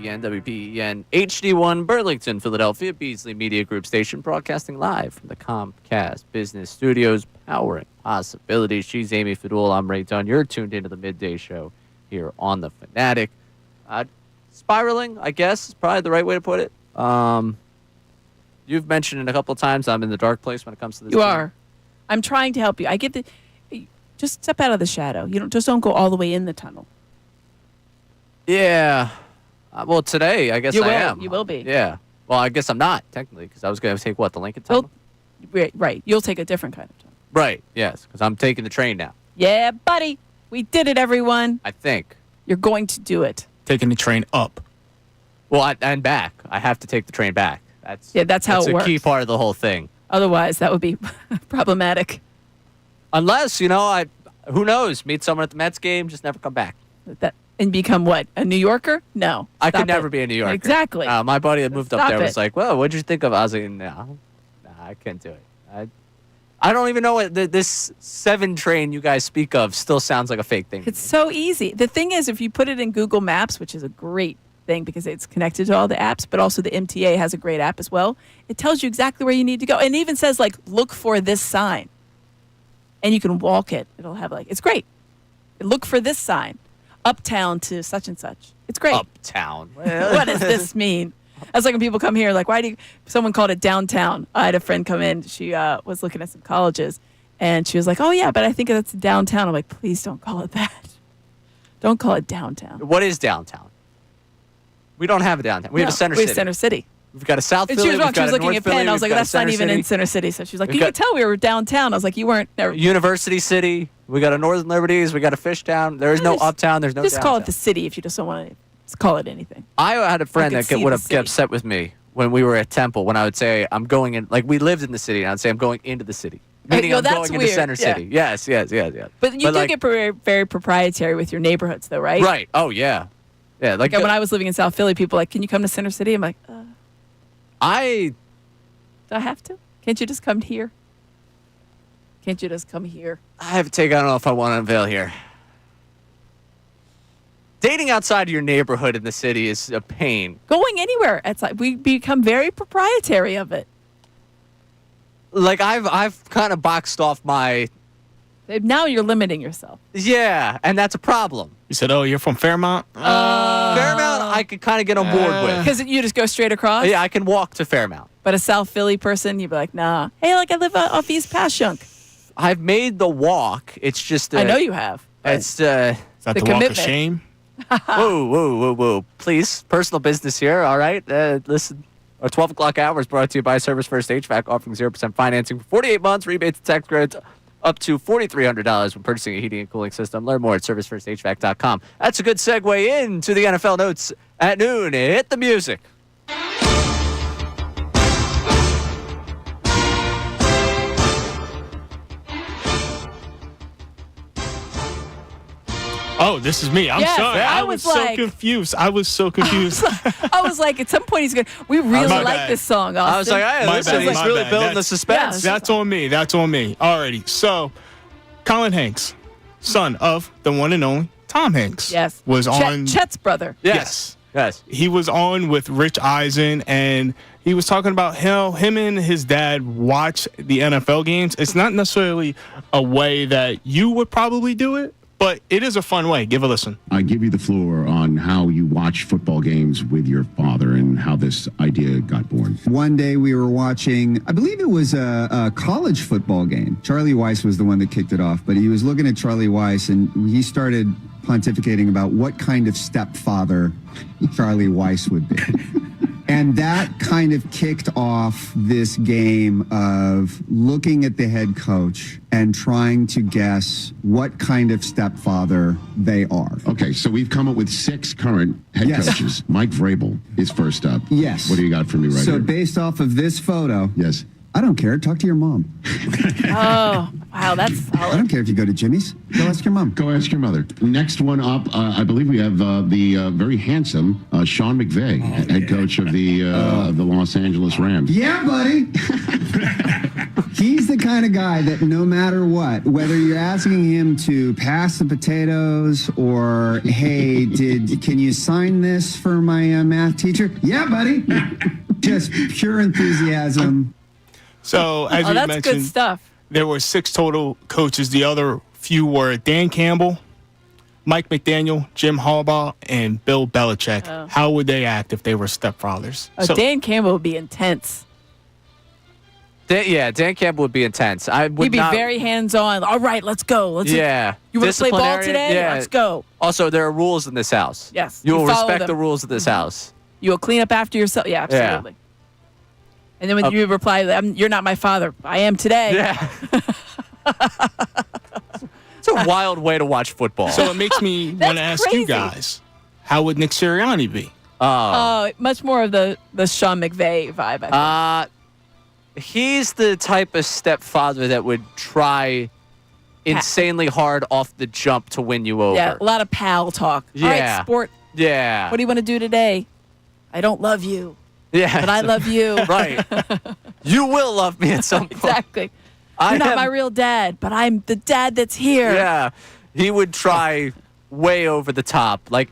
A: WBEN, WBEN, HD1, Burlington, Philadelphia, Beasley Media Group station, broadcasting live from the Comcast Business Studios, powering possibilities. She's Amy Fadul. I'm Ray Dunn. You're tuned into the midday show here on The Fanatic. Spiraling, I guess, is probably the right way to put it. You've mentioned it a couple of times. I'm in the dark place when it comes to this.
B: You
A: team.
B: are. I'm trying to help you. I get the. Just step out of the shadow. You don't go all the way in the tunnel.
A: Yeah. Well, today, I guess I am.
B: You will be.
A: Yeah. Well, I guess I'm not, technically, because I was going to take, the Lincoln Tunnel?
B: Right. You'll take a different kind of tunnel.
A: Right, yes, because I'm taking the train now.
B: Yeah, buddy. We did it, everyone.
A: I think.
B: You're going to do it.
D: Taking the train up.
A: Well, and back. I have to take the train back. That's
B: how it works.
A: That's a key part of the whole thing.
B: Otherwise, that would be problematic.
A: Unless, who knows, meet someone at the Mets game, just never come back.
B: And become what? A New Yorker? No.
A: I could never be a New Yorker.
B: Exactly.
A: My buddy that moved up
B: Stop
A: there
B: it.
A: was like, well, what'd you think of? I was like, no, I can't do it. I don't even know what this 7 train you guys speak of still sounds like a fake thing.
B: It's so easy. The thing is, if you put it in Google Maps, which is a great thing because it's connected to all the apps, but also the MTA has a great app as well, it tells you exactly where you need to go. And it even says, look for this sign. And you can walk it. It'll have it's great. Look for this sign. Uptown to such and such. It's great.
A: Uptown.
B: What does this mean? That's like when people come here, why do you... Someone called it downtown. I had a friend come in. She was looking at some colleges, and she was like, oh, yeah, but I think that's downtown. I'm like, please don't call it that. Don't call it downtown.
A: What is downtown? We don't have a downtown. We have a Center City.
B: We have Center City.
A: We've got a South
B: And
A: Philly.
B: she was wrong. She was looking
A: North
B: at Penn.
A: Philly,
B: I was like,
A: we've got
B: that's not
A: Center
B: even
A: City.
B: in Center City. So she was like,
A: We've
B: you could tell we were downtown. I was like, you weren't there.
A: University City. We got a Northern Liberties. We got a Fishtown. There is no uptown. There's no
B: Just
A: downtown.
B: call it the city if you just don't want to call it anything.
A: I had a friend that would have get upset with me when we were at Temple when I would say I'm going in. We lived in the city, and I'd say I'm going into the city. Meaning I'm
B: that's
A: going
B: weird.
A: into Center City. Yes.
B: But you do get very, very proprietary with your neighborhoods, though, right?
A: Right. Oh, yeah. Yeah.
B: When I was living in South Philly, people were like, can you come to Center City? I'm like, do I have to? Can't you just come here? Can't you just come here?
A: I have to take. I don't know if I want to unveil here. Dating outside of your neighborhood in the city is a pain.
B: Going anywhere, we become very proprietary of it.
A: I've kind of boxed off my.
B: Now you're limiting yourself.
A: Yeah, and that's a problem.
D: You said, oh, you're from Fairmount?
A: Fairmount, I could kind of get on board with.
B: Because you just go straight across?
A: Yeah, I can walk to Fairmount.
B: But a South Philly person, you'd be like, nah. Hey, I live off East Passyunk.
A: I've made the walk. It's just.
B: I know you have.
A: It's.
D: Is that the walk
B: commitment.
D: of shame?
A: Whoa. Please. Personal business here, all right? Listen. Our 12 o'clock hour is brought to you by Service First HVAC, offering 0% financing for 48 months, rebates and tax credits up to $4,300 when purchasing a heating and cooling system. Learn more at servicefirsthvac.com. That's a good segue into the NFL notes at noon. Hit the music.
D: Oh, this is me. I'm
B: Yes,
D: sorry.
B: I
D: I
B: was
D: was so
B: like-
D: confused. I was so confused.
B: I was like, at some point he's going to, we really
D: My
B: like
D: bad.
B: this song, Austin.
A: I was like, hey,
D: My
A: listen,
D: bad,
A: he's
D: my
A: really
D: bad.
A: building the
D: That's-
A: suspense.
D: That's on me. That's on me. Alrighty. So, Colin Hanks, son of the one and only Tom Hanks,
B: Yes.
D: was on.
B: Chet's brother.
A: Yes.
D: He was on with Rich Eisen, and he was talking about how him and his dad watch the NFL games. It's not necessarily a way that you would probably do it, but it is a fun way. Give a listen.
M: I give you the floor on how you watch football games with your father and how this idea got born.
N: One day we were watching, I believe it was a college football game. Charlie Weiss was the one that kicked it off, but he was looking at Charlie Weiss and he started pontificating about what kind of stepfather Charlie Weiss would be. And that kind of kicked off this game of looking at the head coach and trying to guess what kind of stepfather they are.
M: Okay, so we've come up with 6 current head coaches. Mike Vrabel is first up.
N: Yes.
M: What do you got for me right
N: So
M: here?
N: based off of this photo,
M: Yes.
N: I don't care. Talk to your mom.
B: Oh, wow, that's
N: I
B: solid.
N: don't care if you go to Jimmy's. Go ask your mom.
M: Go ask your mother. Next one up, I believe we have the very handsome Sean McVay, head coach of the Los Angeles Rams.
N: Yeah, buddy. He's the kind of guy that no matter what, whether you're asking him to pass the potatoes or, hey, can you sign this for my math teacher? Yeah, buddy. Just pure enthusiasm.
D: So, as you
B: that's
D: mentioned,
B: good stuff.
D: There were 6 total coaches. The other few were Dan Campbell, Mike McDaniel, Jim Harbaugh, and Bill Belichick.
B: Oh.
D: How would they act if they were stepfathers?
B: Dan Campbell would be intense.
A: Dan Campbell would be intense.
B: He'd be very hands-on. All right, let's go. You want to play ball
A: Disciplinarian,
B: today?
A: yeah.
B: Let's go.
A: Also, there are rules in this house.
B: Yes,
A: You will
B: you follow
A: respect
B: them.
A: the rules of this house.
B: You will clean up after yourself. Yeah, absolutely. And then when you reply, you're not my father. I am today.
A: Yeah. It's a wild way to watch football.
D: So it makes me want to ask you guys, how would Nick Sirianni be?
B: Much more of the Sean McVay vibe, I think.
A: He's the type of stepfather that would try insanely hard off the jump to win you over.
B: Yeah, a lot of pal talk.
A: Yeah.
B: All right, sport.
A: Yeah.
B: What do you want to do today? I don't love you.
A: Yeah.
B: But I love you.
A: Right. You will love me at some point.
B: Exactly. You're not my real dad, but I'm the dad that's here.
A: Yeah. He would try way over the top. Like,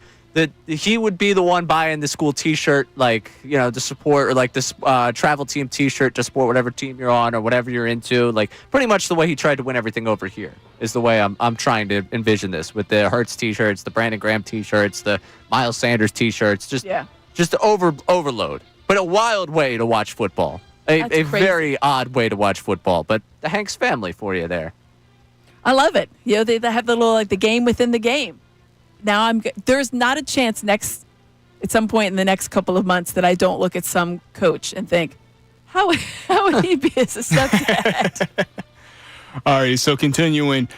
A: he would be the one buying the school T-shirt, like, to support, or like this travel team T-shirt to support whatever team you're on or whatever you're into. Like, pretty much the way he tried to win everything over here is the way I'm trying to envision this, with the Hurts T-shirts, the Brandon Graham T-shirts, the Miles Sanders T-shirts, just overload. But a wild way to watch football. A very odd way to watch football. But the Hanks family for you there.
B: I love it. They have the little, like, the game within the game. Now there's not a chance at some point in the next couple of months that I don't look at some coach and think, how would he be as a stepdad?
D: All right, so continuing.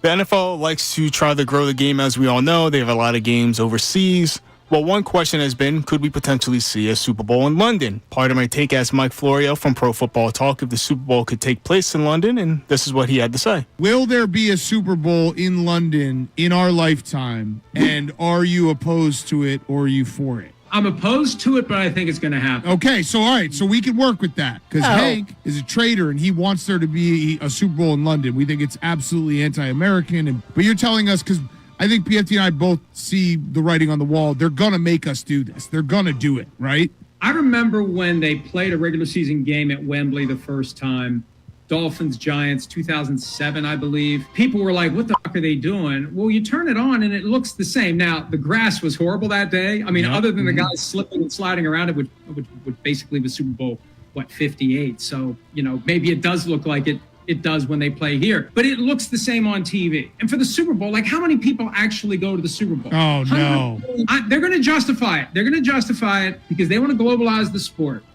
D: The NFL likes to try to grow the game, as we all know. They have a lot of games overseas. Well, one question has been, could we potentially see a Super Bowl in London? Part of my take asked Mike Florio from Pro Football Talk if the Super Bowl could take place in London, and this is what he had to say.
O: Will there be a Super Bowl in London in our lifetime, and are you opposed to it or are you for it?
P: I'm opposed to it, but I think it's going to happen.
O: Okay, so all right, so we can work with that because Hank is a traitor and he wants there to be a Super Bowl in London. We think it's absolutely anti-American, but you're telling us because I think PFT and I both see the writing on the wall. They're going to make us do this. They're going to do it, right?
P: I remember when they played a regular season game at Wembley the first time, Dolphins, Giants, 2007, I believe. People were like, what the fuck are they doing? Well, you turn it on and it looks the same. Now, the grass was horrible that day. I mean, other than the guys slipping and sliding around, which basically was Super Bowl, 58. So, maybe it does look like it does when they play here. But it looks the same on TV. And for the Super Bowl, like, how many people actually go to the Super Bowl?
O: Oh, no.
P: They're going to justify it. They're going to justify it because they want to globalize the sport.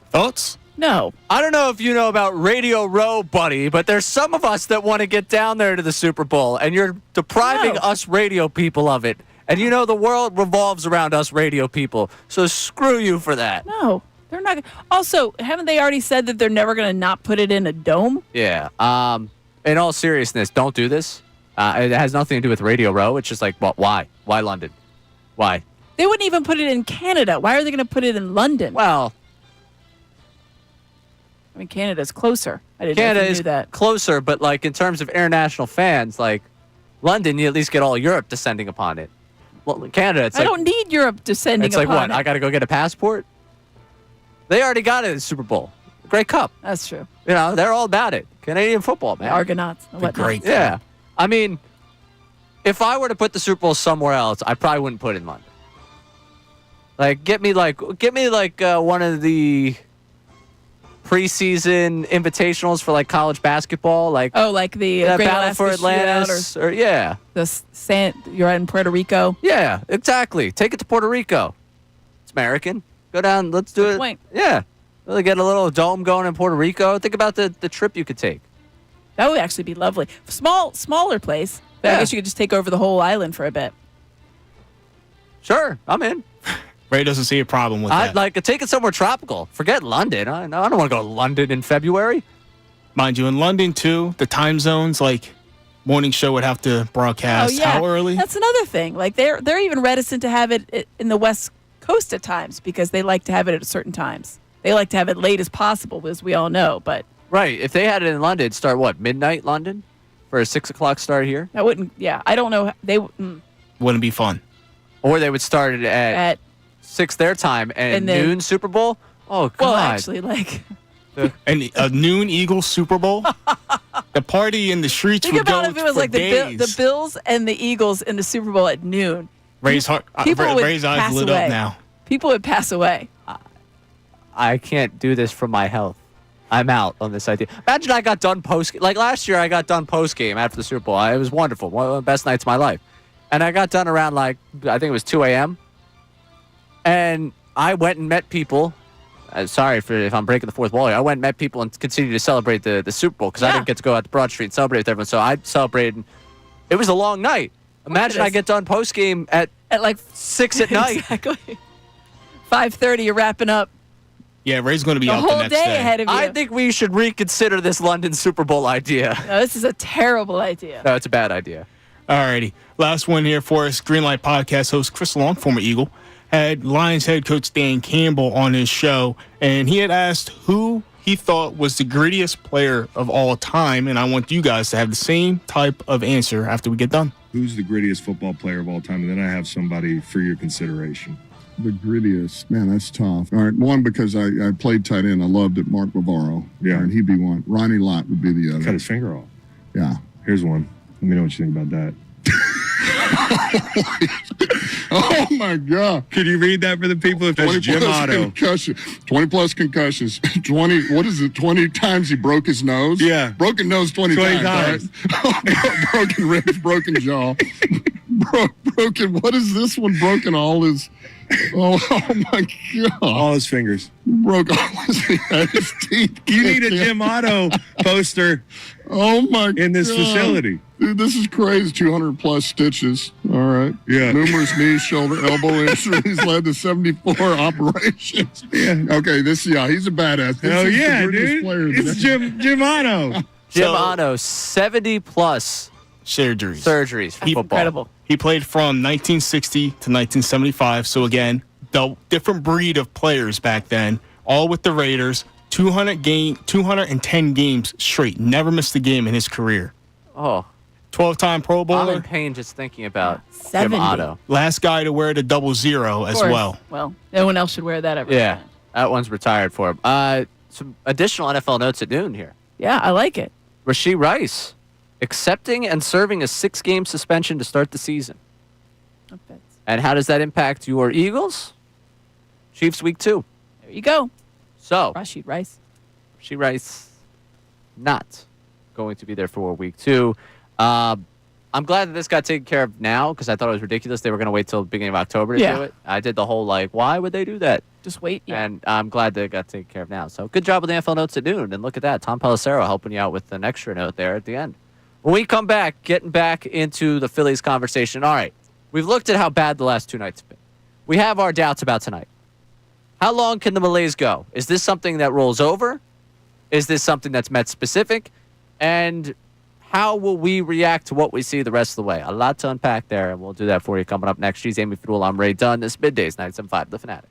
D: Thoughts?
B: No.
A: I don't know if you know about Radio Row, buddy, but there's some of us that want to get down there to the Super Bowl, and you're depriving us radio people of it. And the world revolves around us radio people. So screw you for that.
B: No. They're not. Also, haven't they already said that they're never going to not put it in a dome?
A: Yeah. In all seriousness, don't do this. It has nothing to do with Radio Row. It's just like, well, why? Why London? Why?
B: They wouldn't even put it in Canada. Why are they going to put it in London?
A: Well,
B: I mean, Canada's closer. I didn't
A: Canada
B: know if you
A: is
B: knew that.
A: closer, but like in terms of international fans, like London, you at least get all Europe descending upon it. Well, Canada, it's
B: I don't need Europe descending
A: It's like
B: upon
A: what?
B: it.
A: I got to go get a passport? They already got it at the Super Bowl. Great Cup.
B: That's true.
A: They're all about it. Canadian football, man.
B: The Argonauts. And whatnot.
D: Great.
A: Yeah. I mean, if I were to put the Super Bowl somewhere else, I probably wouldn't put it in London. Like, get me one of the preseason invitationals for like college basketball, like
B: like the Great
A: Battle for
B: Alaska
A: Atlantis, or yeah,
B: you're in Puerto Rico.
A: Yeah, exactly. Take it to Puerto Rico. It's American. Go down. Let's do it.
B: Point.
A: Yeah, really get a little dome going in Puerto Rico. Think about the trip you could take.
B: That would actually be lovely. Smaller place, but I guess you could just take over the whole island for a bit.
A: Sure, I'm in.
D: Ray doesn't see a problem with
A: I'd
D: that.
A: like to take it somewhere tropical. Forget London. I don't want to go to London in February.
D: Mind you, in London, too, the time zones, like, morning show would have to broadcast how early?
B: That's another thing. Like, they're even reticent to have it in the West Coast at times because they like to have it at certain times. They like to have it late as possible, as we all know, but
A: Right. If they had it in London, it'd start what, midnight London for a 6 o'clock start here?
B: That wouldn't. Yeah, I don't know.
D: Wouldn't be fun.
A: Or they would start it at 6 their time and
B: then-
A: noon Super Bowl. Oh God.
B: Well, actually, like
D: And a noon Eagles Super Bowl, the party in the streets
B: think
D: would go
B: about if it was
D: for
B: like
D: days.
B: the Bills and the Eagles in the Super Bowl at noon.
D: Ray's
B: People would
D: eyes
B: pass
D: lit
B: away.
D: up now.
B: People would pass away.
A: I can't do this for my health. I'm out on this idea. Imagine I got done post like last year. I got done post game after the Super Bowl. It was wonderful, one of the best nights of my life. And I got done around I think it was 2 a.m. And I went and met people. Sorry if I'm breaking the fourth wall here. I went and met people and continued to celebrate the Super Bowl because I didn't get to go out to Broad Street and celebrate with everyone. So I celebrated. It was a long night. Imagine I get done post game at
B: like
A: 6 at night.
B: Exactly. 5:30, you're wrapping up.
D: Yeah, Ray's going to be
B: The
D: out
B: whole
D: the next
B: day
D: day.
B: ahead of you.
A: I think we should reconsider this London Super Bowl idea.
B: No, this is a terrible idea.
A: No, it's a bad idea.
D: Alrighty. Last one here for us. Greenlight Podcast host Chris Long, former Eagle, had Lions head coach Dan Campbell on his show, and he had asked who he thought was the grittiest player of all time, and I want you guys to have the same type of answer after we get done.
Q: Who's the grittiest football player of all time? And then I have somebody for your consideration.
M: The grittiest. Man, that's tough. All right, one, because I played tight end. I loved it. Mark Bavaro.
Q: Yeah.
M: All right, he'd be one. Ronnie Lott would be the other.
Q: Cut his finger off.
M: Yeah.
Q: Here's one. Let me know what you think about that.
M: Oh, my God.
Q: Could you read that for the people? If that's Jim Otto.
M: 20 plus concussions. 20 times he broke his nose?
Q: Yeah.
M: Broken nose 20 times. Right? Broken ribs, broken jaw. Broken, what is this one? Broken all his, oh my God.
Q: All his fingers.
M: Broke all his teeth.
Q: You need a Jim Otto poster.
M: Oh my God.
Q: In this facility.
M: Dude, this is crazy. 200 plus stitches. All right.
Q: Yeah.
M: Numerous knee, shoulder, elbow injuries led to 74 operations.
Q: Yeah.
M: Okay, he's a badass. This
Q: Hell
M: is
Q: yeah,
M: the greatest
Q: dude.
M: player
Q: It's Jim Otto.
A: Jim Otto, 70 plus surgeries for football.
B: Incredible.
D: He played from 1960 to 1975, so again, the different breed of players back then, all with the Raiders, 210 games straight, never missed a game in his career.
A: Oh.
D: 12-time Pro
A: I'm
D: Bowler.
A: in pain just thinking about
B: 70.
A: Jim Otto.
D: Last guy to wear the 00 as
B: course.
D: well.
B: Well, no one else should wear that ever.
A: Yeah, that one's retired for him. Some additional NFL notes at noon here.
B: Yeah, I like it.
A: Rashee Rice accepting and serving a 6-game suspension to start the season.
B: Okay.
A: And how does that impact your Eagles? Chiefs week 2.
B: There you go.
A: So,
B: Rashee Rice.
A: Rashee Rice not going to be there for week 2. I'm glad that this got taken care of now because I thought it was ridiculous. They were going to wait till the beginning of October to do it. I did the whole, why would they do that?
B: Just wait. Yeah.
A: And I'm glad that it got taken care of now. So good job with the NFL notes at noon. And look at that. Tom Pelissero helping you out with an extra note there at the end. When we come back, getting back into the Phillies conversation. All right. We've looked at how bad the last 2 nights have been. We have our doubts about tonight. How long can the malaise go? Is this something that rolls over? Is this something that's Mets specific? And how will we react to what we see the rest of the way? A lot to unpack there, and we'll do that for you coming up next. She's Amy Fadul. I'm Ray Dunn. This is Middays, 97.5 The Fanatic.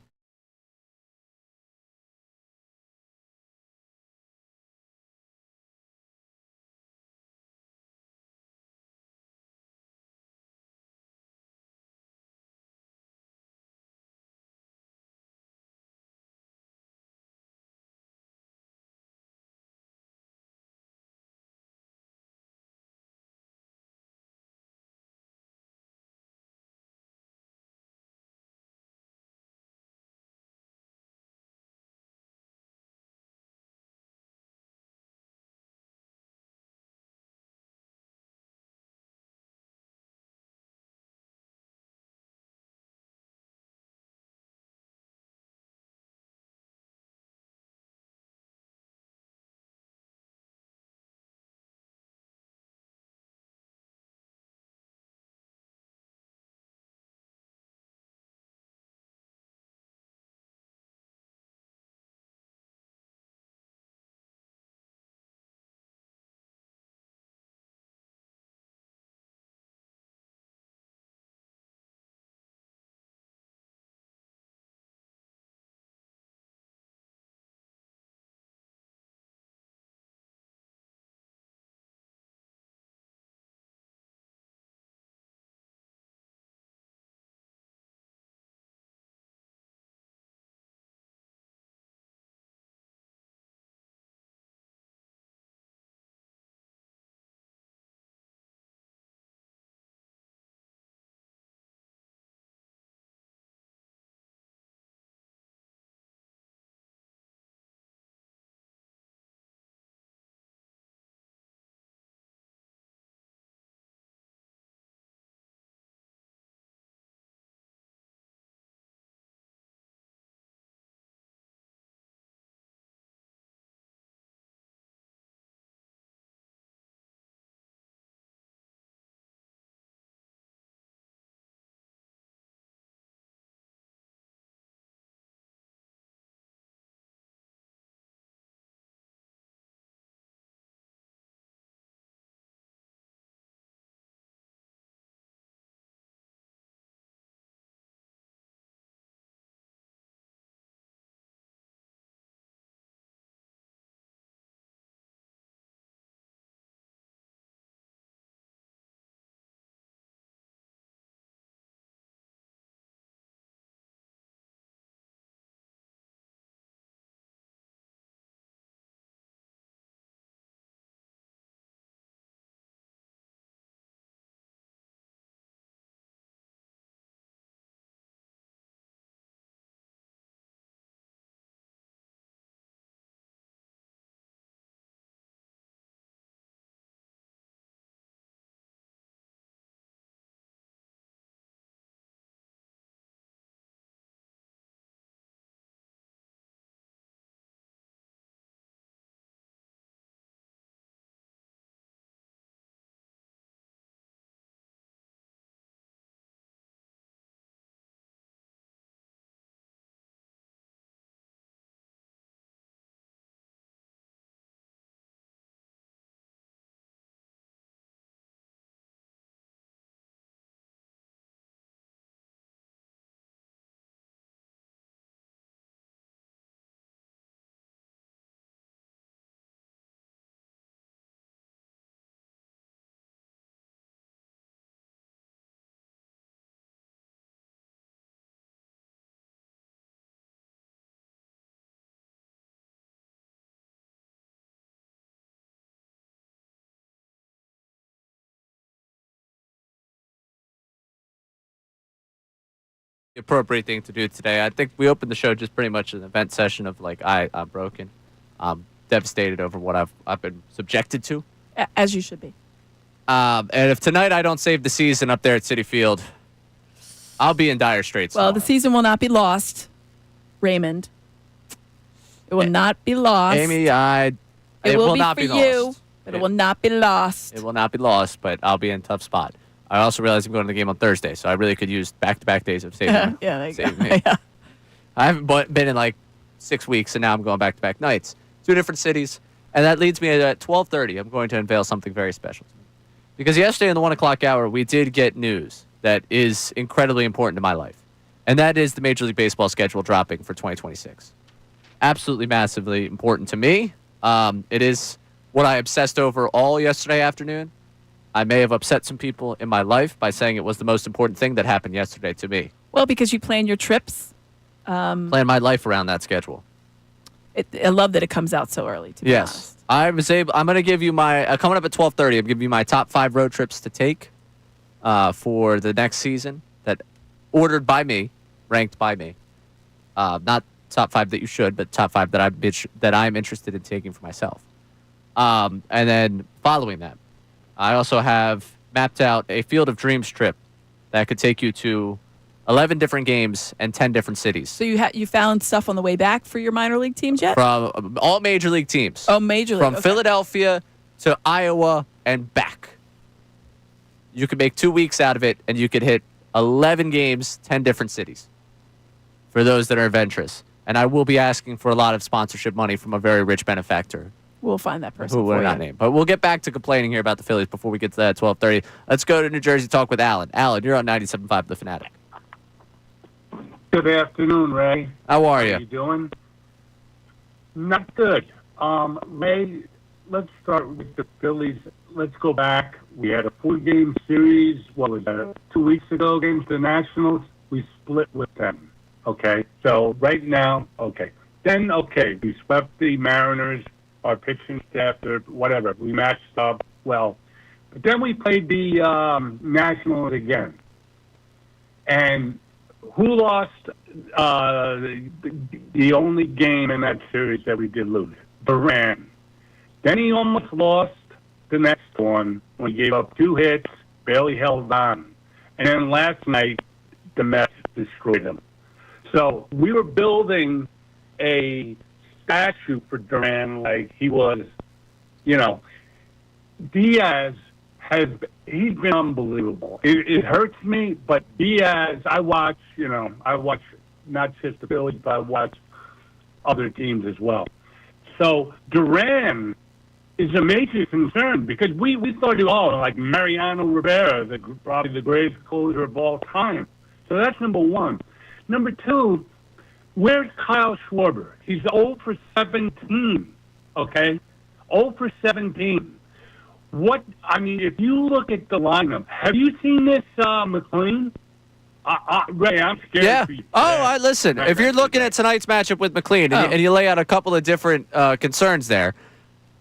A: The appropriate thing to do today. I think we opened the show just pretty much an event session of like I'm broken. I'm devastated over what I've been subjected to.
B: As you should be.
A: And if tonight I don't save the season up there at Citi Field, I'll be in dire straits.
B: Well, the season will not be lost, Raymond. It will not be lost.
A: Amy, it will not be lost.
B: But it will not be lost.
A: It will not be lost, but I'll be in a tough spot. I also realize I'm going to the game on Thursday, so I really could use back-to-back days of saving me.
B: Yeah, there you
A: saving
B: go.
A: me.
B: Yeah.
A: I haven't been in like 6 weeks, and now I'm going back-to-back nights. 2 different cities. And that leads me at 12:30. I'm going to unveil something very special to me. Because yesterday in the 1 o'clock hour, we did get news that is incredibly important to my life. And that is the Major League Baseball schedule dropping for 2026. Absolutely massively important to me. It is what I obsessed over all yesterday afternoon. I may have upset some people in my life by saying it was the most important thing that happened yesterday to me.
B: Well, because you plan your trips.
A: Plan my life around that schedule.
B: I love that it comes out so early, to be honest.
A: I'm going to give you my, coming up at 12:30, I'm giving you my top 5 road trips to take for the next season that ordered by me, ranked by me. Not top 5 that you should, but top 5 that I'm interested in taking for myself. And then following that, I also have mapped out a Field of Dreams trip that could take you to 11 different games and 10 different cities.
B: So you found stuff on the way back for your minor league teams yet?
A: From all major league teams.
B: Oh, major league.
A: From Philadelphia to Iowa and back. You could make 2 weeks out of it, and you could hit 11 games, 10 different cities for those that are adventurous. And I will be asking for a lot of sponsorship money from a very rich benefactor.
B: We'll find that person
A: Who
B: for
A: will
B: you.
A: not name. But we'll get back to complaining here about the Phillies before we get to that at 12:30. Let's go to New Jersey Talk with Alan. Alan, you're on 97.5 The Fanatic.
R: Good afternoon, Ray.
A: How are you?
R: How you doing? Not good. Ray, let's start with the Phillies. Let's go back. We had a 4-game series. What was that? 2 weeks ago against the Nationals. We split with them. Okay. So right now, okay. Then, okay, we swept the Mariners. Our pitching staff, whatever. We matched up well. But then we played the Nationals again. And who lost the only game in that series that we did lose? Duran. Then he almost lost the next one when he gave up 2 hits, barely held on. And then last night, the Mets destroyed him. So we were building a statue for Duran like he was, Diaz he's been unbelievable. It hurts me, but Diaz, I watch not just the Phillies, but I watch other teams as well. So Duran is a major concern because we thought, like Mariano Rivera, probably the greatest closer of all time. So that's number one. Number two, where's Kyle Schwarber? He's 0 for 17, okay? 0 for 17. If you look at the lineup, have you seen this McLean? Ray, I'm scared for you.
A: Listen, if you're looking at tonight's matchup with McLean and you lay out a couple of different concerns there,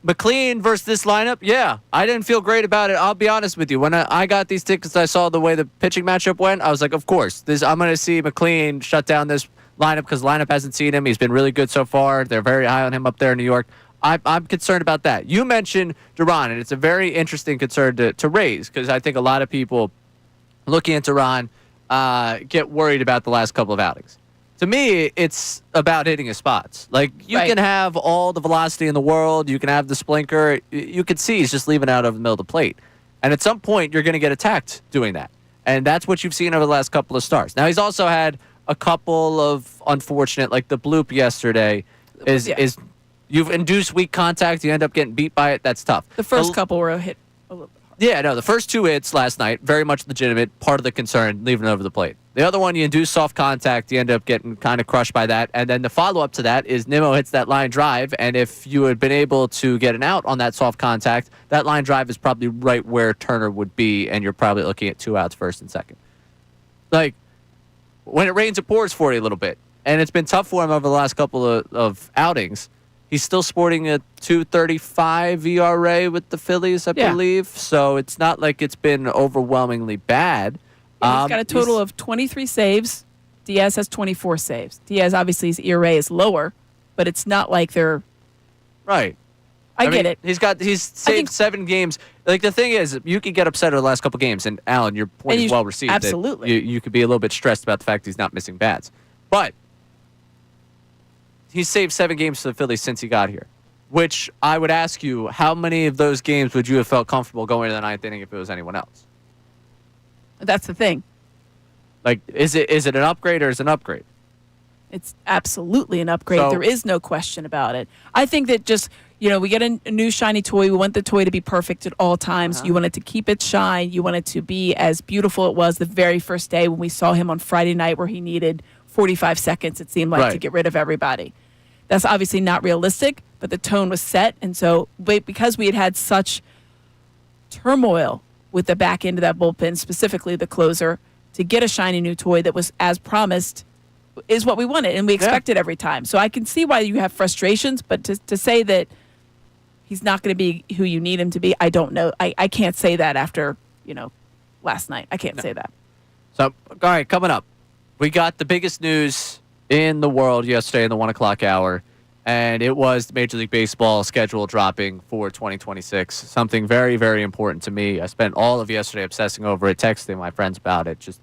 A: McLean versus this lineup, I didn't feel great about it. I'll be honest with you. When I got these tickets, I saw the way the pitching matchup went. I was like, of course, I'm going to see McLean shut down this lineup because the lineup hasn't seen him. He's been really good so far. They're very high on him up there in New York. I'm concerned about that. You mentioned Duran, and it's a very interesting concern to raise because I think a lot of people looking at Duran get worried about the last couple of outings. To me, it's about hitting his spots. Like, you can have all the velocity in the world. You can have the splinker. You can see he's just leaving out of the middle of the plate. And at some point, you're going to get attacked doing that. And that's what you've seen over the last couple of starts. Now, he's also had a couple of unfortunate, like the bloop yesterday is you've induced weak contact. You end up getting beat by it. That's tough.
B: The first couple were hit a little bit hard.
A: Yeah, no, the first 2 hits last night, very much legitimate, part of the concern, leaving it over the plate. The other one, you induce soft contact, you end up getting kind of crushed by that. And then the follow-up to that is Nimmo hits that line drive, and if you had been able to get an out on that soft contact, that line drive is probably right where Turner would be, and you're probably looking at 2 outs, first and second. Like, when it rains, it pours for you a little bit. And it's been tough for him over the last couple of outings. He's still sporting a 2.35 ERA with the Phillies, I believe. So it's not like it's been overwhelmingly bad.
B: He's got a total of 23 saves, Diaz has 24 saves. Diaz, obviously, his ERA is lower, but it's not like they're...
A: Right.
B: I get
A: mean,
B: it.
A: He's saved 7 games. Like, the thing is, you could get upset over the last couple games, and Alan, your point is well received.
B: Absolutely.
A: You could be a little bit stressed about the fact he's not missing bats. But he's saved 7 games for the Phillies since he got here, which I would ask you, how many of those games would you have felt comfortable going to the 9th inning if it was anyone else?
B: That's the thing.
A: Like, is it an upgrade or is it an upgrade?
B: It's absolutely an upgrade.
A: So-
B: There is no question about it. I think that just, we get a new shiny toy. We want the toy to be perfect at all times. You want it to keep its shine. You want it to be as beautiful it was the very first day when we saw him on Friday night where he needed 45 seconds, it seemed like, to get rid of everybody. That's obviously not realistic, but the tone was set. And so because we had such turmoil with the back end of that bullpen, specifically the closer, to get a shiny new toy that was as promised is what we wanted, and we expect it every time. So I can see why you have frustrations, but to say that he's not going to be who you need him to be, I don't know. I can't say that after, last night. I can't say that.
A: So, all right, coming up, we got the biggest news in the world yesterday in the 1 o'clock hour, and it was the Major League Baseball schedule dropping for 2026. Something very, very important to me. I spent all of yesterday obsessing over it, texting my friends about it, just,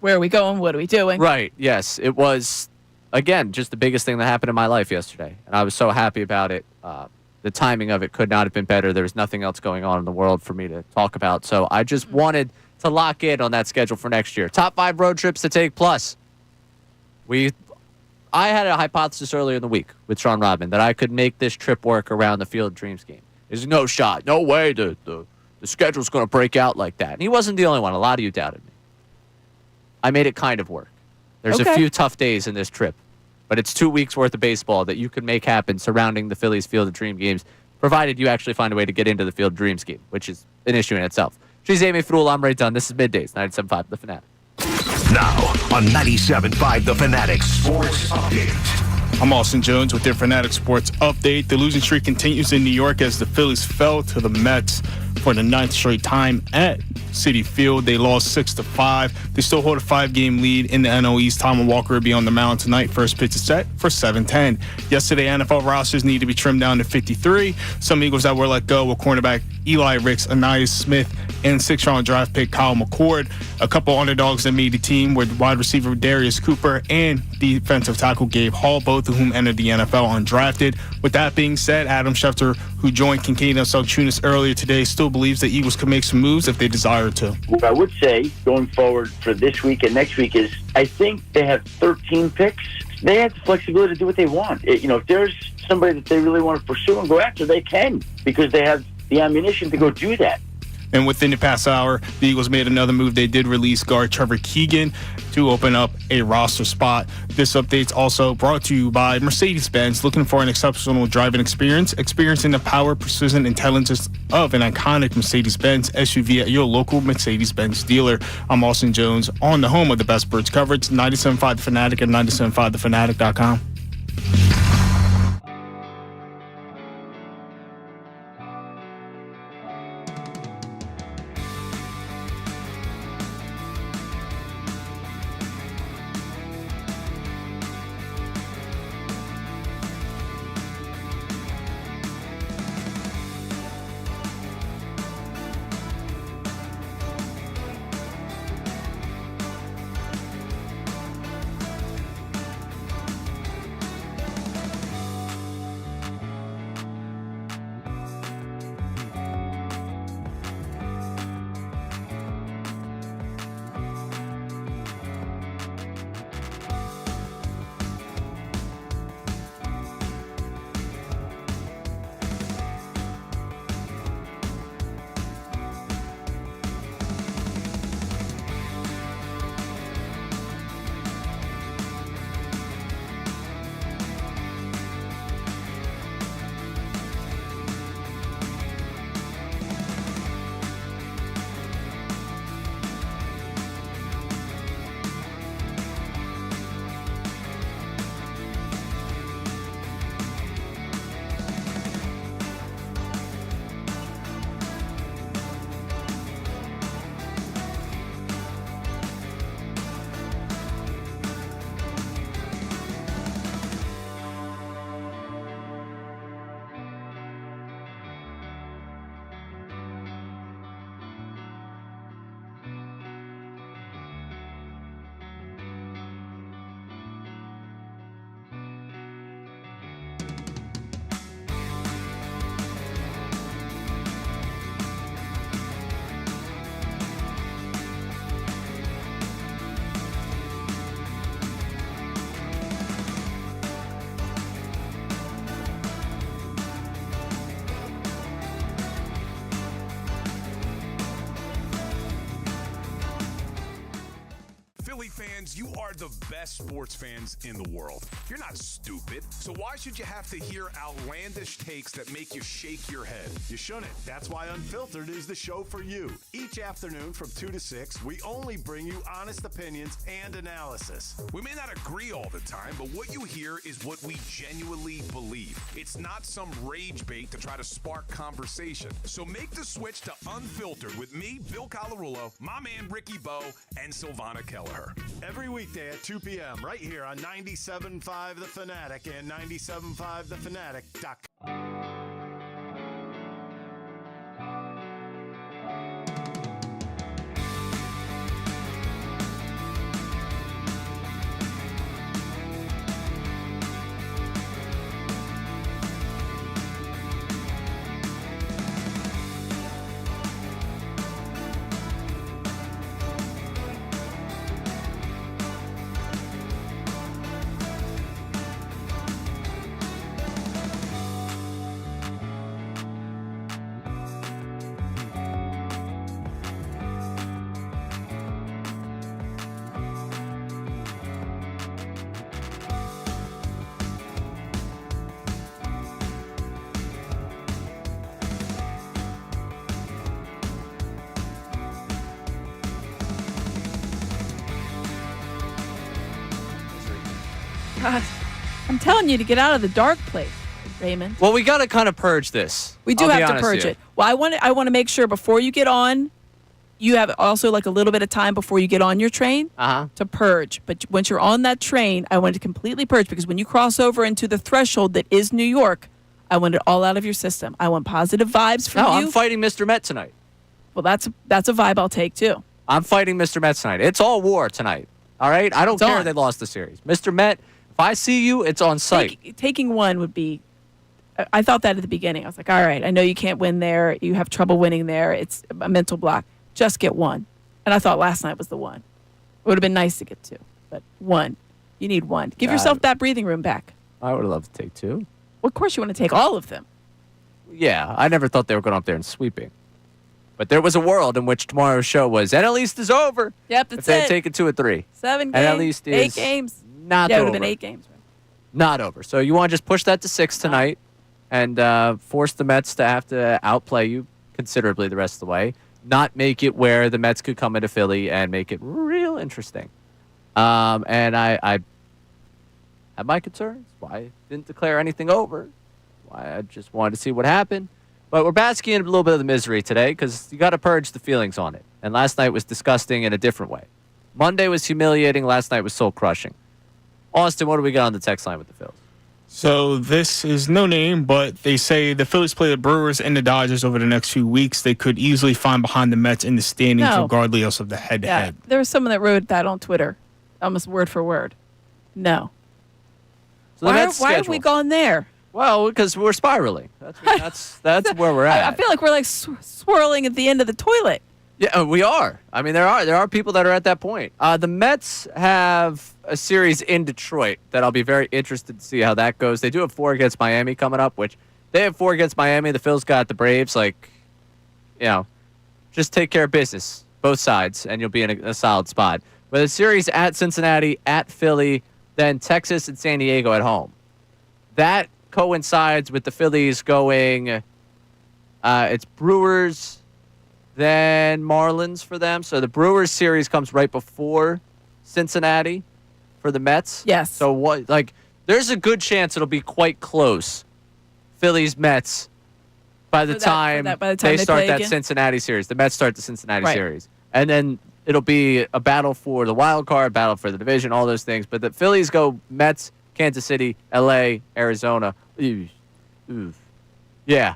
B: Where are we going? What are we doing?
A: Right, yes. It was, again, just the biggest thing that happened in my life yesterday, and I was so happy about it. The timing of it could not have been better. There was nothing else going on in the world for me to talk about, so I just wanted to lock in on that schedule for next year. Top 5 road trips to take, plus I had a hypothesis earlier in the week with Sean Rodman that I could make this trip work around the Field of Dreams game. There's no shot, no way the schedule's going to break out like that. And he wasn't the only one. A lot of you doubted me. I made it kind of work. There's a few tough days in this trip, but it's 2 weeks worth of baseball that you can make happen surrounding the Phillies Field of Dream games, provided you actually find a way to get into the Field of Dreams game, which is an issue in itself. She's Amy Frul. I'm Ray Dunn. This is Middays, 97.5 The Fanatic.
E: Now on 97.5 The Fanatic Sports Update.
D: I'm Austin Jones with their Fanatic Sports Update. The losing streak continues in New York as the Phillies fell to the Mets for the 9th straight time at Citi Field. They lost 6-5. They still hold a 5-game lead in the NL East. Tom Walker will be on the mound tonight. First pitch is set for 7:10. Yesterday, NFL rosters need to be trimmed down to 53. Some Eagles that were let go were cornerback Eli Ricks, Anais Smith, and 6th-round draft pick Kyle McCord. A couple underdogs that made the team were wide receiver Darius Cooper and defensive tackle Gabe Hall, both of whom entered the NFL undrafted. With that being said, Adam Schefter, who joined Kincade and Salciunas earlier today, still believes the Eagles can make some moves if they desire to.
F: What I would say going forward for this week and next week is I think they have 13 picks. They have the flexibility to do what they want. If there's somebody that they really want to pursue and go after, they can because they have the ammunition to go do that.
D: And within the past hour, the Eagles made another move. They did release guard Trevor Keegan to open up a roster spot. This update's also brought to you by Mercedes-Benz. Looking for an exceptional driving experience? Experiencing the power, precision, intelligence of an iconic Mercedes-Benz SUV at your local Mercedes-Benz dealer. I'm Austin Jones on the home of the best birds coverage, 97.5 The Fanatic and 97.5thefanatic.com.
H: Philly fans, you are the best sports fans in the world. You're not stupid, so why should you have to hear outlandish takes that make you shake your head?
L: You shouldn't. That's why Unfiltered is the show for you. Each afternoon from 2 to 6, we only bring you honest opinions and analysis.
H: We may not agree all the time, but what you hear is what we genuinely believe. It's not some rage bait to try to spark conversation. So make the switch to Unfiltered with me, Bill Colarulo, my man Ricky Bo, and Silvana Kelleher.
L: Every weekday at 2 p.m. right here on 97.5 The Fanatic and 97.5thefanatic.com.
B: God, I'm telling you to get out of the dark place, Raymond.
A: Well, we got to kind of purge this.
B: We do
A: I'll be
B: have to
A: honest
B: purge
A: with you.
B: it. Well, I want to make sure before you get on, you have also like a little bit of time before you get on your train to purge. But once you're on that train, I want to completely purge because when you cross over into the threshold that is New York, I want it all out of your system. I want positive vibes from you.
A: I'm fighting Mr. Met tonight.
B: Well, that's a vibe I'll take too.
A: I'm fighting Mr. Met tonight. It's all war tonight. All right? I don't
B: It's
A: care
B: on.
A: if they lost the series. Mr. Met, if I see you, it's on site.
B: Taking one would be. I thought that at the beginning. I was like, all right, I know you can't win there. You have trouble winning there. It's a mental block. Just get one. And I thought last night was the one. It would have been nice to get two, but one. You need one. Give
A: God.
B: yourself that breathing room back.
A: I would have loved to take two.
B: Well, of course, you want to take all of them.
A: Yeah, I never thought they were going up there and sweeping. But there was a world in which tomorrow's show was, and at least is over.
B: Yep,
A: if
B: that's
A: they had
B: it.
A: taken 2 or 3.
B: 7
A: And
B: games.
A: at least
B: 8
A: is
B: games.
A: not
B: Yeah, it would
A: over.
B: have been 8 games.
A: Not over. So you want to just push that to 6 tonight and force the Mets to have to outplay you considerably the rest of the way. Not make it where the Mets could come into Philly and make it real interesting. And I have my concerns. Why I didn't declare anything over. Why I just wanted to see what happened. But we're basking in a little bit of the misery today because you got to purge the feelings on it. And last night was disgusting in a different way. Monday was humiliating. Last night was soul crushing. Austin, what do we got on the text line with the Phils?
D: So this is no name, but they say the Phillies play the Brewers and the Dodgers over the next few weeks. They could easily find behind the Mets in the standings,
B: No.
D: regardless of the head-to-head.
B: Yeah, there was someone that wrote that on Twitter, almost word for word. No.
A: So the
B: why
A: Mets
B: have
A: schedule.
B: we gone there?
A: Well, because we're spiraling. That's where we're at.
B: I feel like we're like swirling at the end of the toilet.
A: Yeah, we are. I mean, there are people that are at that point. The Mets have a series in Detroit that I'll be very interested to see how that goes. They do have 4 against Miami coming up, which they have 4 against Miami. The Phils got the Braves. Just take care of business, both sides, and you'll be in a solid spot. But a series at Cincinnati, at Philly, then Texas and San Diego at home. That coincides with the Phillies going, it's Brewers, then Marlins for them. So the Brewers series comes right before Cincinnati for the Mets.
B: Yes.
A: So there's a good chance it'll be quite close. Phillies Mets by the time they start
B: play
A: that
B: again?
A: Cincinnati series. The Mets start the Cincinnati
B: Right.
A: series. And then it'll be a battle for the wild card, battle for the division, all those things. But the Phillies go Mets, Kansas City, LA, Arizona. Ooh. Yeah.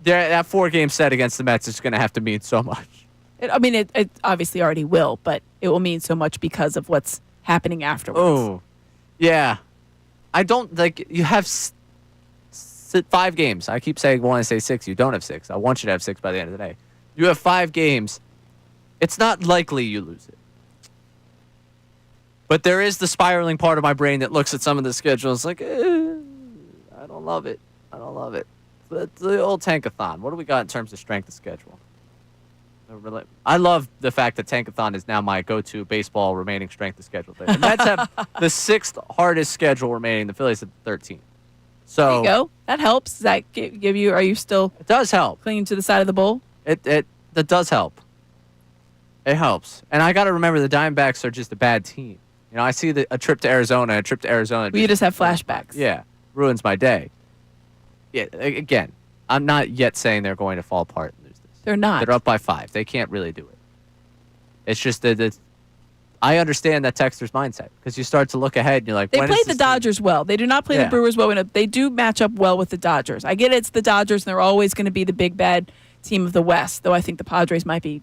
A: That 4-game set against the Mets is going to have to mean so much.
B: It obviously already will, but it will mean so much because of what's happening afterwards.
A: Oh, yeah. I don't you have 5 games. I keep saying, want to say 6. You don't have 6. I want you to have 6 by the end of the day. You have 5 games. It's not likely you lose it. But there is the spiraling part of my brain that looks at some of the schedules like, I don't love it. I don't love it. But the old tankathon. What do we got in terms of strength of schedule? I love the fact that Tankathon is now my go-to baseball remaining strength of schedule thing. The Mets have the 6th hardest schedule remaining. The Phillies have 13. So
B: There you go. That helps. Does that give you? Are you still?
A: It does help.
B: Clinging to the side of the bowl.
A: That does help. It helps. And I got to remember the Diamondbacks are just a bad team. I see a trip to Arizona.
B: You just have flashbacks.
A: Yeah, ruins my day. Yeah. Again, I'm not yet saying they're going to fall apart and lose this.
B: They're not.
A: They're up by 5. They can't really do it. It's just that I understand that texter's mindset because you start to look ahead and you're like,
B: They
A: when
B: play
A: is
B: the
A: this
B: Dodgers well. They do not play the Brewers well. They do match up well with the Dodgers. I get it's the Dodgers, and they're always going to be the big bad team of the West, though I think the Padres might be,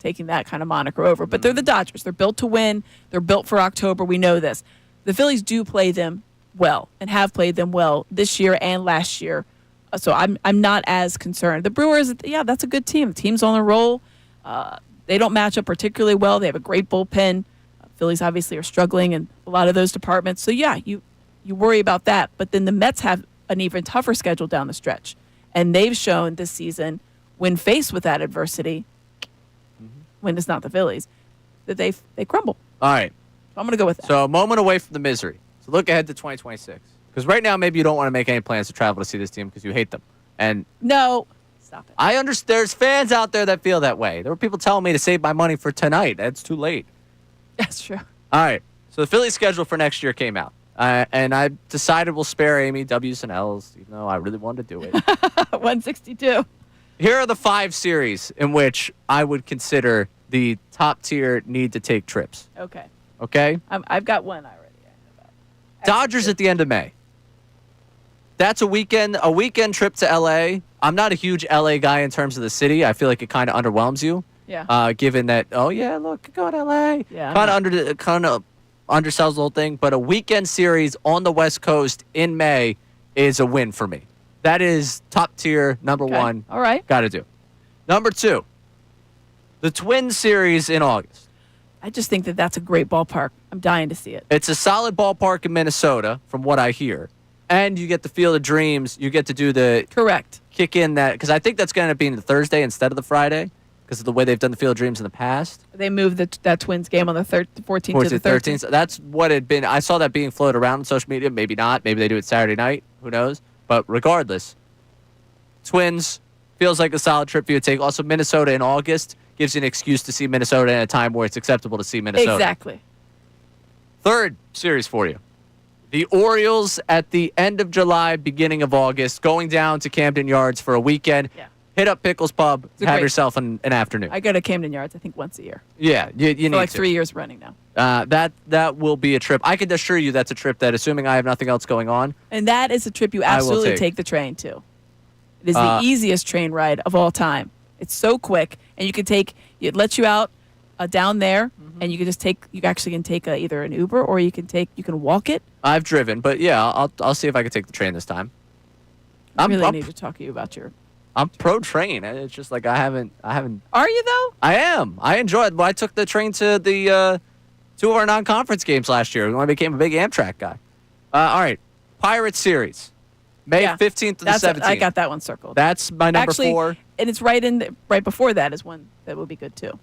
B: taking that kind of moniker over. But they're the Dodgers. They're built to win. They're built for October. We know this. The Phillies do play them well and have played them well this year and last year. So I'm not as concerned. The Brewers, that's a good team. The team's on a roll. They don't match up particularly well. They have a great bullpen. Phillies obviously are struggling in a lot of those departments. So, you worry about that. But then the Mets have an even tougher schedule down the stretch. And they've shown this season, when faced with that adversity, when it's not the Phillies, that they crumble.
A: All right.
B: So I'm going to go with that.
A: So a moment away from the misery. So look ahead to 2026. Because right now, maybe you don't want to make any plans to travel to see this team because you hate them. And
B: no, stop it.
A: I understand. There's fans out there that feel that way. There were people telling me to save my money for tonight. That's too late.
B: That's true.
A: All right. So the Phillies schedule for next year came out. And I decided we'll spare Amy W's and L's, even though I really wanted to do it.
B: 162.
A: Here are the 5 series in which I would consider the top tier need to take trips.
B: Okay.
A: Okay?
B: I've got one already.
A: Dodgers at the end of May. That's a weekend trip to LA. I'm not a huge LA guy in terms of the city. I feel like it kind of underwhelms you.
B: Yeah.
A: Given that, look, go to LA.
B: Yeah.
A: Kind of undersells the whole thing. But a weekend series on the West Coast in May is a win for me. That is top tier, number one.
B: All right.
A: Got to do. Number 2, the Twins series in August.
B: I just think that that's a great ballpark. I'm dying to see it.
A: It's a solid ballpark in Minnesota, from what I hear. And you get the Field of Dreams. You get to do the
B: correct
A: kick in that, because I think that's going to be the Thursday instead of the Friday because of the way they've done the Field of Dreams in the past.
B: They moved that Twins game on the 14th to the 13th.
A: So that's what it had been. I saw that being floated around on social media. Maybe not. Maybe they do it Saturday night. Who knows? But regardless, Twins feels like a solid trip for you to take. Also, Minnesota in August gives you an excuse to see Minnesota in a time where it's acceptable to see Minnesota.
B: Exactly.
A: Third series for you. The Orioles at the end of July, beginning of August, going down to Camden Yards for a weekend.
B: Yeah.
A: Hit up Pickles Pub, have
B: great-
A: yourself an afternoon.
B: I go to Camden Yards, I think, once a year.
A: Yeah, you need
B: For like
A: to.
B: 3 years running now.
A: That will be a trip. I can assure you that's a trip that, assuming I have nothing else going on,
B: And that is a trip you
A: I will
B: absolutely
A: take.
B: take the train to. It is the easiest train ride of all time. It's so quick, and it lets you out down there, and you can just you actually can take either an Uber or you can walk it.
A: I've driven, but yeah, I'll see if I can take the train this time.
B: I really need to talk to you about
A: I'm pro train. It's just like I haven't.
B: Are you though?
A: I am. I enjoy it. I took the train to the 2 of our non-conference games last year when I became a big Amtrak guy. All right, Pirates series, May 15th to the 17th.
B: I got that one circled.
A: That's my number 4.
B: And it's right before that is one that would be good too.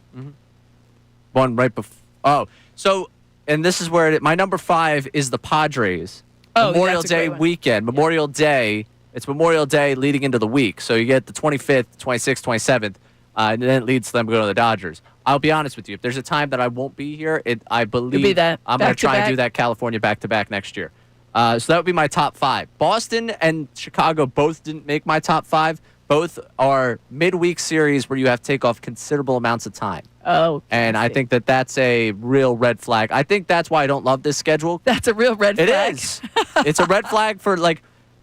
A: One right before. Oh, so and this is where my number 5 is the Padres.
B: Oh,
A: Memorial
B: that's a great
A: Day
B: one.
A: weekend. Memorial Day. It's Memorial Day leading into the week. So you get the 25th, 26th, 27th, and then it leads to them going to the Dodgers. I'll be honest with you. If there's a time that I won't be here, I believe
B: be that
A: I'm going to try and
B: back-to-back?
A: do that California back-to-back next year. So that would be my top 5. Boston and Chicago both didn't make my top 5. Both are midweek series where you have to take off considerable amounts of time.
B: Oh.
A: And I think that's a real red flag. I think that's why I don't love this schedule.
B: That's a real red flag.
A: It is. It's a red flag for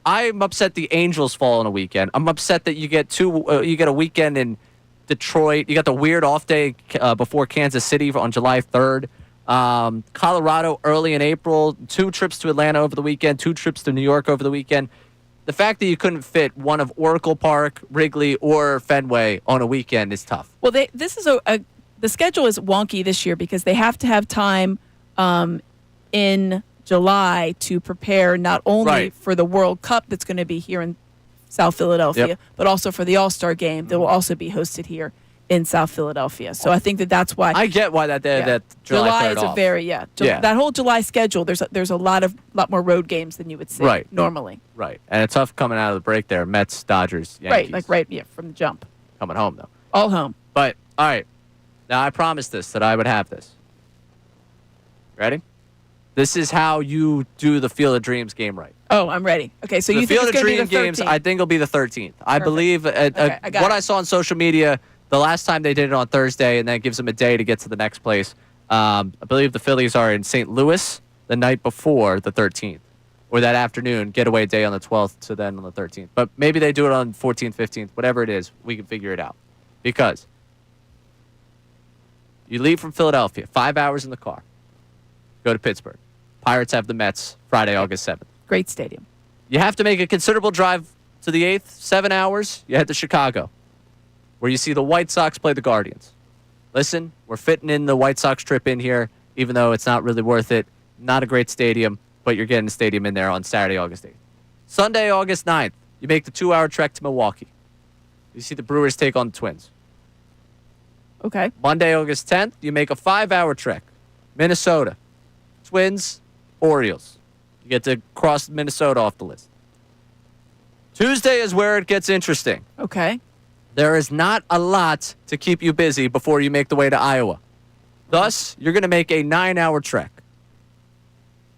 A: I'm upset the Angels fall on a weekend. I'm upset that you get a weekend in Detroit. You got the weird off day before Kansas City on July 3rd. Colorado early in April. 2 trips to Atlanta over the weekend. 2 trips to New York over the weekend. The fact that you couldn't fit one of Oracle Park, Wrigley, or Fenway on a weekend is tough.
B: Well, this is the schedule is wonky this year because they have to have time in July to prepare not only for the World Cup that's going to be here in South Philadelphia, but also for the All-Star game that will also be hosted here in South Philadelphia. So I think that's why.
A: I get why that July
B: is
A: off.
B: a very that whole July schedule. There's a lot more road games than you would see normally.
A: Right, and it's tough coming out of the break there. Mets, Dodgers, Yankees.
B: From the jump.
A: Coming home though.
B: All home.
A: But all right, now I promised that I would have this. Ready? This is how you do the Field of Dreams game right.
B: Oh, I'm ready. Okay, so you think
A: Field
B: it's
A: of
B: going to be the
A: Dream
B: 13th?
A: games? I think it'll be the 13th. I believe I saw on social media the last time they did it on Thursday, and then it gives them a day to get to the next place. I believe the Phillies are in St. Louis the night before the 13th, or that afternoon, getaway day on the 12th to then on the 13th. But maybe they do it on 14th, 15th, whatever it is, we can figure it out. Because you leave from Philadelphia, 5 hours in the car, go to Pittsburgh. Pirates have the Mets Friday, August 7th.
B: Great stadium.
A: You have to make a considerable drive to the 8th, 7 hours. You head to Chicago, where you see the White Sox play the Guardians. Listen, we're fitting in the White Sox trip in here, even though it's not really worth it. Not a great stadium, but you're getting a stadium in there on Saturday, August 8th. Sunday, August 9th, you make the 2-hour trek to Milwaukee. You see the Brewers take on the Twins.
B: Okay.
A: Monday, August 10th, you make a 5-hour trek. Minnesota. Twins, Orioles. You get to cross Minnesota off the list. Tuesday is where it gets interesting.
B: Okay.
A: There is not a lot to keep you busy before you make the way to Iowa. Thus, you're going to make a 9-hour trek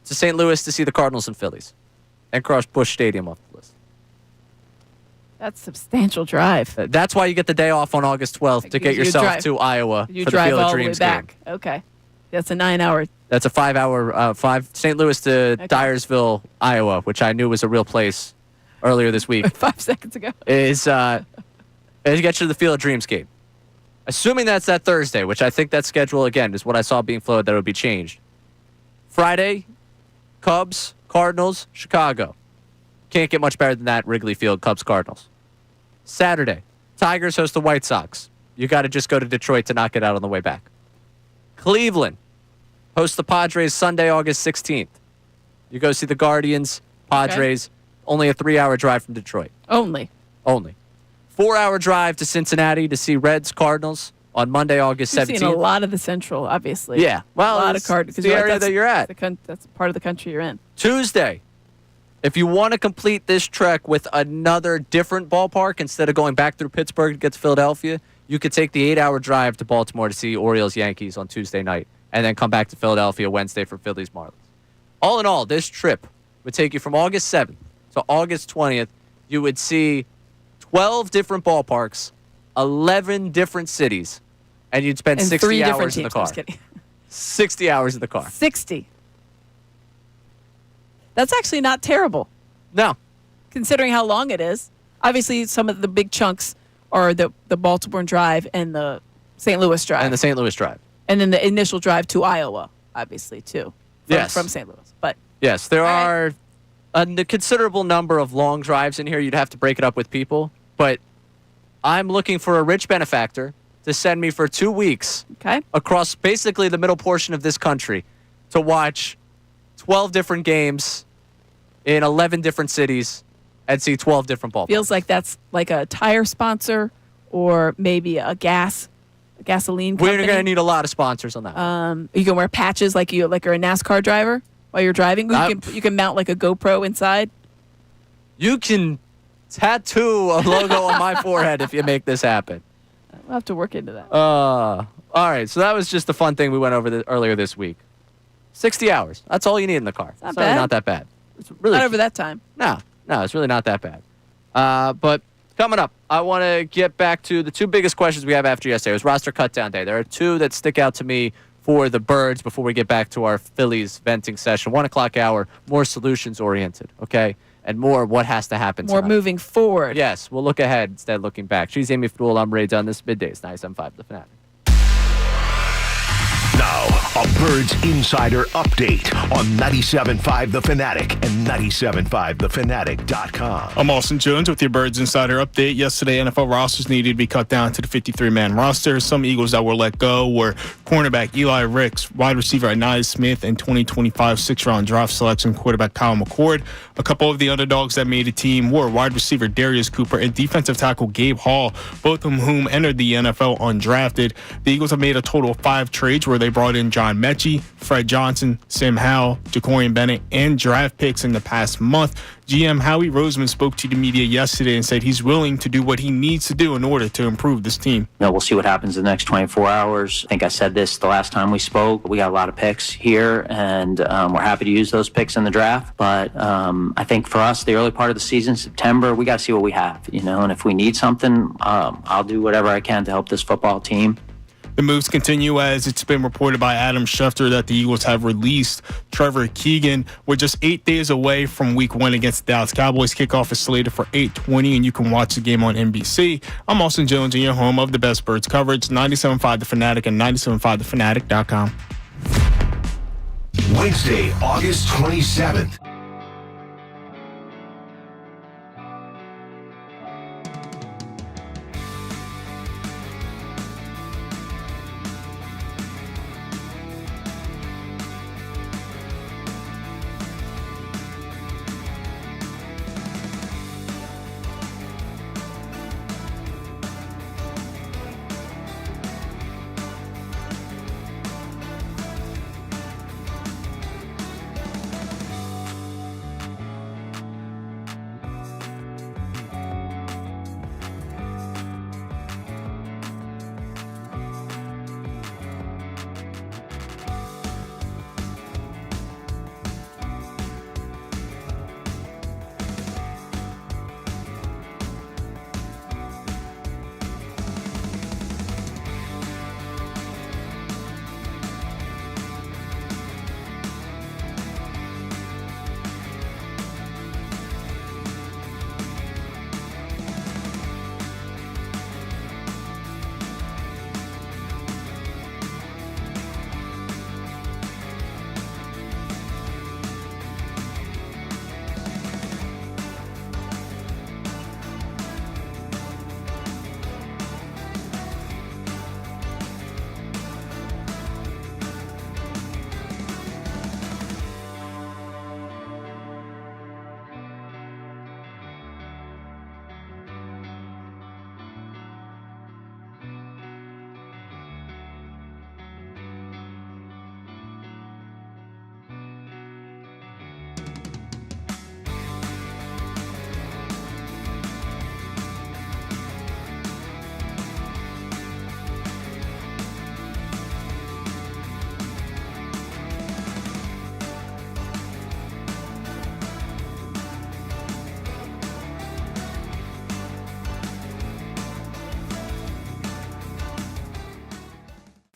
A: to St. Louis to see the Cardinals and Phillies and cross Busch Stadium off the list.
B: That's a substantial drive.
A: That's why you get the day off on August 12th to get yourself to Iowa for the Field of Dreams game.
B: Okay. That's a 9-hour.
A: That's a 5-hour, St. Louis to Dyersville, Iowa, which I knew was a real place earlier this week.
B: 5 seconds ago.
A: Is to get you to the Field of Dreams game. Assuming that's that Thursday, which I think that schedule, again, is what I saw being floated, that it would be changed. Friday, Cubs, Cardinals, Chicago. Can't get much better than that, Wrigley Field, Cubs, Cardinals. Saturday, Tigers host the White Sox. You got to just go to Detroit to knock it out on the way back. Cleveland hosts the Padres Sunday, August 16th. You go see the Guardians, Padres. Okay. Only a 3-hour drive from Detroit.
B: Only.
A: 4-hour drive to Cincinnati to see Reds, Cardinals on Monday, August 17th.
B: You've seen a lot of the Central, obviously.
A: Yeah. Well,
B: a lot of Cardinals.
A: It's the area that you're at.
B: That's part of the country you're in.
A: Tuesday, if you want to complete this trek with another different ballpark, instead of going back through Pittsburgh to get to Philadelphia, you could take the 8-hour drive to Baltimore to see Orioles, Yankees on Tuesday night, and then come back to Philadelphia Wednesday for Phillies, Marlins. All in all, this trip would take you from August 7th to August 20th. You would see 12 different ballparks, 11 different cities, and you'd spend 60 hours in the car. 60 hours in the car.
B: 60. That's actually not terrible.
A: No.
B: Considering how long it is. Obviously, some of the big chunks are the Baltimore Drive and the St. Louis Drive. And then the initial drive to Iowa, obviously, too. From St. Louis. But
A: yes, there are a considerable number of long drives in here. You'd have to break it up with people. But I'm looking for a rich benefactor to send me for 2 weeks across basically the middle portion of this country to watch 12 different games in 11 different cities and see 12 different ballparks.
B: Feels like that's like a tire sponsor or maybe a gasoline company.
A: We're going to need a lot of sponsors on that.
B: You can wear patches like you're a NASCAR driver while you're driving. You can mount like a GoPro inside.
A: You can tattoo a logo on my forehead if you make this happen.
B: We'll have to work into that.
A: All right, so that was just a fun thing we went over earlier this week. 60 hours. That's all you need in the car. It's really not that bad. It's really
B: not over that time.
A: No, it's really not that bad. But coming up, I want to get back to the two biggest questions we have after yesterday. It was roster cutdown day. There are two that stick out to me for the Birds before we get back to our Phillies venting session. 1 o'clock hour, more solutions-oriented, okay? And more what has to happen
B: More
A: tonight.
B: moving forward.
A: Yes, we'll look ahead instead of looking back. She's Amy Fadul. I'm Ray Dunn. This is Middays, 97.5 The Fanatic.
E: Now, A Birds Insider Update on 97.5 The Fanatic and 97.5thefanatic.com.
D: I'm Austin Jones with your Birds Insider Update. Yesterday, NFL rosters needed to be cut down to the 53-man roster. Some Eagles that were let go were cornerback Eli Ricks, wide receiver Anais Smith, and 2025 sixth-round draft selection quarterback Kyle McCord. A couple of the underdogs that made the team were wide receiver Darius Cooper and defensive tackle Gabe Hall, both of whom entered the NFL undrafted. The Eagles have made a total of 5 trades where they brought in John Mechie, Fred Johnson, Sam Howell, Jacorian Bennett, and draft picks in the past month. GM Howie Roseman spoke to the media yesterday and said he's willing to do what he needs to do in order to improve this team.
K: We'll see what happens in the next 24 hours. I think I said this the last time we spoke. We got a lot of picks here, and we're happy to use those picks in the draft. But I think for us, the early part of the season, September, we got to see what we have, and if we need something, I'll do whatever I can to help this football team.
D: The moves continue as it's been reported by Adam Schefter that the Eagles have released Trevor Keegan. We're just 8 days away from Week 1 against the Dallas Cowboys. Kickoff is slated for 8:20, and you can watch the game on NBC. I'm Austin Jones, in your home of the best Birds coverage, 97.5 The Fanatic and 97.5thefanatic.com.
E: Wednesday, August 27th.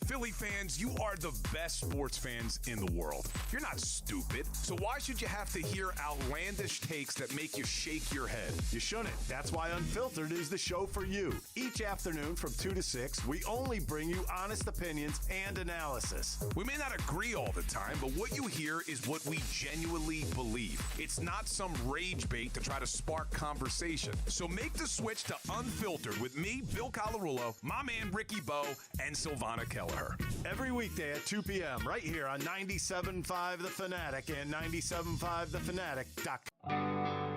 H: Philly fans, you are the best sports fans in the world. You're not stupid, so why should you have to hear outlandish takes that make you shake your head?
L: You shouldn't. That's why Unfiltered is the show for you. Each afternoon from 2 to 6, we only bring you honest opinions and analysis.
H: We may not agree all the time, but what you hear is what we genuinely believe. It's not some rage bait to try to spark conversation. So make the switch to Unfiltered with me, Bill Colarulo, my man Ricky Bowe, and Silvana Kelleher.
L: Every weekday at 2 p.m. right here on 97.5 The Fanatic and 97.5thefanatic.com.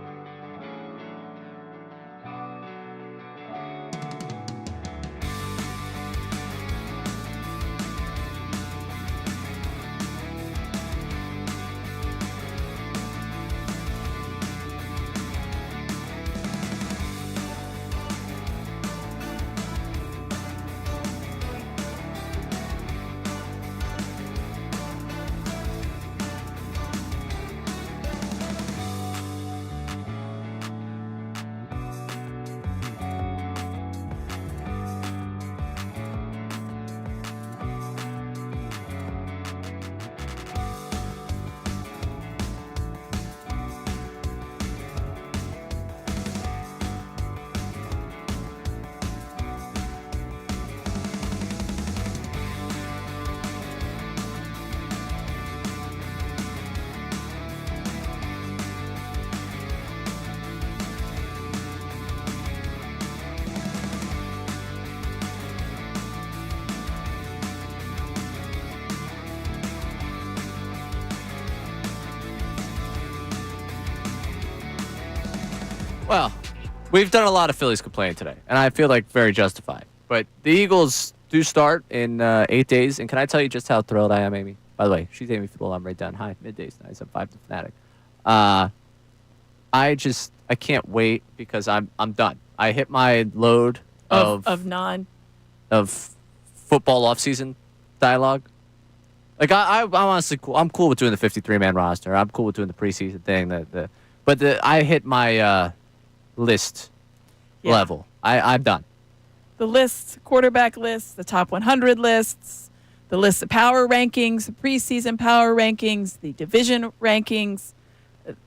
A: Well, we've done a lot of Phillies complaining today, and I feel like very justified. But the Eagles do start in 8 days, and can I tell you just how thrilled I am, Amy? By the way, she's Amy Fiddle. I'm right down. Hi, middays, 97.5 The Fanatic. I can't wait because I'm done. I hit my load of football offseason dialogue. Like I'm honestly cool. I'm cool with doing the 53-man roster. I'm cool with doing the preseason thing. But I hit my list level. I'm done.
B: The lists, quarterback lists, the top 100 lists, the list of power rankings, the preseason power rankings, the division rankings.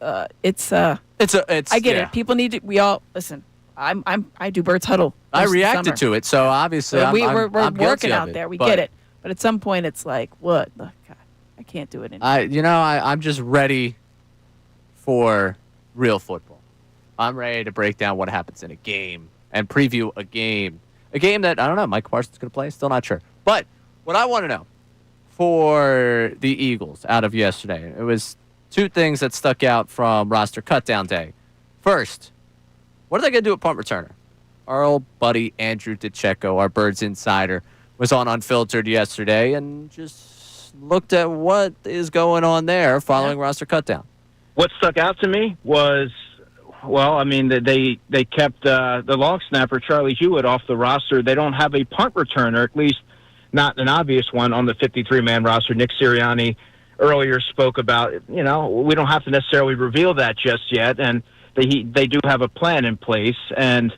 B: I get it. People need to. We all listen. I do Bert's Huddle.
A: I reacted to it, so obviously
B: we're
A: I'm
B: working out
A: it,
B: there. We get it, but at some point it's like, what? Look, God, I can't do it anymore.
A: I'm just ready for real football. I'm ready to break down what happens in a game and preview a game that I don't know. Mike Parsons going to play, still not sure. But what I want to know for the Eagles out of yesterday, it was two things that stuck out from roster cutdown day. First, what are they going to do at punt returner? Our old buddy Andrew DeCecco, our Birds insider, was on Unfiltered yesterday and just looked at what is going on there following roster cutdown.
S: What stuck out to me was, they kept the long snapper, Charlie Hewitt, off the roster. They don't have a punt returner, at least not an obvious one, on the 53-man roster. Nick Sirianni earlier spoke about, we don't have to necessarily reveal that just yet, and they do have a plan in place, and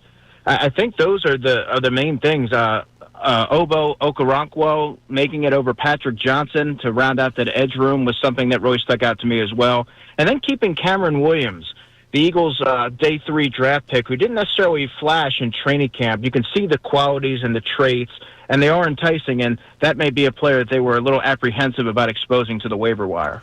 S: I think those are the main things. Obo Okoronkwo making it over Patrick Johnson to round out that edge room was something that really stuck out to me as well. And then keeping Cameron Williams, the Eagles' day 3 draft pick, who didn't necessarily flash in training camp. You can see the qualities and the traits, and they are enticing, and that may be a player that they were a little apprehensive about exposing to the waiver wire.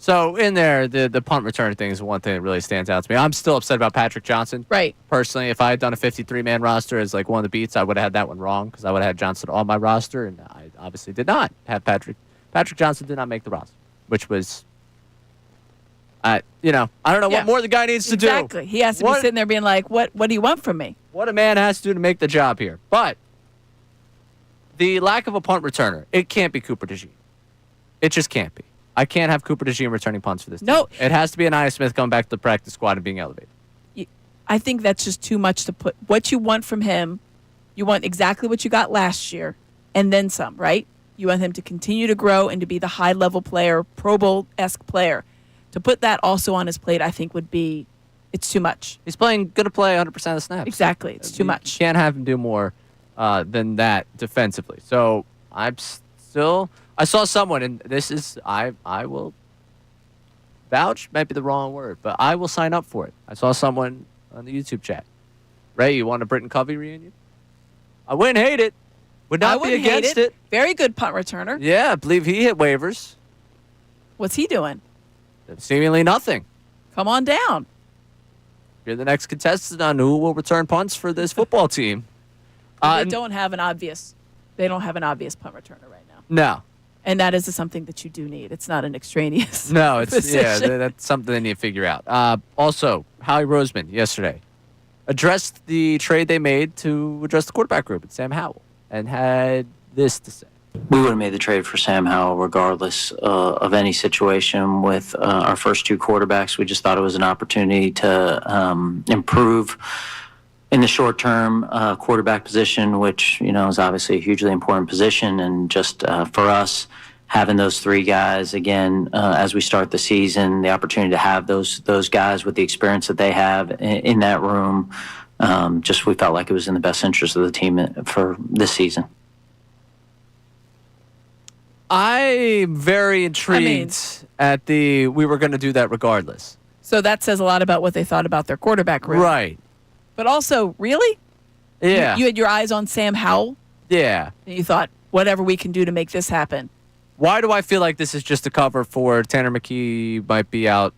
A: So in there, the punt return thing is one thing that really stands out to me. I'm still upset about Patrick Johnson.
B: Right.
A: Personally, if I had done a 53-man roster as like one of the beats, I would have had that one wrong because I would have had Johnson on my roster, and I obviously did not have Patrick. Patrick Johnson did not make the roster, which was, I don't know what more the guy needs to do.
B: Exactly. He has to be sitting there being like, what do you want from me?
A: What a man has to do to make the job here. But the lack of a punt returner, it can't be Cooper DeJean. It just can't be. I can't have Cooper DeJean returning punts for this team. It has to be Anaya Smith coming back to the practice squad and being elevated.
B: I think that's just too much to put. What you want from him, you want exactly what you got last year, and then some, right? You want him to continue to grow and to be the high-level player, Pro Bowl-esque player. To put that also on his plate, I think it's too much.
A: He's going to play 100% of the snaps.
B: Exactly. It's too much.
A: You can't have him do more than that defensively. So I saw someone, and this is, I will vouch, might be the wrong word, but I will sign up for it. I saw someone on the YouTube chat. Ray, you want a Britton Covey reunion? I wouldn't hate it. Would not be against it.
B: Very good punt returner.
A: Yeah, I believe he hit waivers.
B: What's he doing?
A: Seemingly nothing.
B: Come on down.
A: You're the next contestant on who will return punts for this football team.
B: They don't have an obvious punt returner right now.
A: No.
B: And that is something that you do need. It's not an extraneous.
A: No, it's
B: position.
A: that's something they need to figure out. Also, Howie Roseman yesterday addressed the trade they made to address the quarterback group at Sam Howell and had this to say.
K: We would have made the trade for Sam Howell regardless of any situation with our first two quarterbacks. We just thought it was an opportunity to improve in the short term quarterback position, which, is obviously a hugely important position. And just for us, having those three guys, again, as we start the season, the opportunity to have those guys with the experience that they have in that room, we felt like it was in the best interest of the team for this season.
A: I'm very intrigued we were going to do that regardless.
B: So that says a lot about what they thought about their quarterback room.
A: Right.
B: But also, really?
A: Yeah.
B: You had your eyes on Sam Howell?
A: Yeah.
B: And you thought, whatever we can do to make this happen.
A: Why do I feel like this is just a cover for Tanner McKee might be out?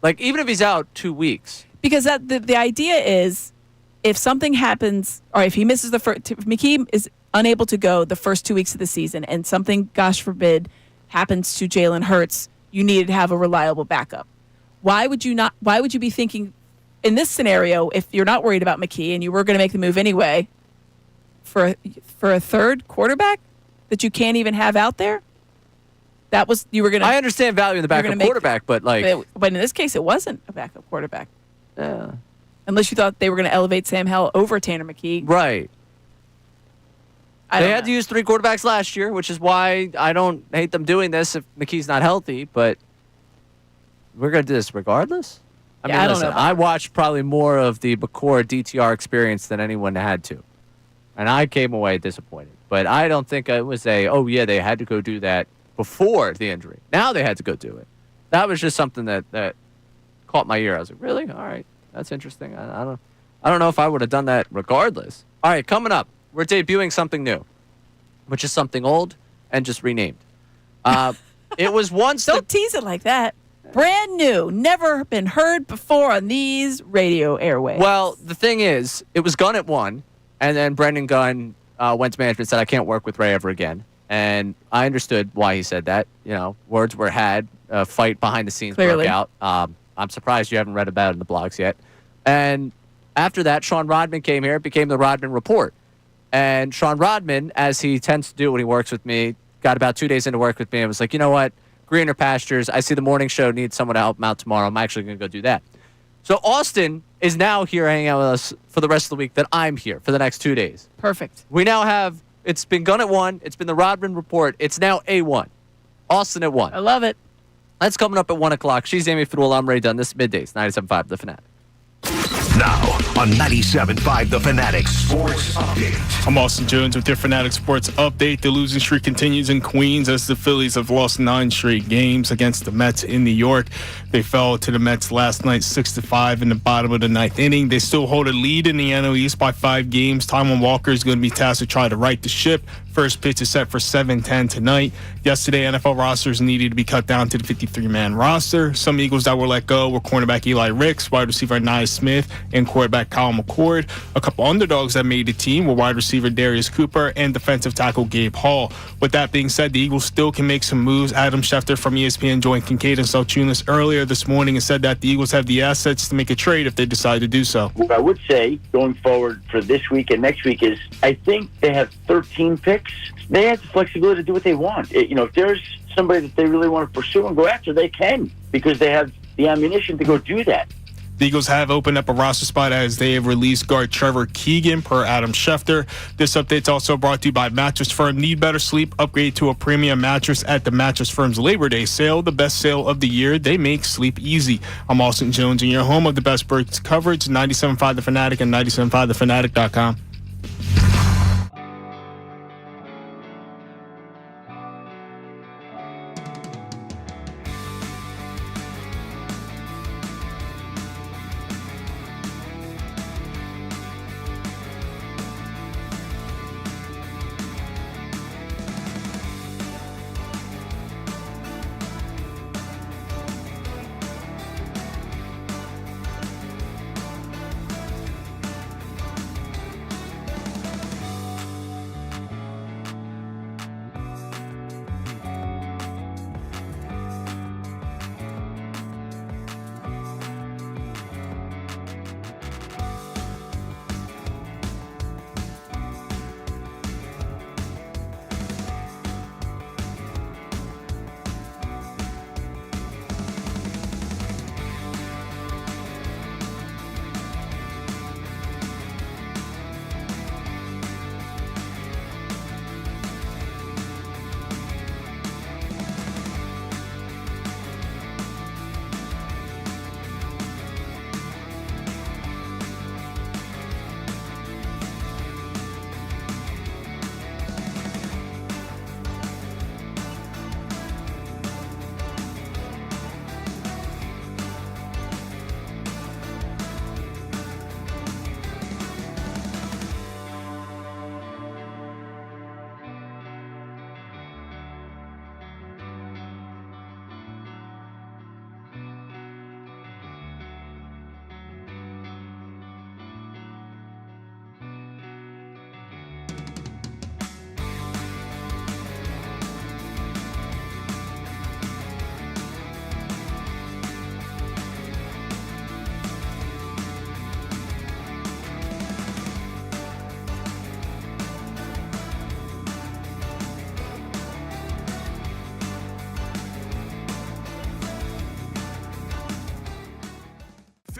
A: Like, even if he's out 2 weeks.
B: Because the idea is, if something happens, or if he misses if McKee is unable to go the first 2 weeks of the season and something, gosh forbid, happens to Jalen Hurts, you needed to have a reliable backup. Why would you be thinking in this scenario, if you're not worried about McKee and you were going to make the move anyway for a third quarterback that you can't even have out there, you were going to.
A: I understand value in the backup quarterback, but
B: in this case, it wasn't a backup quarterback.
A: Yeah.
B: Unless you thought they were going to elevate Sam Howell over Tanner McKee.
A: Right. They had to use 3 quarterbacks last year, which is why I don't hate them doing this if McKee's not healthy, but we're going to do this regardless? I mean, listen, I watched probably more of the McCord DTR experience than anyone had to. And I came away disappointed. But I don't think it was they had to go do that before the injury. Now they had to go do it. That was just something that caught my ear. I was like, really? All right. That's interesting. I don't know if I would have done that regardless. All right, coming up, we're debuting something new, which is something old and just renamed. It was once.
B: Don't tease it like that. Brand new, never been heard before on these radio airwaves.
A: Well, the thing is, it was Gunn at 1, and then Brendan Gunn went to management and said, I can't work with Ray ever again. And I understood why he said that. You know, words were had, a fight behind the scenes broke out. I'm surprised you haven't read about it in the blogs yet. And after that, Sean Rodman came here. It became the Rodman Report. And Sean Rodman, as he tends to do when he works with me, got about 2 days into work with me and was like, you know what? Greener pastures. I see the morning show needs someone to help him out tomorrow. I'm actually going to go do that. So Austin is now here hanging out with us for the rest of the week that I'm here for the next 2 days.
B: Perfect.
A: We now have, it's been Gunn at 1. It's been the Rodman Report. It's now A1. Austin at 1.
B: I love it.
A: That's coming up at 1 o'clock. She's Amy Fadul. I'm Ray Dunn. This is Middays, 97.5 The Fanatic.
E: Now on 97.5 The Fanatic Sports Update.
D: I'm Austin Jones with your Fanatic Sports Update. The losing streak continues in Queens as the Phillies have lost 9 straight games against the Mets in New York. They fell to the Mets last night 6-5 in the bottom of the 9th inning. They still hold a lead in the NL East by 5 games. Taijuan Walker is going to be tasked to try to right the ship. First pitch is set for 7:10 tonight. Yesterday, NFL rosters needed to be cut down to the 53-man roster. Some Eagles that were let go were cornerback Eli Ricks, wide receiver Nye Smith, and quarterback Kyle McCord. A couple underdogs that made the team were wide receiver Darius Cooper and defensive tackle Gabe Hall. With that being said, the Eagles still can make some moves. Adam Schefter from ESPN joined Kincade and Salciunas earlier this morning and said that the Eagles have the assets to make a trade if they decide to do so.
F: What I would say going forward for this week and next week is I think they have 13 picks. They have the flexibility to do what they want. If there's somebody that they really want to pursue and go after, they can because they have the ammunition to go do that.
D: The Eagles have opened up a roster spot as they have released guard Trevor Keegan per Adam Schefter. This update's also brought to you by Mattress Firm. Need better sleep? Upgrade to a premium mattress at the Mattress Firm's Labor Day sale, the best sale of the year. They make sleep easy. I'm Austin Jones, and your home of the best birds coverage, 97.5 The Fanatic and 97.5thefanatic.com.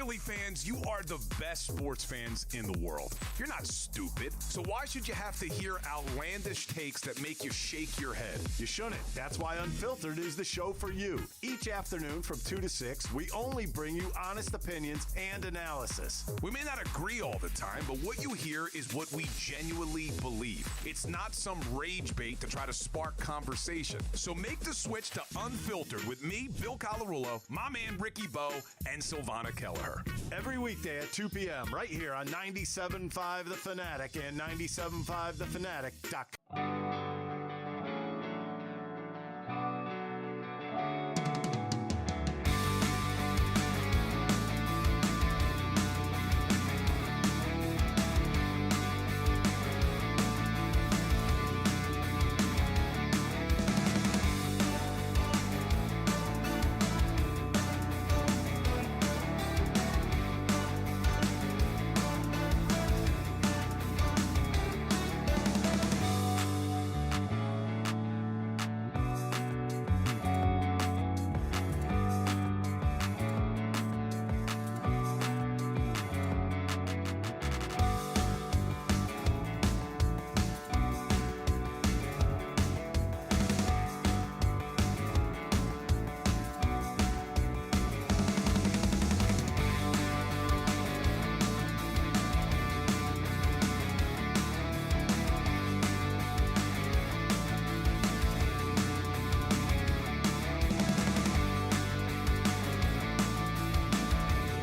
H: Philly fans, you are the best sports fans in the world. You're not stupid, so why should you have to hear outlandish takes that make you shake your head?
L: You shouldn't. That's why Unfiltered is the show for you. Each afternoon from 2 to 6, we only bring you honest opinions and analysis.
H: We may not agree all the time, but what you hear is what we genuinely believe. It's not some rage bait to try to spark conversation. So make the switch to Unfiltered with me, Bill Colarulo, my man Ricky Bo, and Silvana Kelleher.
L: Every weekday at 2 p.m. right here on 97.5 The Fanatic and 97.5thefanatic.com.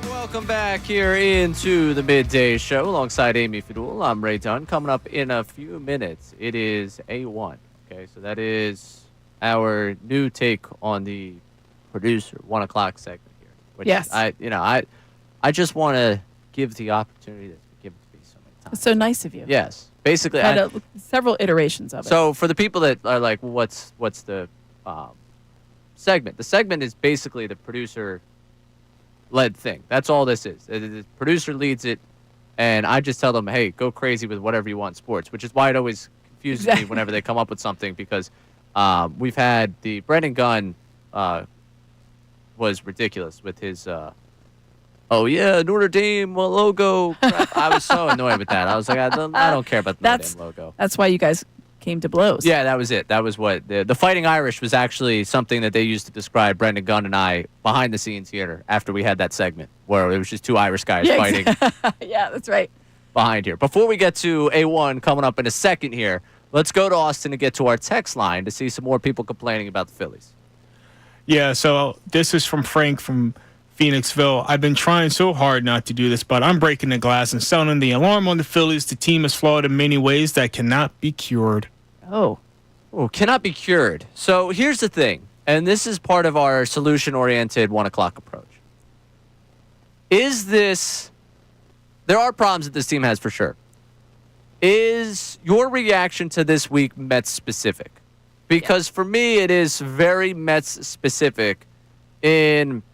A: Welcome back here into the Midday Show alongside Amy Fadul. I'm Ray Dunn. Coming up in a few minutes, it is A1. Okay, so that is our new take on the producer 1 o'clock segment here. Which
B: Yes.
A: I just want to give the opportunity to give it to me so many times.
B: It's so nice of you.
A: Yes, basically.
B: Had several iterations of it.
A: So for the people that are like, well, what's the segment? The segment is basically the producer-led thing. That's all this is. The producer leads it, and I just tell them, hey, go crazy with whatever you want in sports, which is why it always confuses me whenever they come up with something, because we've had the Brendan Gunn was ridiculous with his oh yeah, Notre Dame logo crap. I was so annoyed with that. I was like, I don't care about the Notre Dame logo.
B: That's why you guys came to blows.
A: Yeah, that was it. That was what the Fighting Irish was actually something that they used to describe Brendan Gunn and I behind the scenes here after we had that segment where it was just two Irish guys fighting
B: Yeah, that's right.
A: behind here. Before we get to A1 coming up in a second here, let's go to Austin and get to our text line to see some more people complaining about the Phillies.
D: Yeah, so this is from Frank from Phoenixville. I've been trying so hard not to do this, but I'm breaking the glass and sounding the alarm on the Phillies. The team is flawed in many ways that cannot be cured.
A: Oh, cannot be cured. So here's the thing, and this is part of our solution-oriented 1 o'clock approach. There are problems that this team has for sure. Is your reaction to this week Mets specific? Because for me, it is very Mets specific in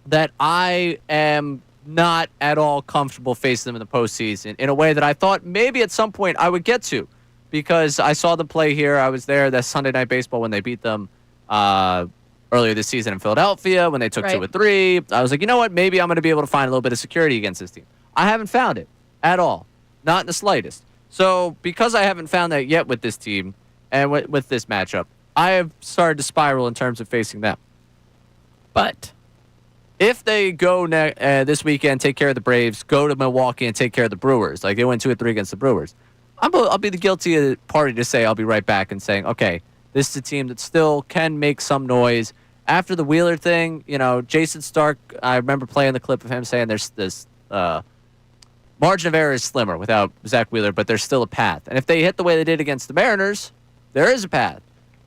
A: that I am not at all comfortable facing them in the postseason in a way that I thought maybe at some point I would get to, because I saw them play here. I was there that Sunday Night Baseball when they beat them earlier this season in Philadelphia when they took 2-3. I was like, you know what? Maybe I'm going to be able to find a little bit of security against this team. I haven't found it at all, not in the slightest. So because I haven't found that yet with this team and with this matchup, I have started to spiral in terms of facing them. But if they go this weekend, take care of the Braves, go to Milwaukee and take care of the Brewers, like they went 2-3 against the Brewers, I'll be the guilty party to say I'll be right back and saying, okay, this is a team that still can make some noise. After the Wheeler thing, Jason Stark, I remember playing the clip of him saying there's this margin of error is slimmer without Zach Wheeler, but there's still a path. And if they hit the way they did against the Mariners, there is a path.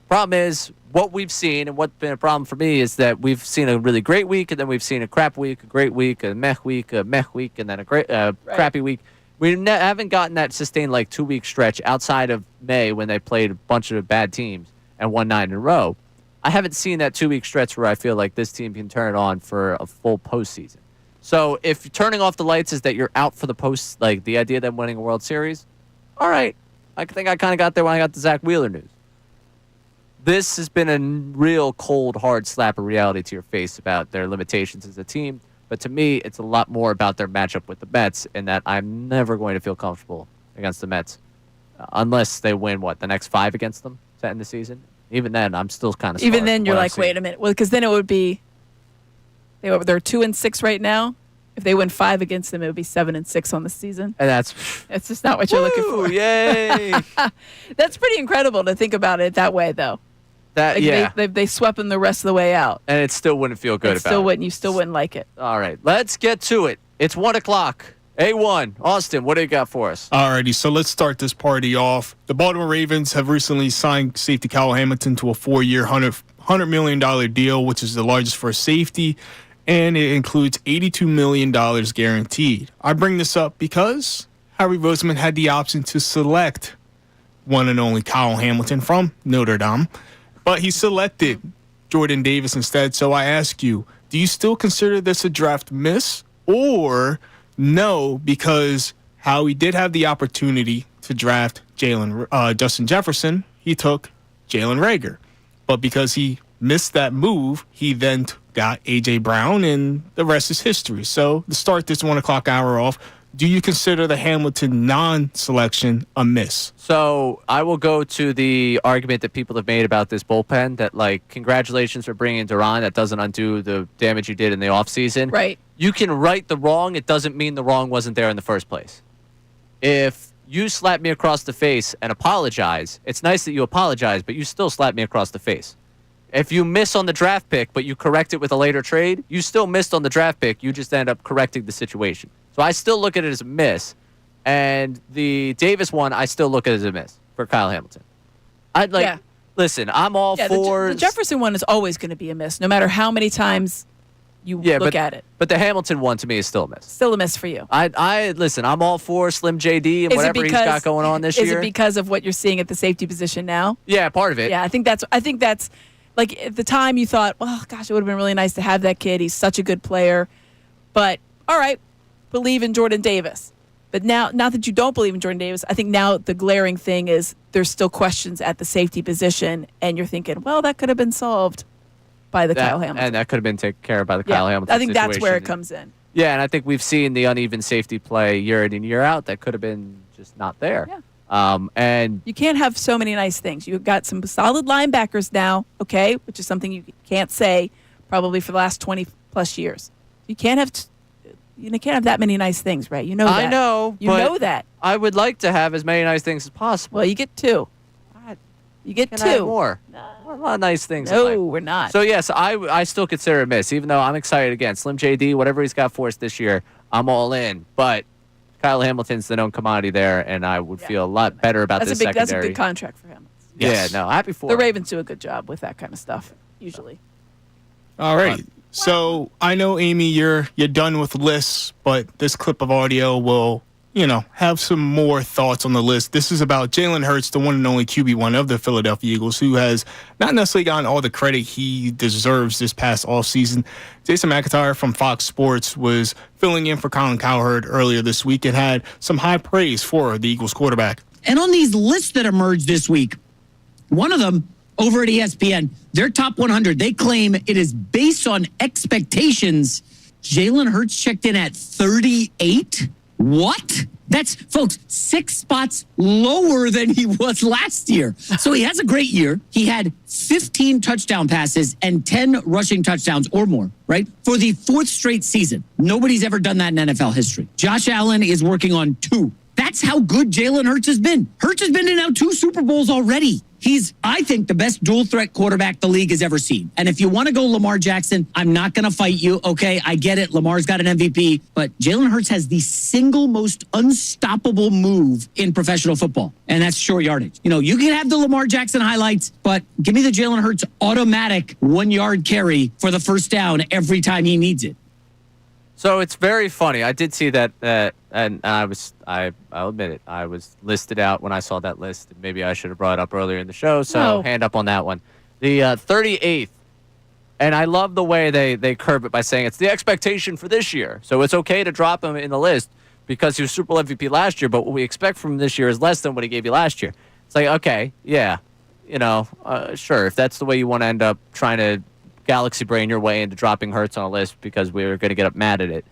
A: Problem is, what we've seen, and what's been a problem for me, is that we've seen a really great week, and then we've seen a crap week, a great week, a meh week, and then a great crappy week. We haven't gotten that sustained 2-week stretch outside of May when they played a bunch of bad teams and won 9 in a row. I haven't seen that 2-week stretch where I feel like this team can turn it on for a full postseason. So if turning off the lights is that you're out for the post, like the idea of them winning a World Series, all right. I think I kind of got there when I got the Zach Wheeler news. This has been a real cold, hard slap of reality to your face about their limitations as a team. But to me, it's a lot more about their matchup with the Mets, and that I'm never going to feel comfortable against the Mets unless they win, the next 5 against them to end the season. Even then, I'm still kind of
B: Even then, you're like, wait a minute. Well, because then it would be they're 2-6 right now. If they win 5 against them, it would be 7-6 on the season.
A: And that's
B: just not what you're looking for.
A: Yay!
B: That's pretty incredible to think about it that way, though. They swept them the rest of the way out.
A: And it still wouldn't feel good about it.
B: You still wouldn't like it.
A: All right, let's get to it. It's 1 o'clock. A1, Austin, what do you got for us?
D: Alrighty, so let's start this party off. The Baltimore Ravens have recently signed safety Kyle Hamilton to a 4-year, $100 million deal, which is the largest for a safety, and it includes $82 million guaranteed. I bring this up because Harry Roseman had the option to select one and only Kyle Hamilton from Notre Dame, but he selected Jordan Davis instead. So I ask you, do you still consider this a draft miss, or no, because Howie did have the opportunity to draft Justin Jefferson, he took Jalen Reagor. But because he missed that move, he then got A.J. Brown, and the rest is history. So to start this 1 o'clock hour off, do you consider the Hamilton non-selection a miss?
A: So I will go to the argument that people have made about this bullpen, that, congratulations for bringing Duran. That doesn't undo the damage you did in the offseason.
B: Right.
A: You can right the wrong. It doesn't mean the wrong wasn't there in the first place. If you slap me across the face and apologize, it's nice that you apologize, but you still slap me across the face. If you miss on the draft pick, but you correct it with a later trade, you still missed on the draft pick. You just end up correcting the situation. So I still look at it as a miss. And the Davis one, I still look at it as a miss for Kyle Hamilton. Listen, I'm all for...
B: The Jefferson one is always going to be a miss, no matter how many times you look at it.
A: But the Hamilton one, to me, is still a miss.
B: Still a miss for you.
A: Listen, I'm all for Slim JD and whatever he's got going on this year.
B: Is it because of what you're seeing at the safety position now?
A: Yeah, part of it.
B: Yeah, I think that's at the time you thought, well, gosh, it would have been really nice to have that kid. He's such a good player. But, all right, believe in Jordan Davis. But now, not that you don't believe in Jordan Davis, I think now the glaring thing is there's still questions at the safety position, and you're thinking, well, that could have been solved by the Kyle Hamilton.
A: And that could have been taken care of by the Kyle Hamilton
B: I think
A: situation.
B: that's where it comes in.
A: Yeah, and I think we've seen the uneven safety play year in and year out that could have been just not there.
B: Yeah.
A: And
B: you can't have so many nice things. You've got some solid linebackers now, okay, which is something you can't say probably for the last 20-plus years. You can't have that many nice things, right? You know that.
A: I know.
B: You know that.
A: I would like to have as many nice things as possible.
B: Well, you get 2. You get 2.
A: More. A lot of nice things.
B: No, we're not.
A: So, yes, I still consider it a miss, even though I'm excited again. Slim JD, whatever he's got for us this year, I'm all in. But Kyle Hamilton's the known commodity there, and I would feel a lot better about this secondary.
B: That's a big contract for him.
A: Yes. Yeah, no, happy for
B: the
A: him.
B: Ravens do a good job with that kind of stuff, usually.
D: All right. So I know, Amy, you're done with lists, but this clip of audio will, have some more thoughts on the list. This is about Jalen Hurts, the one and only QB1 of the Philadelphia Eagles, who has not necessarily gotten all the credit he deserves this past offseason. Jason McIntyre from Fox Sports was filling in for Colin Cowherd earlier this week and had some high praise for the Eagles quarterback.
T: And on these lists that emerged this week, one of them over at ESPN, their top 100, they claim it is based on expectations. Jalen Hurts checked in at 38. What? That's, folks, 6 spots lower than he was last year. So he has a great year. He had 15 touchdown passes and 10 rushing touchdowns or more, right? For the 4th straight season. Nobody's ever done that in NFL history. Josh Allen is working on 2. That's how good Jalen Hurts has been. Hurts has been in now 2 Super Bowls already. He's, I think, the best dual-threat quarterback the league has ever seen. And if you want to go Lamar Jackson, I'm not going to fight you. Okay, I get it. Lamar's got an MVP. But Jalen Hurts has the single most unstoppable move in professional football, and that's short yardage. You can have the Lamar Jackson highlights, but give me the Jalen Hurts automatic 1-yard carry for the first down every time he needs it.
A: So it's very funny. I did see that, and I'll admit it. I was listed out when I saw that list. Maybe I should have brought it up earlier in the show, so hand up on that one. The 38th, and I love the way they curb it by saying it's the expectation for this year. So it's okay to drop him in the list because he was Super Bowl MVP last year, but what we expect from him this year is less than what he gave you last year. It's like, okay, yeah, sure, if that's the way you want to end up trying to galaxy brain your way into dropping Hurts on a list because we were going to get up mad at it.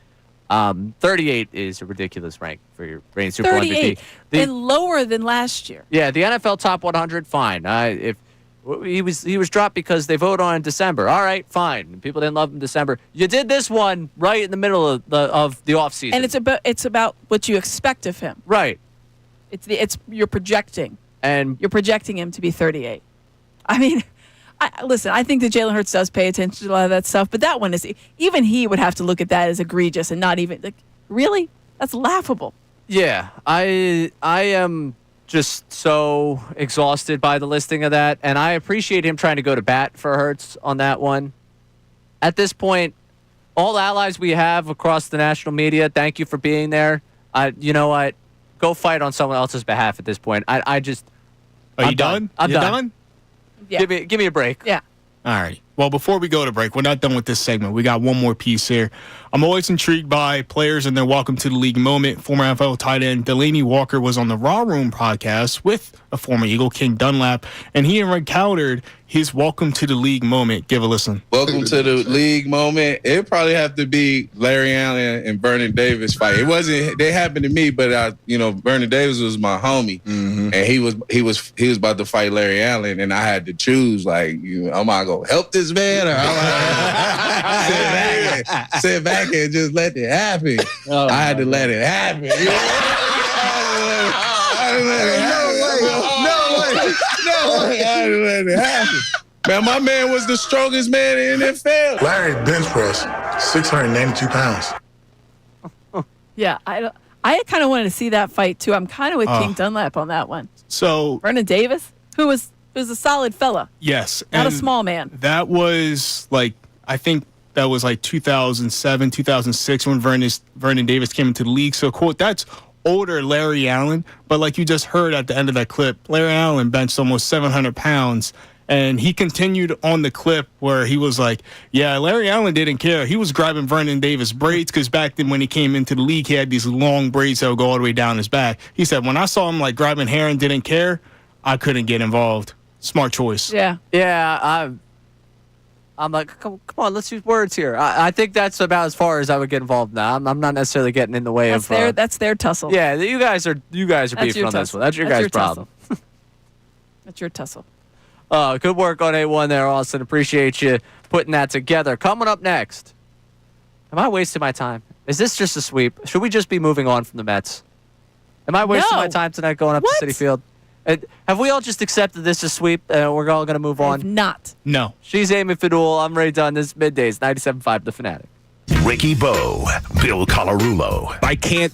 A: 38 is a ridiculous rank for your reigning Super Bowl
B: 38
A: MVP.
B: and lower than last year.
A: Yeah, the NFL top 100, fine. If he was dropped because they vote on in December. All right, fine. People didn't love him in December. You did this one right in the middle of the offseason.
B: And it's about what you expect of him.
A: Right.
B: You're projecting.
A: And
B: you're projecting him to be 38. I mean, listen, I think that Jalen Hurts does pay attention to a lot of that stuff, but that one is, even he would have to look at that as egregious and not even, like, really? That's laughable.
A: Yeah, I am just so exhausted by the listing of that, and I appreciate him trying to go to bat for Hurts on that one. At this point, all allies we have across the national media, thank you for being there. You know what? Go fight on someone else's behalf at this point. I'm
D: done?
A: I'm
D: You
A: done.
D: done?
B: Yeah.
A: Give me a break.
B: Yeah.
D: All right. Well, before we go to break, we're not done with this segment. We got one more piece here. I'm always intrigued by players and their welcome to the league moment. Former NFL tight end Delaney Walker was on the Raw Room podcast with a former Eagle, King Dunlap, and he encountered his welcome to the league moment. Give a listen.
U: Welcome to the league moment. It probably have to be Larry Allen and Vernon Davis fight. It wasn't. They happened to me, but Vernon Davis was my homie, and he was about to fight Larry Allen, and I had to choose. Like, am I gonna help this man, or am I sit back and just let it happen? I had to let it happen. I had to let it happen. Man, my man was the strongest man in the NFL.
V: Larry bench press 692 pounds.
B: Yeah, I kind of wanted to see that fight too. I'm kind of with King Dunlap on that one.
D: So
B: Vernon Davis, who was a solid fella,
D: yes,
B: not a
D: and
B: small man.
D: That was I think that was 2007, 2006 when Vernon Davis came into the league. So, quote, that's older Larry Allen. But like you just heard at the end of that clip, Larry Allen benched almost 700 pounds. And he continued on the clip where he was like, yeah, Larry Allen didn't care. He was grabbing Vernon Davis braids because back then when he came into the league, he had these long braids that would go all the way down his back. He said, when I saw him grabbing hair and didn't care, I couldn't get involved. Smart choice.
B: Yeah.
A: Yeah, I'm like, come on, let's use words here. I think that's about as far as I would get involved now. I'm not necessarily getting in the way of.
B: That's their tussle.
A: Yeah, you guys are beefing on this one. That's your guys' problem.
B: That's your tussle.
A: Good work on A1 there, Austin. Appreciate you putting that together. Coming up next, am I wasting my time? Is this just a sweep? Should we just be moving on from the Mets? Am I wasting my time tonight going up to Citi Field? Have we all just accepted this as a sweep and we're all going to move on?
B: Not.
D: No.
A: She's Amy Fadul. I'm Ray Dunn. This is Middays, 97.5 The Fanatic.
E: Ricky Bo, Bill Colarulo.
D: I can't.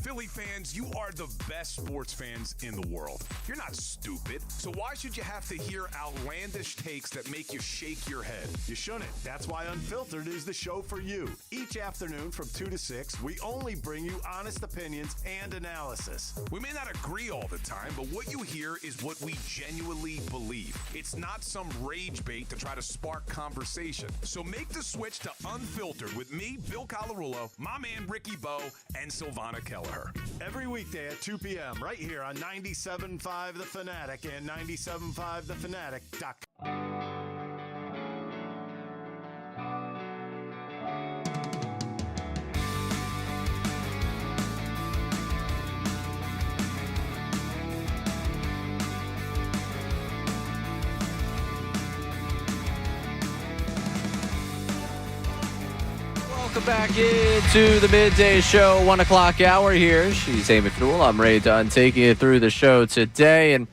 H: Philly fans, you are the best sports fans in the world. You're not stupid, so why should you have to hear outlandish takes that make you shake your head?
L: You shouldn't. That's why Unfiltered is the show for you. Each afternoon from 2 to 6, we only bring you honest opinions and analysis.
H: We may not agree all the time, but what you hear is what we genuinely believe. It's not some rage bait to try to spark conversation. So make the switch to Unfiltered with me, Bill Colarulo, my man Ricky Bo, and Silvana Kelleher.
L: Every weekday at 2 p.m. right here on 97.5 The Fanatic and 97.5thefanatic.com.
A: Welcome back into the midday show, 1 o'clock hour here. She's Amy Fnewell. I'm Ray Dunn taking you through the show today. And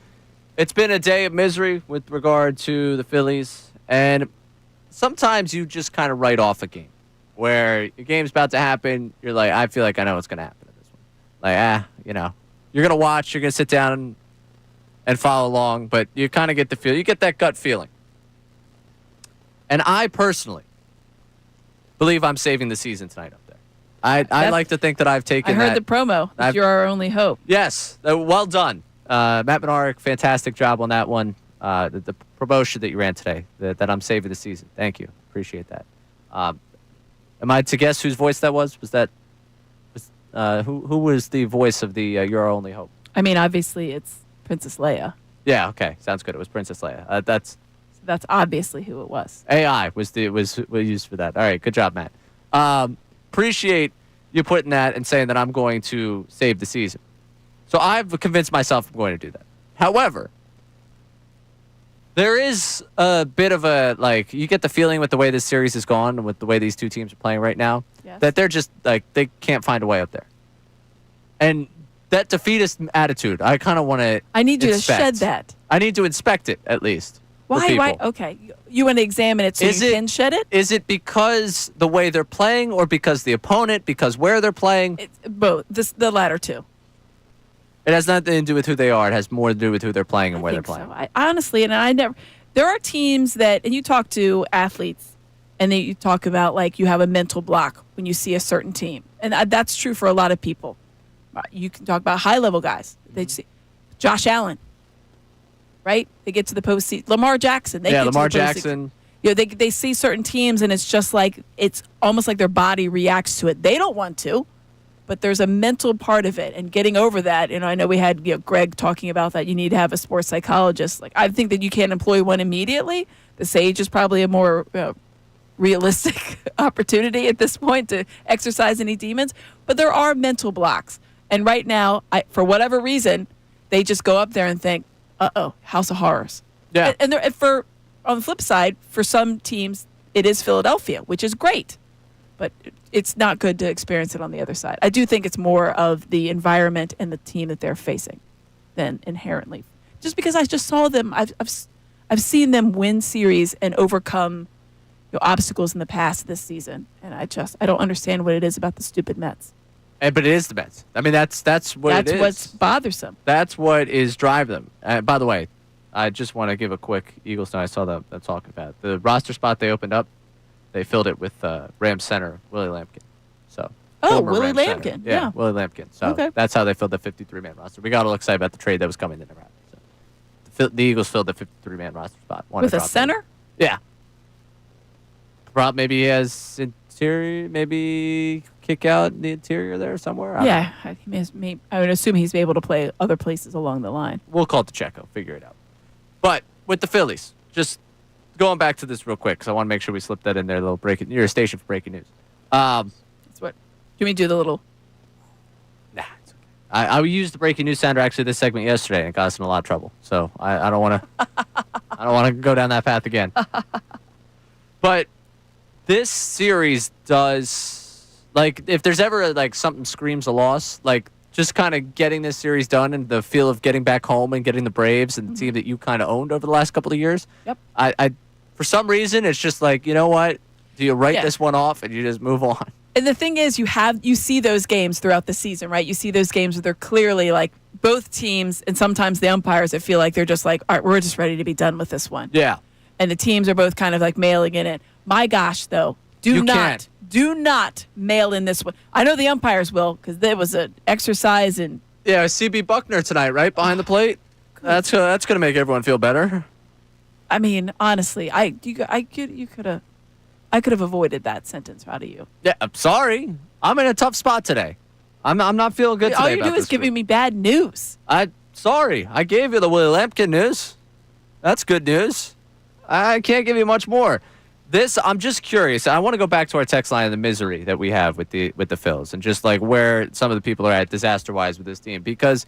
A: it's been a day of misery with regard to the Phillies. And sometimes you just kind of write off a game where your game's about to happen. You're like, I feel like I know what's going to happen in this one. Like, you're going to watch, you're going to sit down and follow along. But you kind of get the feel. You get that gut feeling. And I personally believe I'm saving the season tonight up there. I like to think that I've taken
B: I heard the promo. You're our only hope.
A: Yes. Well done. Matt Menard, fantastic job on that one. The promotion that you ran today, that I'm saving the season. Thank you. Appreciate that. Am I to guess whose voice that was? Was that who was the voice of the You're Our Only Hope?
B: I mean, obviously it's Princess Leia.
A: Yeah, okay. Sounds good. It was Princess Leia.
B: That's obviously who it was.
A: AI was used for that. All right, good job, Matt. Appreciate you putting that and saying that I'm going to save the season. So I've convinced myself I'm going to do that. However, there is a bit of you get the feeling with the way this series is gone and with the way these two teams are playing right now, that they're just they can't find a way up there. And that defeatist attitude, I kind of want to
B: I need you to shed that.
A: I need to inspect it at least.
B: Why? Okay. You want to examine it so you can shed it?
A: Is it because the way they're playing or because the opponent, because where they're playing?
B: It's both. The latter two.
A: It has nothing to do with who they are. It has more to do with who they're playing and where they're playing.
B: So. I honestly, there are teams that, and you talk to athletes, and you talk about you have a mental block when you see a certain team. And that's true for a lot of people. You can talk about high-level guys. They see Josh Allen. Right? They get to the postseason. Lamar Jackson.
A: Lamar Jackson.
B: They see certain teams, and it's just it's almost like their body reacts to it. They don't want to, but there's a mental part of it, and getting over that. I know we had Greg talking about that. You need to have a sports psychologist. I think that you can't employ one immediately. The Sage is probably a more realistic opportunity at this point to exercise any demons. But there are mental blocks, and right now, for whatever reason, they just go up there and think, House of Horrors.
A: Yeah.
B: And on the flip side, for some teams, it is Philadelphia, which is great. But it's not good to experience it on the other side. I do think it's more of the environment and the team that they're facing than inherently. Just because I just saw them, I've seen them win series and overcome obstacles in the past this season. And I don't understand what it is about the stupid Mets.
A: But it is the Mets. I mean, that's what it is.
B: That's what's bothersome.
A: That's what is driving them. By the way, I just want to give a quick Eagles note. I saw them talking about the roster spot they opened up. They filled it with Rams center Willie Lampkin. So
B: Willie
A: Rams
B: Lampkin.
A: Center.
B: Yeah,
A: Willie Lampkin. So that's how they filled the 53-man roster. We got all excited about the trade that was coming in around. So the Eagles filled the 53-man roster spot.
B: With a center?
A: Yeah. Maybe he has interior, maybe kick out in the interior there somewhere.
B: I would assume he's able to play other places along the line.
A: We'll call it Checo. Figure it out. But with the Phillies, just going back to this real quick, because I want to make sure we slip that in there. A little breaking. You're a station for breaking news.
B: That's what. Do we do the little?
A: Nah, it's okay. I used the breaking news sounder actually this segment yesterday, and it got us in a lot of trouble. So I don't want to. I don't want to go down that path again. But this series does. If there's ever something screams a loss, just kind of getting this series done and the feel of getting back home and getting the Braves and the team that you kind of owned over the last couple of years.
B: Yep.
A: I for some reason it's just you know what? Do you write this one off and you just move on?
B: And the thing is, you see those games throughout the season, right? You see those games where they're clearly like both teams, and sometimes the umpires that feel like they're just like, all right, we're just ready to be done with this one.
A: Yeah.
B: And the teams are both kind of like mailing in it. My gosh, though, do not mail in this one. I know the umpires will, because there was an exercise in.
A: Yeah, CB Buckner tonight, right behind the plate. That's going to make everyone feel better.
B: I mean, honestly, you could have. I could have avoided that sentence out of you.
A: Yeah, I'm sorry. I'm in a tough spot today. I'm not feeling good today.
B: All you do is giving me bad news.
A: Sorry. I gave you the Willie Lampkin news. That's good news. I can't give you much more. I'm just curious. I want to go back to our text line and the misery that we have with the Phils and just like where some of the people are at disaster-wise with this team, because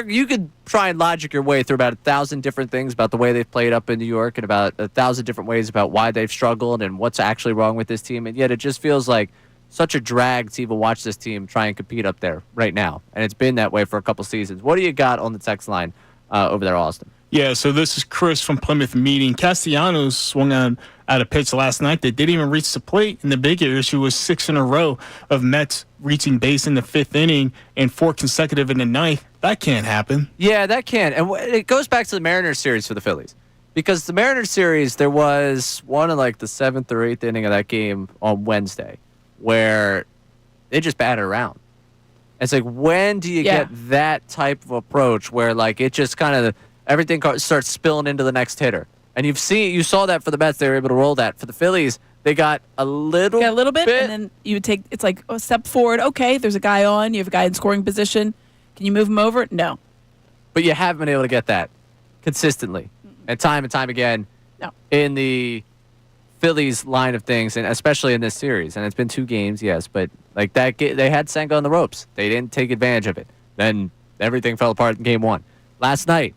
A: you could try and logic your way through about 1,000 different things about the way they've played up in New York and about 1,000 different ways about why they've struggled and what's actually wrong with this team. And yet it just feels like such a drag to even watch this team try and compete up there right now. And it's been that way for a couple seasons. What do you got on the text line over there, Austin?
D: Yeah, so this is Chris from Plymouth Meeting. Castellanos swung out a pitch last night that didn't even reach the plate, and the bigger issue was 6 in a row of Mets reaching base in the 5th inning and 4 consecutive in the 9th. That can't happen.
A: Yeah, that can. And it goes back to the Mariners series for the Phillies. Because the Mariners series, there was one in like the 7th or 8th inning of that game on Wednesday where they just batted around. It's like, when do you get that type of approach where like it just kind of everything starts spilling into the next hitter? And you saw that for the Mets. They were able to roll that. For the Phillies, they got a little bit,
B: and then you would take, it's like a step forward. Okay, there's a guy on. You have a guy in scoring position. Can you move him over? No.
A: But you haven't been able to get that consistently and time again in the Phillies line of things, and especially in this series. And it's been 2 games, yes, but like that, they had Senga on the ropes. They didn't take advantage of it. Then everything fell apart in game 1. Last night,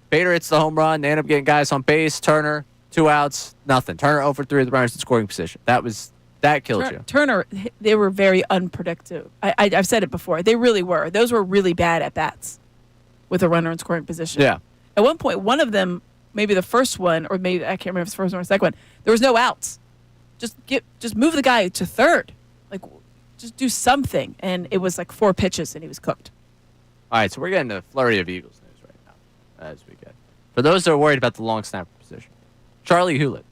A: Bader hits the home run. They end up getting guys on base. Turner, 2 outs, nothing. Turner 0 for 3 with the runners in scoring position. That killed you.
B: Turner, they were very unpredictable. I've said it before. They really were. Those were really bad at bats with a runner in scoring position.
A: Yeah.
B: At one point, one of them, maybe the first one, or maybe I can't remember if it's the first one or the second one, there was no outs. Just move the guy to third. Like, just do something. And it was like 4 pitches, and he was cooked.
A: All right, so we're getting a flurry of Eagles news right now as we get. For those that are worried about the long snapper position, Charlie Hewlett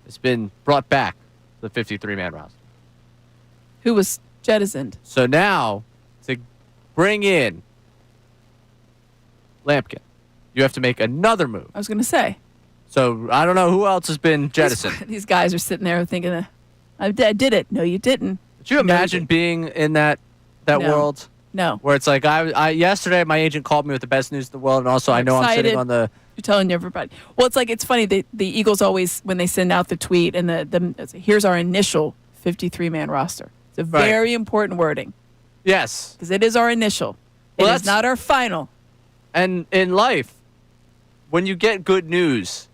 A: has been brought back to the 53-man roster.
B: Who was jettisoned.
A: So now, to bring in Lampkin, you have to make another move.
B: I was going to say.
A: So I don't know who else has been jettisoned.
B: These guys are sitting there thinking, I did it. No, you didn't.
A: Did you imagine being in that world?
B: No.
A: Where it's like, yesterday my agent called me with the best news in the world, and also I know I'm sitting on the...
B: You're telling everybody. Well, it's funny. The Eagles always, when they send out the tweet, and here's our initial 53-man roster. It's a very important wording.
A: Yes.
B: Because it is our initial. It is not our final.
A: And in life, when you get good news,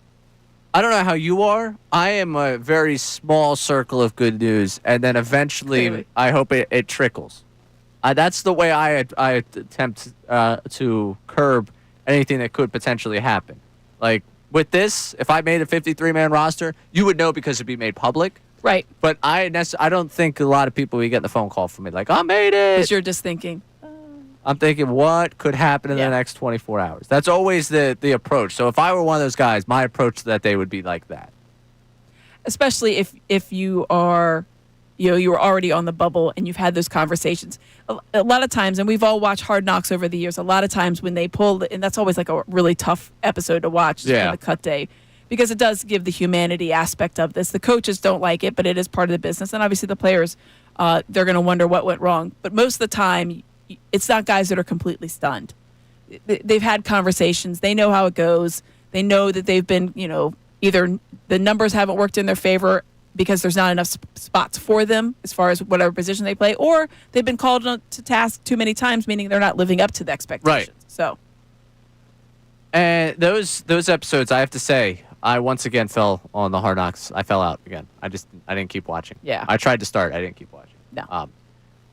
A: I don't know how you are. I am a very small circle of good news, and then eventually I hope it trickles. That's the way I attempt to curb anything that could potentially happen. Like with this, if I made a 53-man roster, you would know because it'd be made public.
B: Right.
A: But I don't think a lot of people would get the phone call from me like, I made it.
B: Because you're just thinking.
A: I'm thinking, what could happen in the next 24 hours? That's always the approach. So if I were one of those guys, my approach to that day would be like that.
B: Especially if you are, you were already on the bubble and you've had those conversations. A lot of times, and we've all watched Hard Knocks over the years, a lot of times when they pull, and that's always like a really tough episode to watch on the cut day, because it does give the humanity aspect of this. The coaches don't like it, but it is part of the business. And obviously the players, they're going to wonder what went wrong. But most of the time, it's not guys that are completely stunned. They've had conversations. They know how it goes. They know that they've been, either the numbers haven't worked in their favor because there's not enough spots for them as far as whatever position they play, or they've been called to task too many times, meaning they're not living up to the expectations.
A: Right.
B: So,
A: and those episodes, I have to say, I once again fell on the Hard Knocks. I fell out again. I didn't keep watching.
B: Yeah.
A: I tried to start. I didn't keep watching.
B: No.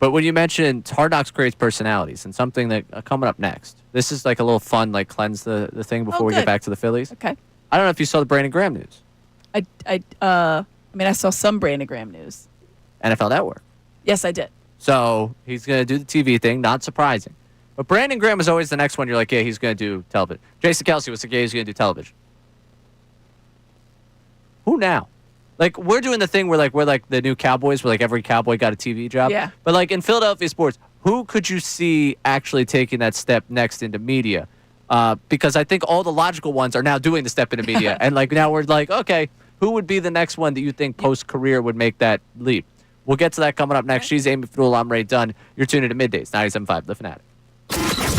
A: But when you mentioned Hard Knocks creates personalities, and something that coming up next, this is like a little fun, like cleanse the thing before we get back to the Phillies.
B: Okay.
A: I don't know if you saw the Brandon Graham news.
B: I mean, I saw some Brandon Graham news.
A: NFL Network.
B: Yes, I did.
A: So he's going to do the TV thing. Not surprising. But Brandon Graham is always the next one. You're like, yeah, he's going to do television. Jason Kelsey was like, yeah, he's going to do television. Who now? Like, we're doing the thing where, we're like the new Cowboys, where, every Cowboy got a TV job.
B: Yeah.
A: But, in Philadelphia sports, who could you see actually taking that step next into media? Because I think all the logical ones are now doing the step into media. And, now we're like, okay, who would be the next one that you think post-career would make that leap? We'll get to that coming up next. She's Amy Fadul. I'm Ray Dunn. You're tuning to Middays, 97.5 The Fanatic.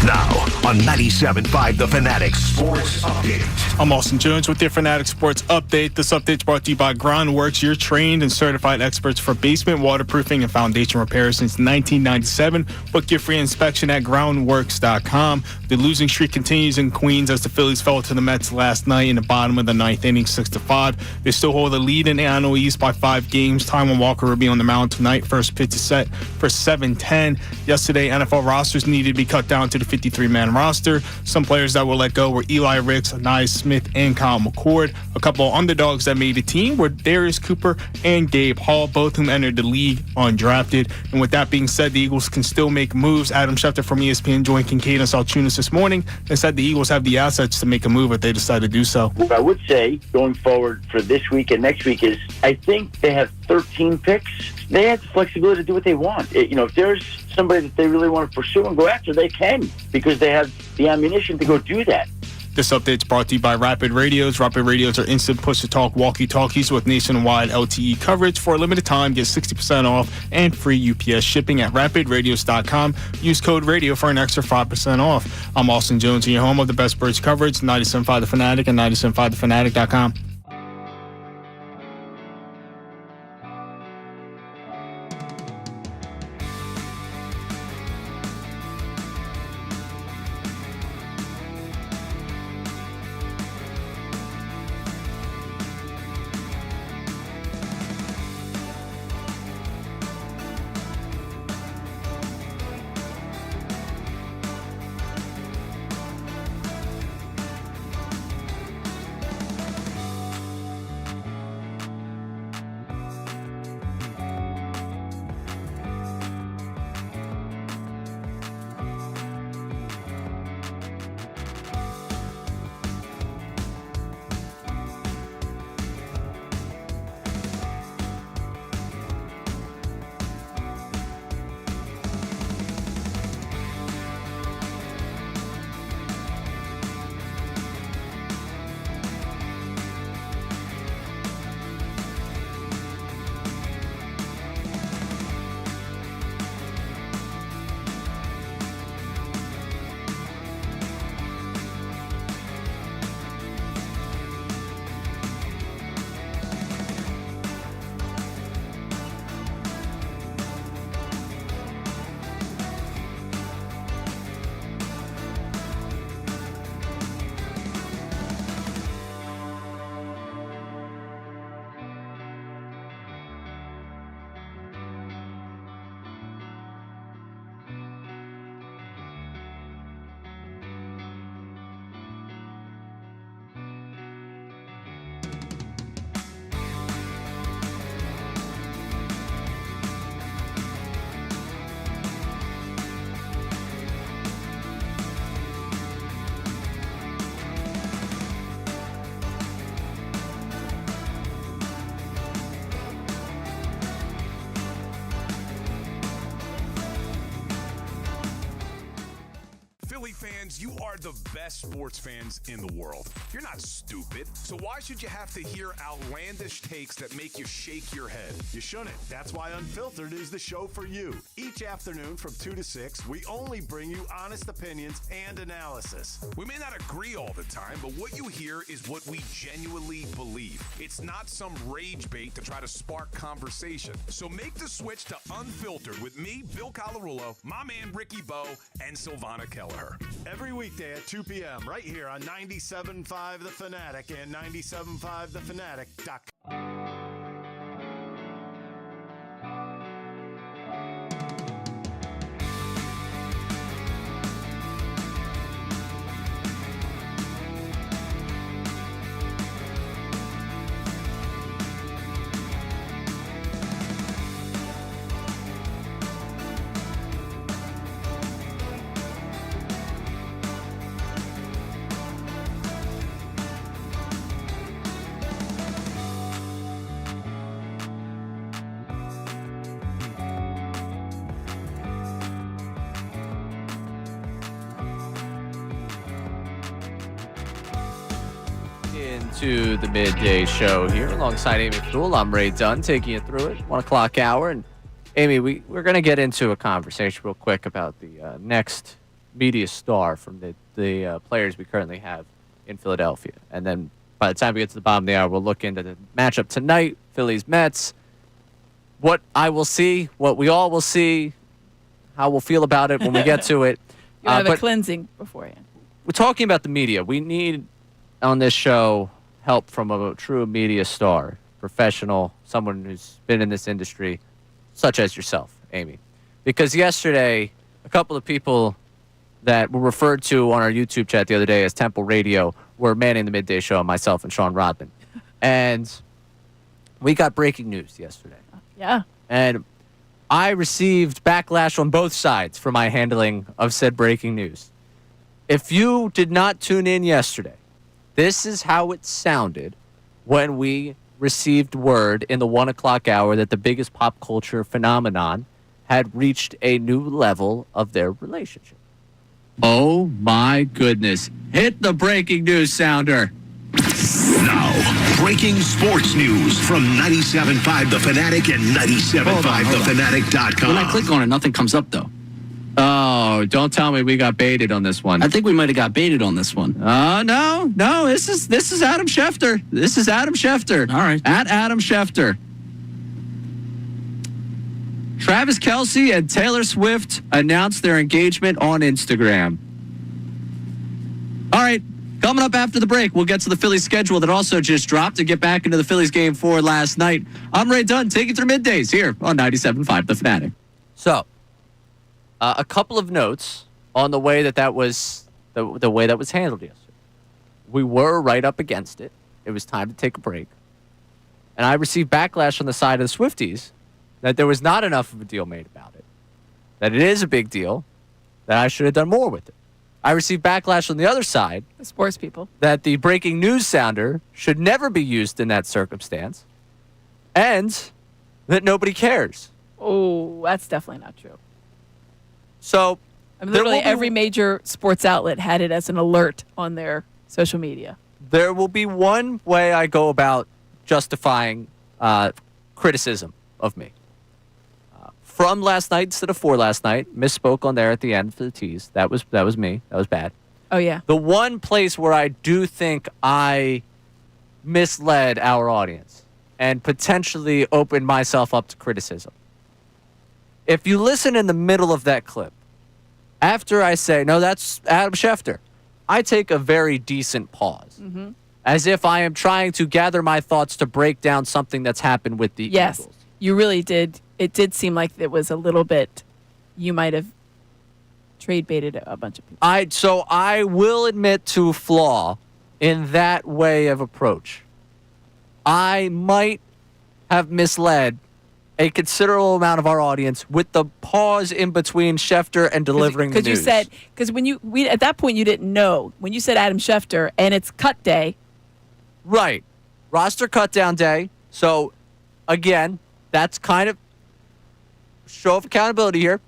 E: Now on 97.5 The Fanatic Sports Update.
D: I'm Austin Jones with your Fanatic Sports Update. This update is brought to you by Groundworks, your trained and certified experts for basement waterproofing and foundation repairs since 1997. Book your free inspection at groundworks.com. The losing streak continues in Queens as the Phillies fell to the Mets last night in the bottom of the ninth inning, 6-5. They still hold the lead in the NL East by 5 games. Taijuan Walker will be on the mound tonight. First pitch is set for 7:10. Yesterday, NFL rosters needed to be cut down to the 53-man roster. Some players that were let go were Eli Ricks, Anais Smith, and Kyle McCord. A couple of underdogs that made the team were Darius Cooper and Gabe Hall, both whom entered the league undrafted. And with that being said, the Eagles can still make moves. Adam Schefter from ESPN joined Kincade and Salciunas this morning and said the Eagles have the assets to make a move if they decide to do so.
F: What I would say going forward for this week and next week is I think they have 13 picks. They have the flexibility to do what they want. If there's somebody that they really want to pursue and go after, they can because they have the ammunition to go do that.
D: This update is brought to you by Rapid Radios. Rapid Radios are instant push-to-talk walkie-talkies with nationwide LTE coverage. For a limited time, get 60% off and free UPS shipping at rapidradios.com. Use code RADIO for an extra 5% off. I'm Austin Jones, and your home of the best Birds coverage, 97.5 The Fanatic and 97.5thefanatic.com.
H: Philly fans, you are the best sports fans in the world. You're not stupid, so why should you have to hear outlandish takes that make you shake your head?
L: You shouldn't. That's why Unfiltered is the show for you. Each afternoon from 2 to 6, we only bring you honest opinions and analysis.
H: We may not agree all the time, but what you hear is what we genuinely believe. It's not some rage bait to try to spark conversation. So make the switch to Unfiltered with me, Bill Colarulo, my man Ricky Bowe, and Silvana Kelleher.
L: Every weekday at 2 p.m. right here on 97.5 The Fanatic and 97.5thefanatic.com.
A: into the midday show here alongside Amy Thule. I'm Ray Dunn taking you through it, 1 o'clock hour. And Amy, we're going to get into a conversation real quick about the next media star from the players we currently have in Philadelphia. And then by the time we get to the bottom of the hour, we'll look into the matchup tonight, Phillies Mets. What I will see, what we all will see, how we'll feel about it when we get to it.
B: You have a cleansing beforehand.
A: We're talking about the media. We need on this show help from a true media star, professional, someone who's been in this industry, such as yourself, Amy. Because yesterday, a couple of people that were referred to on our YouTube chat the other day as Temple Radio were manning the midday show, myself and Sean Rodman. And we got breaking news yesterday.
B: Yeah.
A: And I received backlash on both sides for my handling of said breaking news. If you did not tune in yesterday, this is how it sounded when we received word in the 1 o'clock hour that the biggest pop culture phenomenon had reached a new level of their relationship.
C: Oh my goodness. Hit the breaking news sounder.
E: Now, breaking sports news from 97.5 The Fanatic and 97.5thefanatic.com.
C: When I click on it, nothing comes up though.
A: Oh, don't tell me we got baited on this one.
C: I think we might have got baited on this one.
A: No. This is Adam Schefter. This is Adam Schefter.
C: All right.
A: At Adam Schefter. Travis Kelce and Taylor Swift announced their engagement on Instagram. All right. Coming up after the break, we'll get to the Phillies schedule that also just dropped and get back into the Phillies game 4 last night. I'm Ray Dunn, taking you through middays here on 97.5 The Fanatic. So, a couple of notes on the way that was the way that was handled yesterday. We were right up against it. It was time to take a break. And I received backlash on the side of the Swifties that there was not enough of a deal made about it, that it is a big deal, that I should have done more with it. I received backlash on the other side.
B: The sports people.
A: That the breaking news sounder should never be used in that circumstance. And that nobody cares.
B: Oh, that's definitely not true.
A: So,
B: I mean, literally every major sports outlet had it as an alert on their social media.
A: There will be one way I go about justifying criticism of me. From last night instead of for last night, misspoke on there at the end for the tease. That was me. That was bad.
B: Oh, yeah.
A: The one place where I do think I misled our audience and potentially opened myself up to criticism. If you listen in the middle of that clip, after I say, no, that's Adam Schefter, I take a very decent pause.
B: Mm-hmm.
A: As if I am trying to gather my thoughts to break down something that's happened with the Eagles.
B: You really did. It did seem like it was a little bit, you might have trade baited a bunch of people.
A: So I will admit to a flaw in that way of approach. I might have misled a considerable amount of our audience with the pause in between Schefter and delivering the news.
B: Because you said, because at that point you didn't know. When you said Adam Schefter and it's cut day.
A: Right. Roster cutdown day. So, again, that's kind of show of accountability here.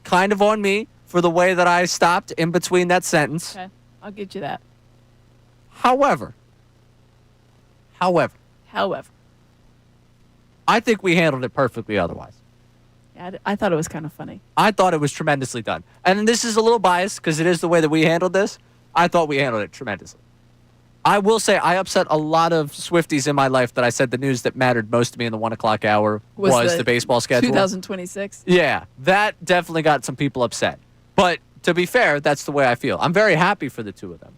A: Kind of on me for the way that I stopped in between that sentence.
B: Okay. I'll get you that.
A: However, I think we handled it perfectly otherwise.
B: Yeah, I thought it was kind of funny.
A: I thought it was tremendously done. And this is a little biased because it is the way that we handled this. I thought we handled it tremendously. I will say I upset a lot of Swifties in my life that I said the news that mattered most to me in the 1 o'clock hour was the baseball schedule.
B: 2026?
A: Yeah, that definitely got some people upset. But to be fair, that's the way I feel. I'm very happy for the two of them.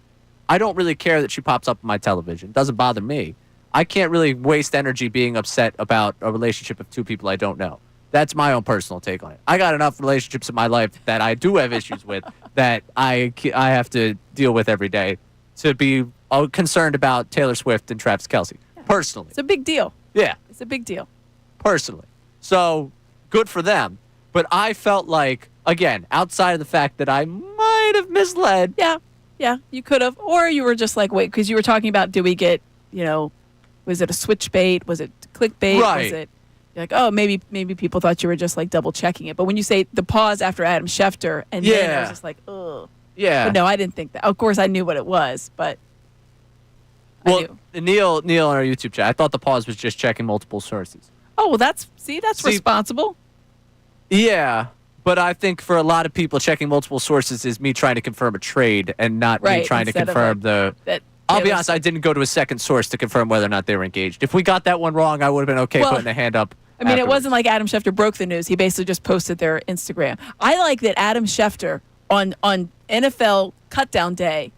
A: I don't really care that she pops up on my television. It doesn't bother me. I can't really waste energy being upset about a relationship of two people I don't know. That's my own personal take on it. I got enough relationships in my life that I do have issues with that I have to deal with every day to be concerned about Taylor Swift and Travis Kelce. Personally.
B: It's a big deal.
A: Yeah.
B: It's a big deal.
A: Personally. So, good for them. But I felt like, again, outside of the fact that I might have misled.
B: Yeah, you could have. Or you were just like, wait, because you were talking about, did we get, was it a switch bait? Was it clickbait?
A: Right.
B: Was it like, oh, maybe people thought you were just like double checking it. But when you say the pause after Adam Schefter, and then I was just like, ugh.
A: Yeah.
B: But no, I didn't think that. Of course, I knew what it was, but
A: Well, Neil on our YouTube chat, I thought the pause was just checking multiple sources.
B: Oh, well, that's responsible.
A: Yeah, but I think for a lot of people, checking multiple sources is me trying to confirm a trade and not me trying to confirm I'll be honest, I didn't go to a second source to confirm whether or not they were engaged. If we got that one wrong, I would have been okay putting the hand up.
B: I mean, it wasn't like Adam Schefter broke the news. He basically just posted their Instagram. I like that Adam Schefter on NFL Cutdown Day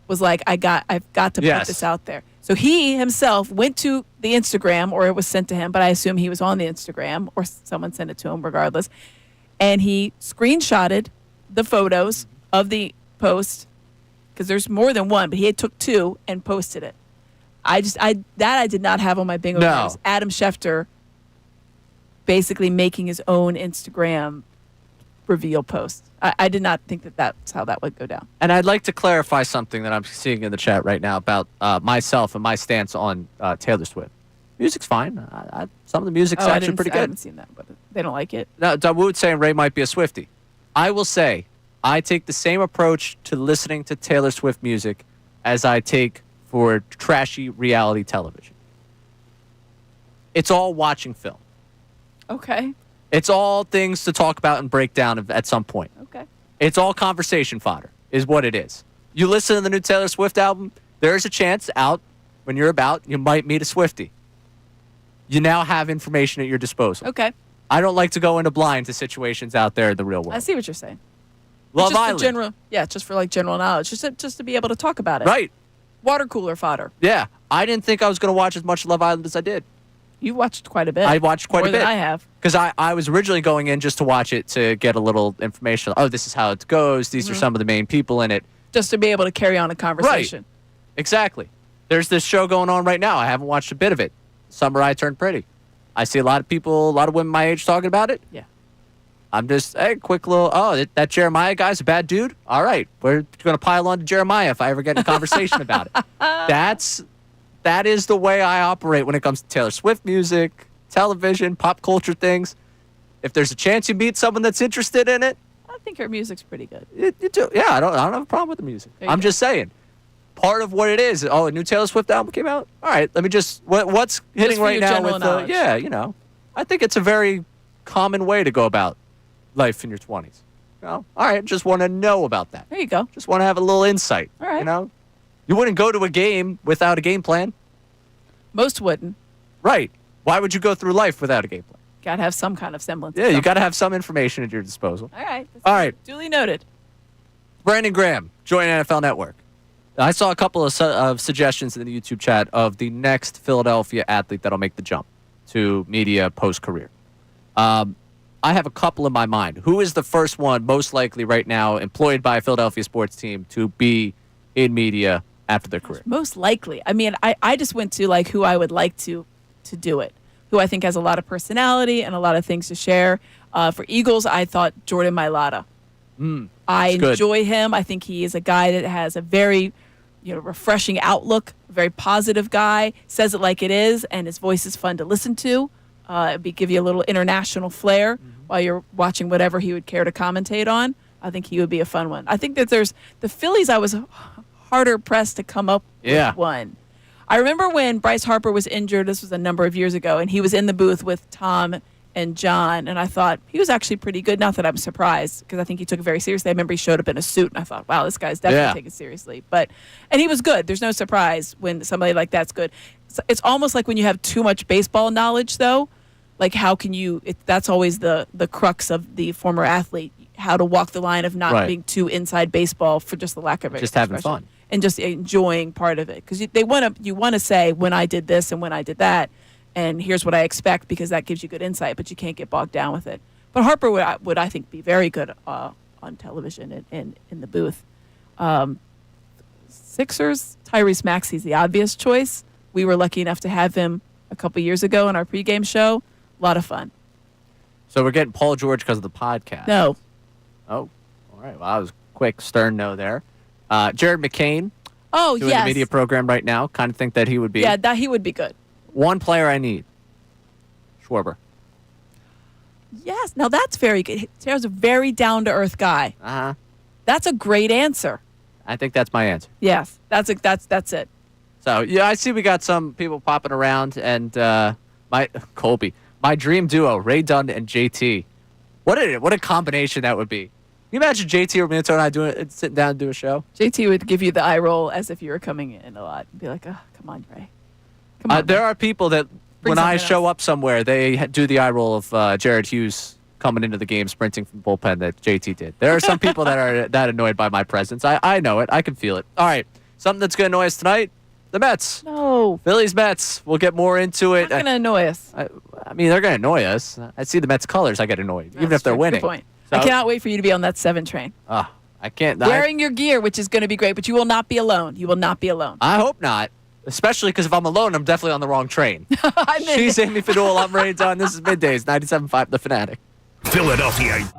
B: was like, I've got to put this out there. So he himself went to the Instagram, or it was sent to him, but I assume he was on the Instagram, or someone sent it to him regardless. And he screenshotted the photos of the post, because there's more than one, but he took two and posted it. I did not have on my bingo cards. Adam Schefter basically making his own Instagram reveal post. I did not think that's how that would go down.
A: And I'd like to clarify something that I'm seeing in the chat right now about myself and my stance on Taylor Swift. Music's fine. Some of the music's actually pretty good.
B: I haven't seen that, but they don't like it.
A: No, Dawood saying Ray might be a Swiftie. I will say I take the same approach to listening to Taylor Swift music as I take for trashy reality television. It's all watching film.
B: Okay.
A: It's all things to talk about and break down at some point.
B: Okay.
A: It's all conversation fodder, is what it is. You listen to the new Taylor Swift album, there's a chance when you're about, you might meet a Swiftie. You now have information at your disposal.
B: Okay.
A: I don't like to go into blind to situations out there in the real world.
B: I see what you're saying.
A: Love
B: just
A: Island.
B: just for like general knowledge, just to be able to talk about it.
A: Right.
B: Water cooler fodder.
A: Yeah. I didn't think I was going to watch as much Love Island as I did.
B: You watched quite a bit.
A: I watched quite a bit.
B: More than I have.
A: Because I was originally going in just to watch it to get a little information. Oh, this is how it goes. These are some of the main people in it.
B: Just to be able to carry on a conversation.
A: Right. Exactly. There's this show going on right now. I haven't watched a bit of it. Summer I Turned Pretty. I see a lot of people, a lot of women my age talking about it.
B: Yeah.
A: I'm just, quick little, that Jeremiah guy's a bad dude? All right. We're going to pile on to Jeremiah if I ever get in a conversation about it. That is the way I operate when it comes to Taylor Swift music, television, pop culture things. If there's a chance you meet someone that's interested in it.
B: I think her music's pretty good.
A: You do. Yeah, I don't have a problem with the music. I'm just saying. Part of what it is, a new Taylor Swift album came out? All right, let me what's hitting right now with I think it's a very common way to go about life in your 20s. All right, just want to know about that.
B: There you go.
A: Just want to have a little insight.
B: All right.
A: You wouldn't go to a game without a game plan.
B: Most wouldn't.
A: Right. Why would you go through life without a game plan?
B: Got to have some kind of semblance.
A: Yeah, you got to have some information at your disposal.
B: All right.
A: All right.
B: Duly noted.
A: Brandon Graham, join NFL Network. I saw a couple of suggestions in the YouTube chat of the next Philadelphia athlete that'll make the jump to media post-career. I have a couple in my mind. Who is the first one most likely right now employed by a Philadelphia sports team to be in media after their career?
B: Most likely. I mean, I just went to like who I would like to do it, who I think has a lot of personality and a lot of things to share. For Eagles, I thought Jordan Mailata. I enjoy him. I think he is a guy that has a very refreshing outlook, a very positive guy, says it like it is, and his voice is fun to listen to. Give you a little international flair while you're watching whatever he would care to commentate on. I think he would be a fun one. I think that there's the Phillies. I was harder pressed to come up with one. I remember when Bryce Harper was injured. This was a number of years ago, and he was in the booth with Tom and John, and I thought he was actually pretty good. Not that I'm surprised, because I think he took it very seriously. I remember he showed up in a suit, and I thought, wow, this guy's definitely taking it seriously. And he was good. There's no surprise when somebody like that's good. It's almost like when you have too much baseball knowledge, though. Like, how can you? That's always the crux of the former athlete. How to walk the line of not being too inside baseball for just the lack of it.
A: Just having fun.
B: And just enjoying part of it. Because you want to say, when I did this and when I did that, and here's what I expect, because that gives you good insight, but you can't get bogged down with it. But Harper would I think, be very good on television and in the booth. Sixers, Tyrese Maxey's the obvious choice. We were lucky enough to have him a couple years ago in our pregame show. A lot of fun.
A: So we're getting Paul George because of the podcast.
B: No.
A: Oh, all right. Well, I was quick, stern no there. Jared McCain.
B: Oh,
A: doing the media program right now. Kind of think that he would be.
B: Yeah, that he would be good.
A: One player I need. Schwarber.
B: Yes. Now that's very good. There's a very down-to-earth guy. That's a great answer.
A: I think that's my answer.
B: Yes. That's it.
A: So, yeah, I see we got some people popping around. And my dream duo, Ray Dunn and JT. What a combination that would be. Can you imagine JT or Minnesota and I sitting down and do a show?
B: JT would give you the eye roll as if you were coming in a lot. Be like, oh, come on, Ray. Come on.
A: There are people that when I show up somewhere, they do the eye roll of Jared Hughes coming into the game sprinting from the bullpen that JT did. There are some people that are that annoyed by my presence. I know it. I can feel it. All right. Something that's going to annoy us tonight, the Mets.
B: No.
A: Phillies Mets. We'll get more into it.
B: It's going to annoy us.
A: I mean, they're going to annoy us. I see the Mets colors. I get annoyed, even if they're winning.
B: Good point.
A: So,
B: I cannot wait for you to be on that 7 train.
A: I can't.
B: Wearing your gear, which is going to be great, but you will not be alone. You will not be alone.
A: I hope not. Especially because if I'm alone, I'm definitely on the wrong train. She's Amy Fadul. I'm Ray Dunn. This is Middays, 97.5 The Fanatic.
E: Philadelphia.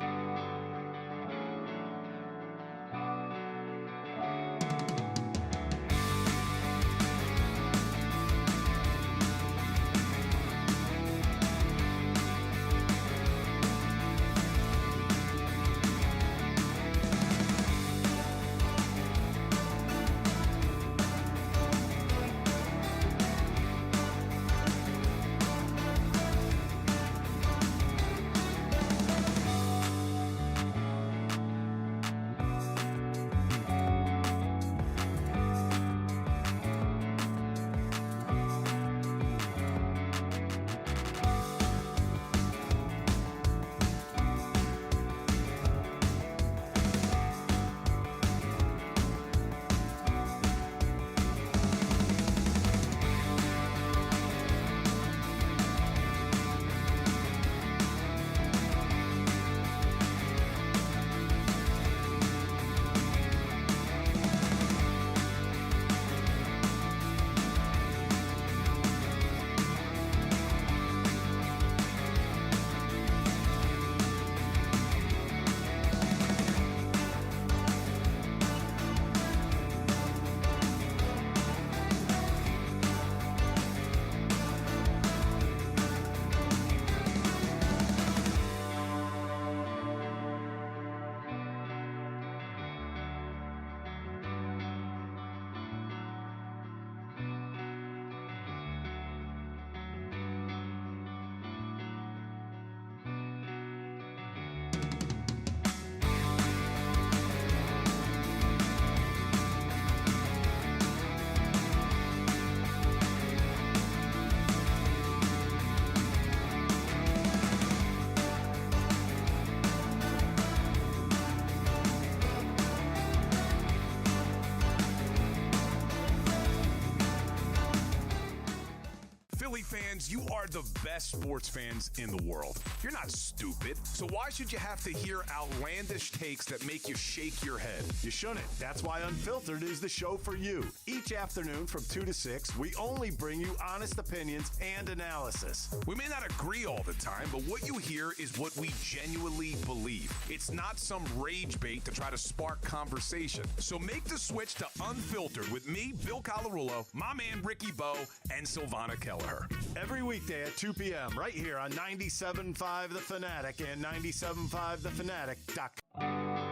H: Philly fans, you are the best sports fans in the world. You're not stupid, so why should you have to hear outlandish takes that make you shake your head?
L: You shouldn't. That's why Unfiltered is the show for you. Each afternoon from 2 to 6, we only bring you honest opinions and analysis.
H: We may not agree all the time, but what you hear is what we genuinely believe. It's not some rage bait to try to spark conversation. So make the switch to Unfiltered with me, Bill Colarulo, my man Ricky Bo, and Silvana Kelleher.
L: Every weekday at 2 p.m. right here on 97.5 The Fanatic and 97.5thefanatic.com.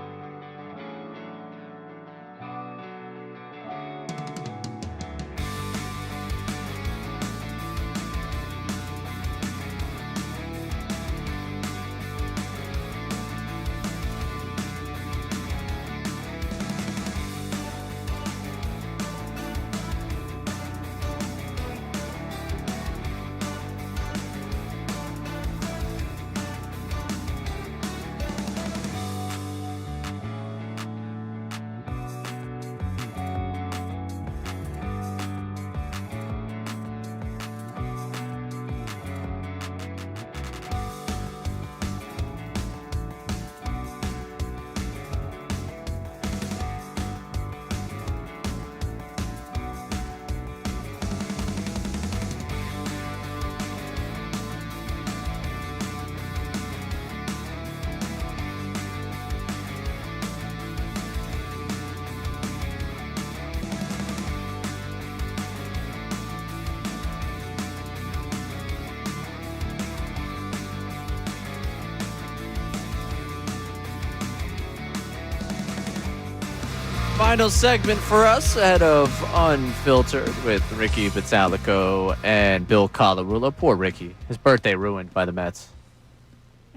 A: Final segment for us ahead of Unfiltered with Ricky Vitalico and Bill Colarulo. Poor Ricky. His birthday ruined by the Mets.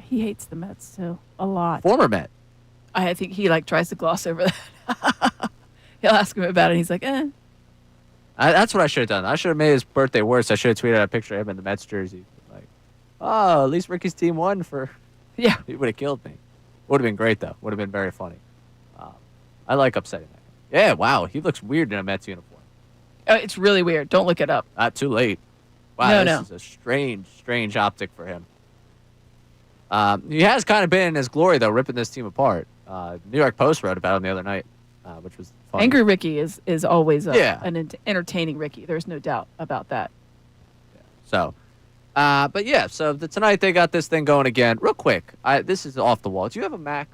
B: He hates the Mets, too, a lot.
A: Former Met.
B: I think he, tries to gloss over that. He'll ask him about it, and he's like, eh.
A: That's what I should have done. I should have made his birthday worse. I should have tweeted out a picture of him in the Mets jersey. Like, oh, at least Ricky's team won for...
B: Yeah.
A: He would have killed me. Would have been great, though. Would have been very funny. I like upsetting that. Yeah, wow. He looks weird in a Mets uniform.
B: It's really weird. Don't look it up.
A: Too late. Wow,
B: No.
A: this is a strange optic for him. He has kind of been in his glory, though, ripping this team apart. New York Post wrote about him the other night, which was fun.
B: Angry Ricky is always
A: an
B: entertaining Ricky. There's no doubt about that.
A: So, but yeah, so tonight they got this thing going again. Real quick, this is off the wall. Do you have a Mac?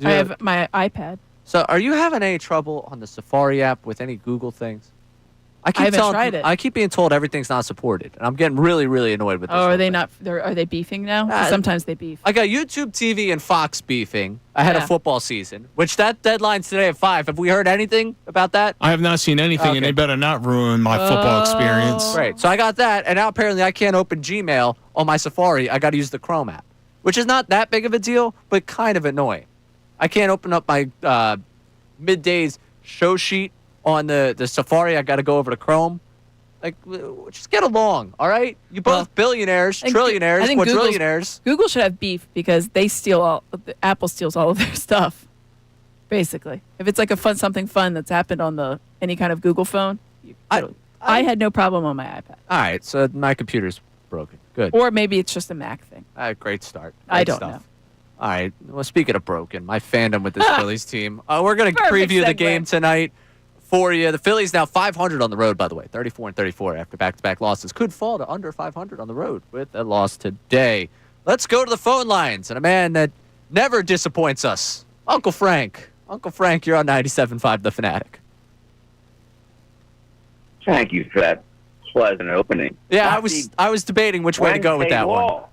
B: I have my iPad.
A: So, are you having any trouble on the Safari app with any Google things?
B: I haven't tried it.
A: I keep being told everything's not supported, and I'm getting really, really annoyed with this.
B: Oh, are they not? Are they beefing now? 'Cause sometimes they beef.
A: I got YouTube TV and Fox beefing ahead of football season, which that deadline's today at 5. Have we heard anything about that?
D: I have not seen anything, and they better not ruin my football experience.
A: Right. So I got that, and now apparently I can't open Gmail on my Safari. I got to use the Chrome app, which is not that big of a deal, but kind of annoying. I can't open up my middays show sheet on the Safari. I got to go over to Chrome. Like, just get along, all right? You both billionaires, trillionaires, quadrillionaires.
B: Google should have beef because they steal Apple steals all of their stuff. Basically, if it's like something fun that's happened on any kind of Google phone, I had no problem on my iPad.
A: All right, so my computer's broken. Good.
B: Or maybe it's just a Mac thing.
A: Great start.
B: I don't know.
A: All right. Well, speaking of broken, my fandom with this Phillies team. We're going to preview the game tonight for you. The Phillies now 500 on the road, by the way. 34-34 after back-to-back losses. Could fall to under 500 on the road with a loss today. Let's go to the phone lines and a man that never disappoints us, Uncle Frank. Uncle Frank, you're on 97.5 The Fanatic.
F: Thank you for that pleasant opening.
A: Yeah, I was debating which way to go with that one.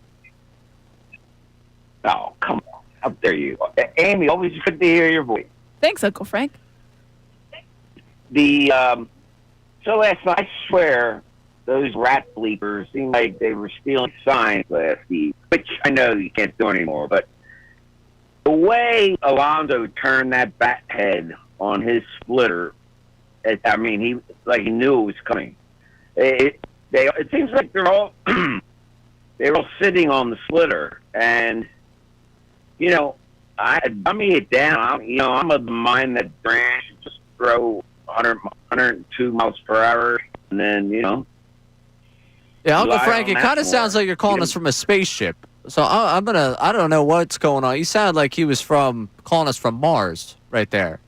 F: Oh, come on. How dare you? Amy, always good to hear your voice.
B: Thanks, Uncle Frank.
F: So last night, I swear, those rat bleepers seemed like they were stealing signs last week, which I know you can't do anymore, but the way Alonso turned that bat head on his splitter, he knew it was coming. It seems like they're all sitting on the splitter, and I dummy it down. I'm of the mind that Durant should just throw 102 miles per hour, and then
A: Yeah, Uncle Frank, it kind of sounds like you're calling us from a spaceship. So I don't know what's going on. You sound like he was calling us from Mars right there.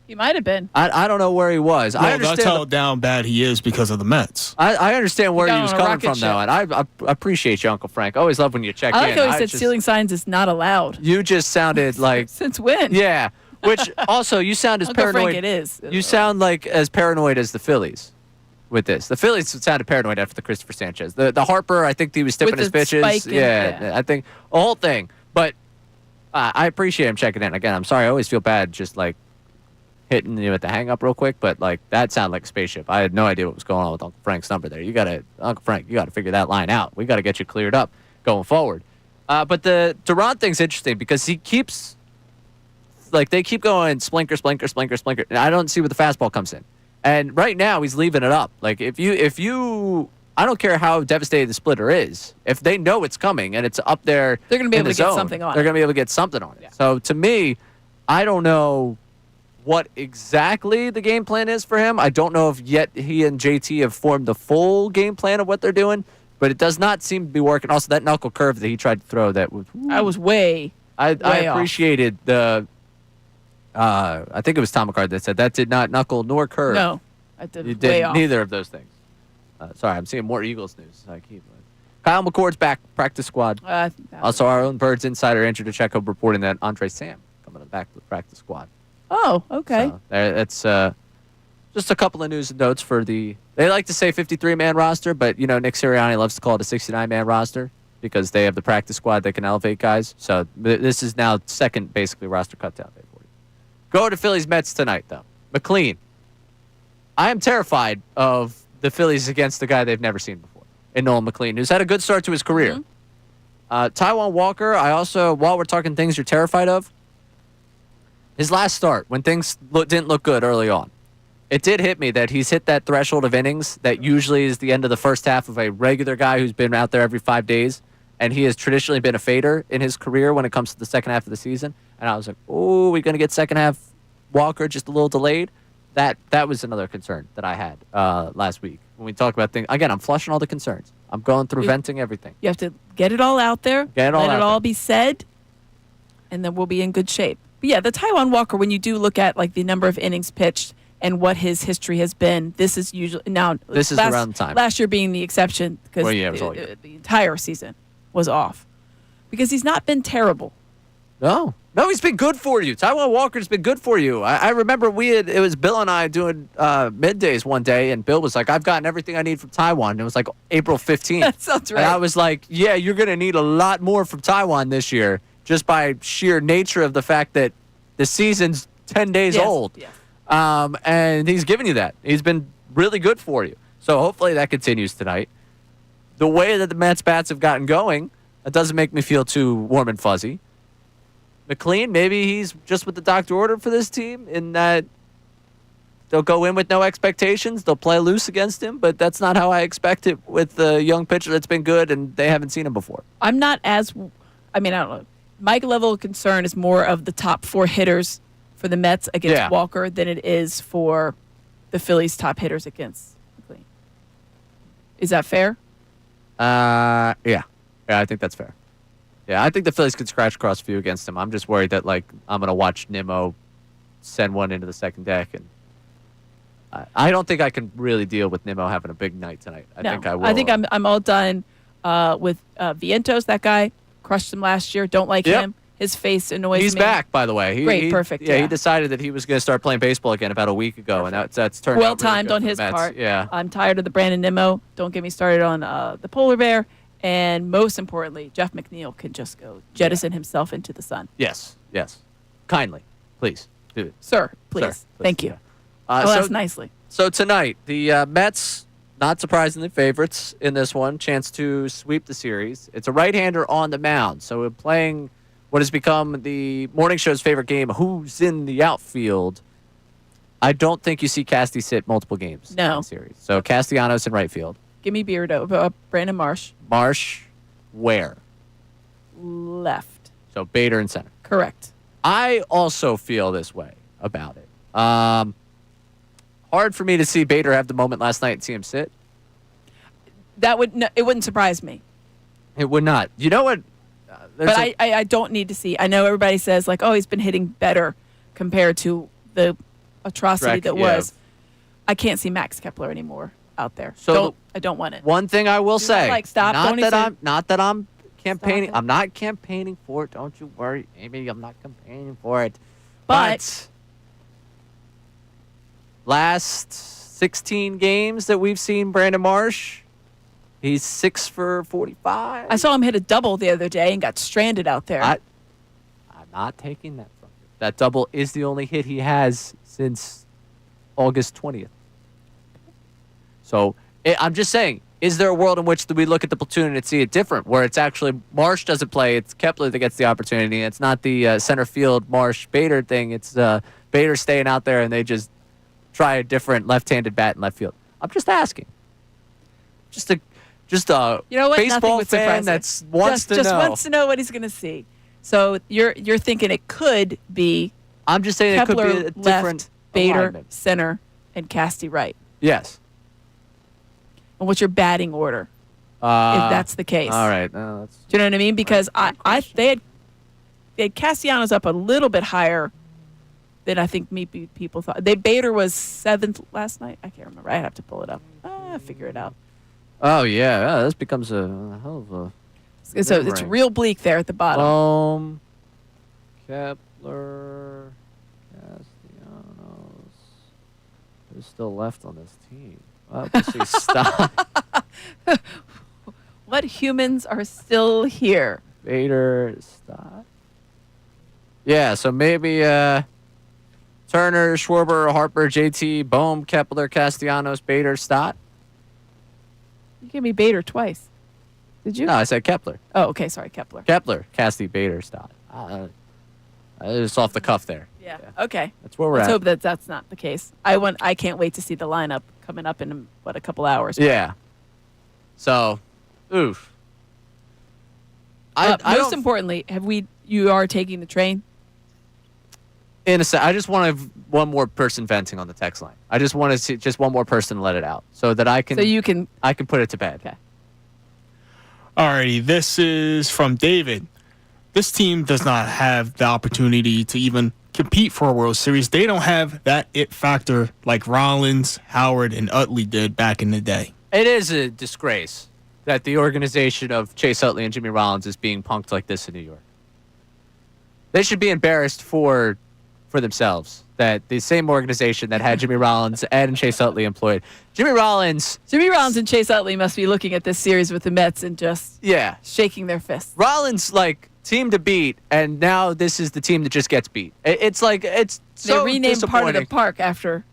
B: He might have been.
A: I don't know where he was.
D: Well,
A: I understand
D: that's how down bad he is because of the Mets.
A: I understand where he was coming from,
B: ship.
A: though, and I appreciate you, Uncle Frank. I always love when you check in.
B: I like how he said stealing signs is not allowed.
A: You just sounded like...
B: Since when?
A: Yeah, which also you sound as
B: Uncle
A: paranoid...
B: Frank, it is.
A: You sound like as paranoid as the Phillies with this. The Phillies sounded paranoid after the Christopher Sanchez. The Harper, I think he was tipping his pitches. Yeah, I think the whole thing. But I appreciate him checking in. Again, I'm sorry. I always feel bad just like hitting you at the hang up real quick, but like that sounded like a spaceship. I had no idea what was going on with Uncle Frank's number there. Uncle Frank, you gotta figure that line out. We gotta get you cleared up going forward. But the Durant thing's interesting because he keeps they keep going splinker, and I don't see where the fastball comes in. And right now he's leaving it up. Like if you I don't care how devastated the splitter is. If they know it's coming and it's up there,
B: they're gonna be able to
A: get
B: something on it.
A: They're gonna be able to get something on it. Yeah. So to me, I don't know what exactly the game plan is for him. I don't know if yet he and JT have formed the full game plan of what they're doing, but it does not seem to be working. Also, that knuckle curve that he tried to throw, that was...
B: I was way
A: I appreciated the... I think it was Tom McCarthy that said that did not knuckle nor curve.
B: No, I did.
A: You did
B: way off.
A: neither of those things. Sorry, I'm seeing more Eagles news. Kyle McCord's back, practice squad. Also, our own Birds insider Andrew DeCecco reporting that Andre Sam coming back to the practice squad.
B: Oh, okay.
A: So that's just a couple of news and notes for they like to say 53-man roster, but, Nick Sirianni loves to call it a 69-man roster because they have the practice squad that can elevate guys. So this is now second, basically, roster cutdown day for you. Go to Phillies Mets tonight, though. McLean. I am terrified of the Phillies against the guy they've never seen before, in Nolan McLean, who's had a good start to his career. Taijuan Walker, I also, while we're talking things you're terrified of, his last start, when things didn't look good early on, it did hit me that he's hit that threshold of innings that usually is the end of the first half of a regular guy who's been out there every 5 days, and he has traditionally been a fader in his career when it comes to the second half of the season. And I was like, oh, we're going to get second half Walker just a little delayed. That was another concern that I had last week when we talked about things. Again, I'm flushing all the concerns. I'm going through venting everything.
B: You have to get it all out there.
A: Let
B: it all be said, and then we'll be in good shape. But yeah, the Taijuan Walker, when you do look at like the number of innings pitched and what his history has been, this is usually
A: this is around the time.
B: Last year being the exception because the entire season was off because he's not been terrible.
A: No, he's been good for you. Taijuan Walker's been good for you. I remember it was Bill and I doing middays one day, and Bill was like, I've gotten everything I need from Taijuan. And it was like April 15th.
B: That sounds right.
A: And I was like, yeah, you're going to need a lot more from Taijuan this year just by sheer nature of the fact that the season's 10 days old.
B: Yes.
A: And he's given you that. He's been really good for you. So hopefully that continues tonight. The way that the Mets bats have gotten going, it doesn't make me feel too warm and fuzzy. McLean, maybe he's just what the doctor ordered for this team in that they'll go in with no expectations. They'll play loose against him, but that's not how I expect it with the young pitcher that's been good and they haven't seen him before.
B: I'm not I don't know. My level of concern is more of the top 4 hitters for the Mets against Walker than it is for the Phillies' top hitters against McLean. Is that fair?
A: Yeah, I think that's fair. Yeah, I think the Phillies could scratch across a few against him. I'm just worried that I'm going to watch Nimmo send one into the second deck, and I don't think I can really deal with Nimmo having a big night tonight. I think I will.
B: I think I'm all done with Vientos. That guy crushed him last year. Don't like him. His face annoys me.
A: He's back, by the way.
B: Great, perfect.
A: Yeah, he decided that he was going to start playing baseball again about a week ago, and that's turned out
B: well
A: really
B: timed
A: good
B: on
A: for
B: his
A: the Mets.
B: part.
A: Yeah,
B: I'm tired of the Brandon Nimmo. Don't get me started on the polar bear. And most importantly, Jeff McNeil can just go jettison himself into the sun.
A: Yes. Kindly, please do it.
B: Sir, please. Thank you. That's nicely.
A: So tonight, the Mets, not surprisingly, favorites in this one. Chance to sweep the series. It's a right-hander on the mound. So we're playing what has become the morning show's favorite game, Who's in the Outfield. I don't think you see Casty sit multiple games in the series. So Castellanos in right field.
B: Give me Beardo. Brandon Marsh.
A: Marsh, where?
B: Left.
A: So Bader in center.
B: Correct.
A: I also feel this way about it. Hard for me to see Bader have the moment last night and see him sit.
B: It wouldn't surprise me.
A: It would not. You know what?
B: But I don't need to see. I know everybody says he's been hitting better compared to the atrocity that was. I can't see Max Kepler anymore out there. So I don't want it.
A: One thing I will say,
B: stop.
A: Not that I'm campaigning. I'm not campaigning for it. Don't you worry, Amy. I'm not campaigning for it. But last 16 games that we've seen Brandon Marsh, he's 6 for 45.
B: I saw him hit a double the other day and got stranded out there.
A: I'm not taking that from you. That double is the only hit he has since August 20th. So I'm just saying, is there a world in which we look at the platoon and see it different, where it's actually Marsh doesn't play, it's Kepler that gets the opportunity, and it's not the center field Marsh-Bader thing, it's Bader staying out there and they just try a different left-handed bat in left field. I'm just asking. Just a baseball fan that wants to know.
B: Just wants to know what he's going to see. So you're thinking it could be
A: I'm just saying
B: Kepler
A: it could be a different
B: left, Bader
A: alignment.
B: Center, and Casty right.
A: Yes.
B: And what's your batting order? If that's the case.
A: All right.
B: Do you know what I mean? Because they had Castellanos up a little bit higher than I think people thought. Bader was 7th last night. I can't remember. I have to pull it up. Figure it out.
A: Oh, yeah. This becomes a hell of a...
B: So it's real bleak there at the bottom.
A: Kepler, Castellanos. Who's still left on this team? Stop.
B: What humans are still here?
A: Bader, stop. Yeah, so maybe Turner, Schwarber, Harper, JT, Bohm, Kepler, Castellanos, Bader, Stott.
B: You gave me Bader twice. Did you?
A: No, I said Kepler.
B: Oh, okay. Sorry, Kepler.
A: Kepler, Casty, Bader, Stott. It's off the cuff there.
B: Yeah. Okay.
A: That's where we're
B: Let's
A: at.
B: hope that that's not the case. I can't wait to see the lineup coming up in a couple hours.
A: Yeah. So, oof.
B: Most importantly, you are taking the train?
A: In a sec, I just want to have one more person venting on the text line. I just want to see just one more person let it out so that I can.
B: So you can.
A: I can put it to bed.
B: Okay.
D: Alrighty, this is from David. This team does not have the opportunity to even compete for a World Series. They don't have that it factor like Rollins, Howard, and Utley did back in the day.
A: It is a disgrace that the organization of Chase Utley and Jimmy Rollins is being punked like this in New York. They should be embarrassed for themselves that the same organization that had Jimmy Rollins and Chase Utley employed. Jimmy Rollins
B: and Chase Utley must be looking at this series with the Mets and just shaking their fists.
A: Rollins, like, team to beat, and now this is the team that just gets beat. It's like, it's so
B: they renamed part of the
A: disappointing.
B: park after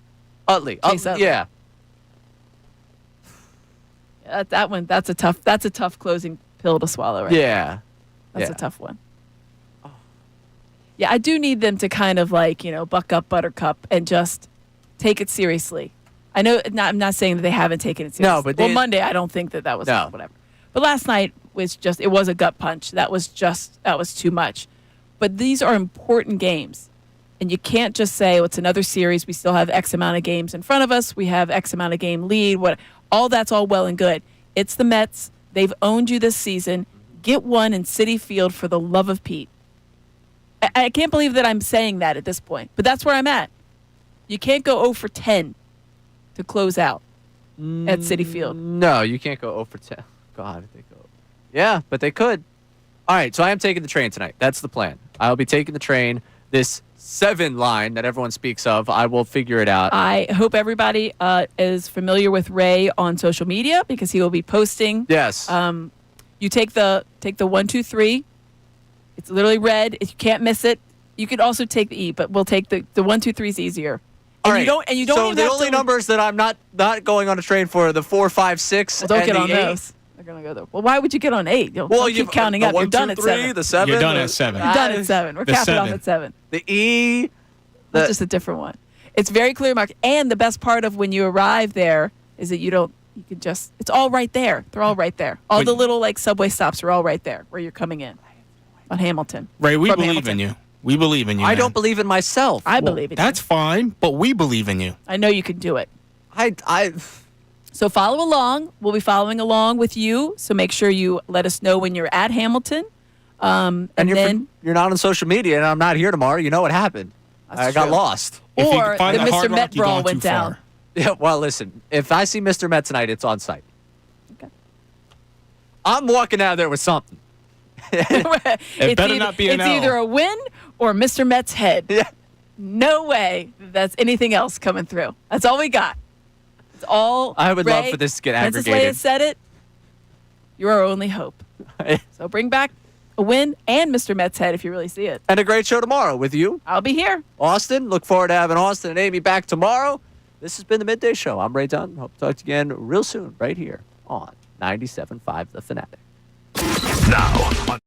A: Utley.
B: Chase Utley.
A: Yeah.
B: That's a tough closing pill to swallow, right?
A: Yeah.
B: That's a tough one. Yeah, I do need them to kind of buck up Buttercup and just take it seriously. I know I'm not saying that they haven't taken it seriously.
A: No, but
B: Monday I don't think that was
A: No.
B: whatever. But last night was it was a gut punch. That was too much. But these are important games. And you can't just say, it's another series. We still have X amount of games in front of us. We have X amount of game lead. All that's all well and good. It's the Mets. They've owned you this season. Get one in Citi Field for the love of Pete. I can't believe that I'm saying that at this point, but that's where I'm at. You can't go 0 for 10 to close out at Citi Field.
A: No, you can't go 0 for 10. God, they go. Yeah, but they could. All right, so I am taking the train tonight. That's the plan. I'll be taking the train. This 7 line that everyone speaks of, I will figure it out.
B: I hope everybody is familiar with Ray on social media because he will be posting.
A: Yes.
B: You take the 1, 2, 3. It's literally red. If you can't miss it, you could also take the E, but we'll take the 1, 2, 3 is easier.
A: All
B: and
A: right.
B: You don't
A: so
B: even
A: the
B: have
A: only
B: to,
A: numbers that I'm not going on a train for are the 4, 5, 6,
B: well, don't
A: and
B: get
A: the
B: on
A: 8.
B: those. They're gonna go there. Well, why would you get on 8? Don't keep counting
A: the
B: up.
A: 1,
B: You're done
A: 2,
B: at
A: 3,
B: 7.
A: The 7.
D: You're done at 7.
B: You're done at 7. We're
D: The
B: capping off
D: 7.
B: at 7.
A: The E.
B: That's just a different one. It's very clear marked. And the best part of when you arrive there is that it's all right there. They're all right there. All the little subway stops are all right there where you're coming in on Hamilton.
D: Ray, we
B: From
D: believe
B: Hamilton.
D: in you. We believe in you.
A: I
D: man.
A: don't believe in myself.
B: I believe in you.
D: That's fine, but we believe in you.
B: I know you can do it.
A: I
B: So follow along. We'll be following along with you. So make sure you let us know when you're at Hamilton. And
A: you're not on social media, and I'm not here tomorrow. You know what happened? I got
B: true.
A: lost.
D: If you
B: Or
D: can find
B: the
D: the
B: Mr.
D: Hard Rock,
B: Met
D: you're
B: brawl
D: going
B: went
D: too
B: down.
D: far.
A: Yeah, well, listen. If I see Mr. Met tonight, it's on site.
B: Okay.
A: I'm walking out of there with something.
D: It better not be an
B: It's
D: L.
B: either a win or Mr. Met's head.
A: Yeah.
B: No way that's anything else coming through. That's all we got. It's all.
A: I would love
B: Ray,
A: for this to get
B: Princess
A: aggregated.
B: Leia said it. You're our only hope. So bring back a win and Mr. Met's head if you really see it.
A: And a great show tomorrow with you,
B: I'll be here.
A: Austin. Look forward to having Austin and Amy back tomorrow. This has been the Midday Show. I'm Ray Dunn. Hope to talk to you again real soon right here on 97.5 The Fanatic.
E: Now,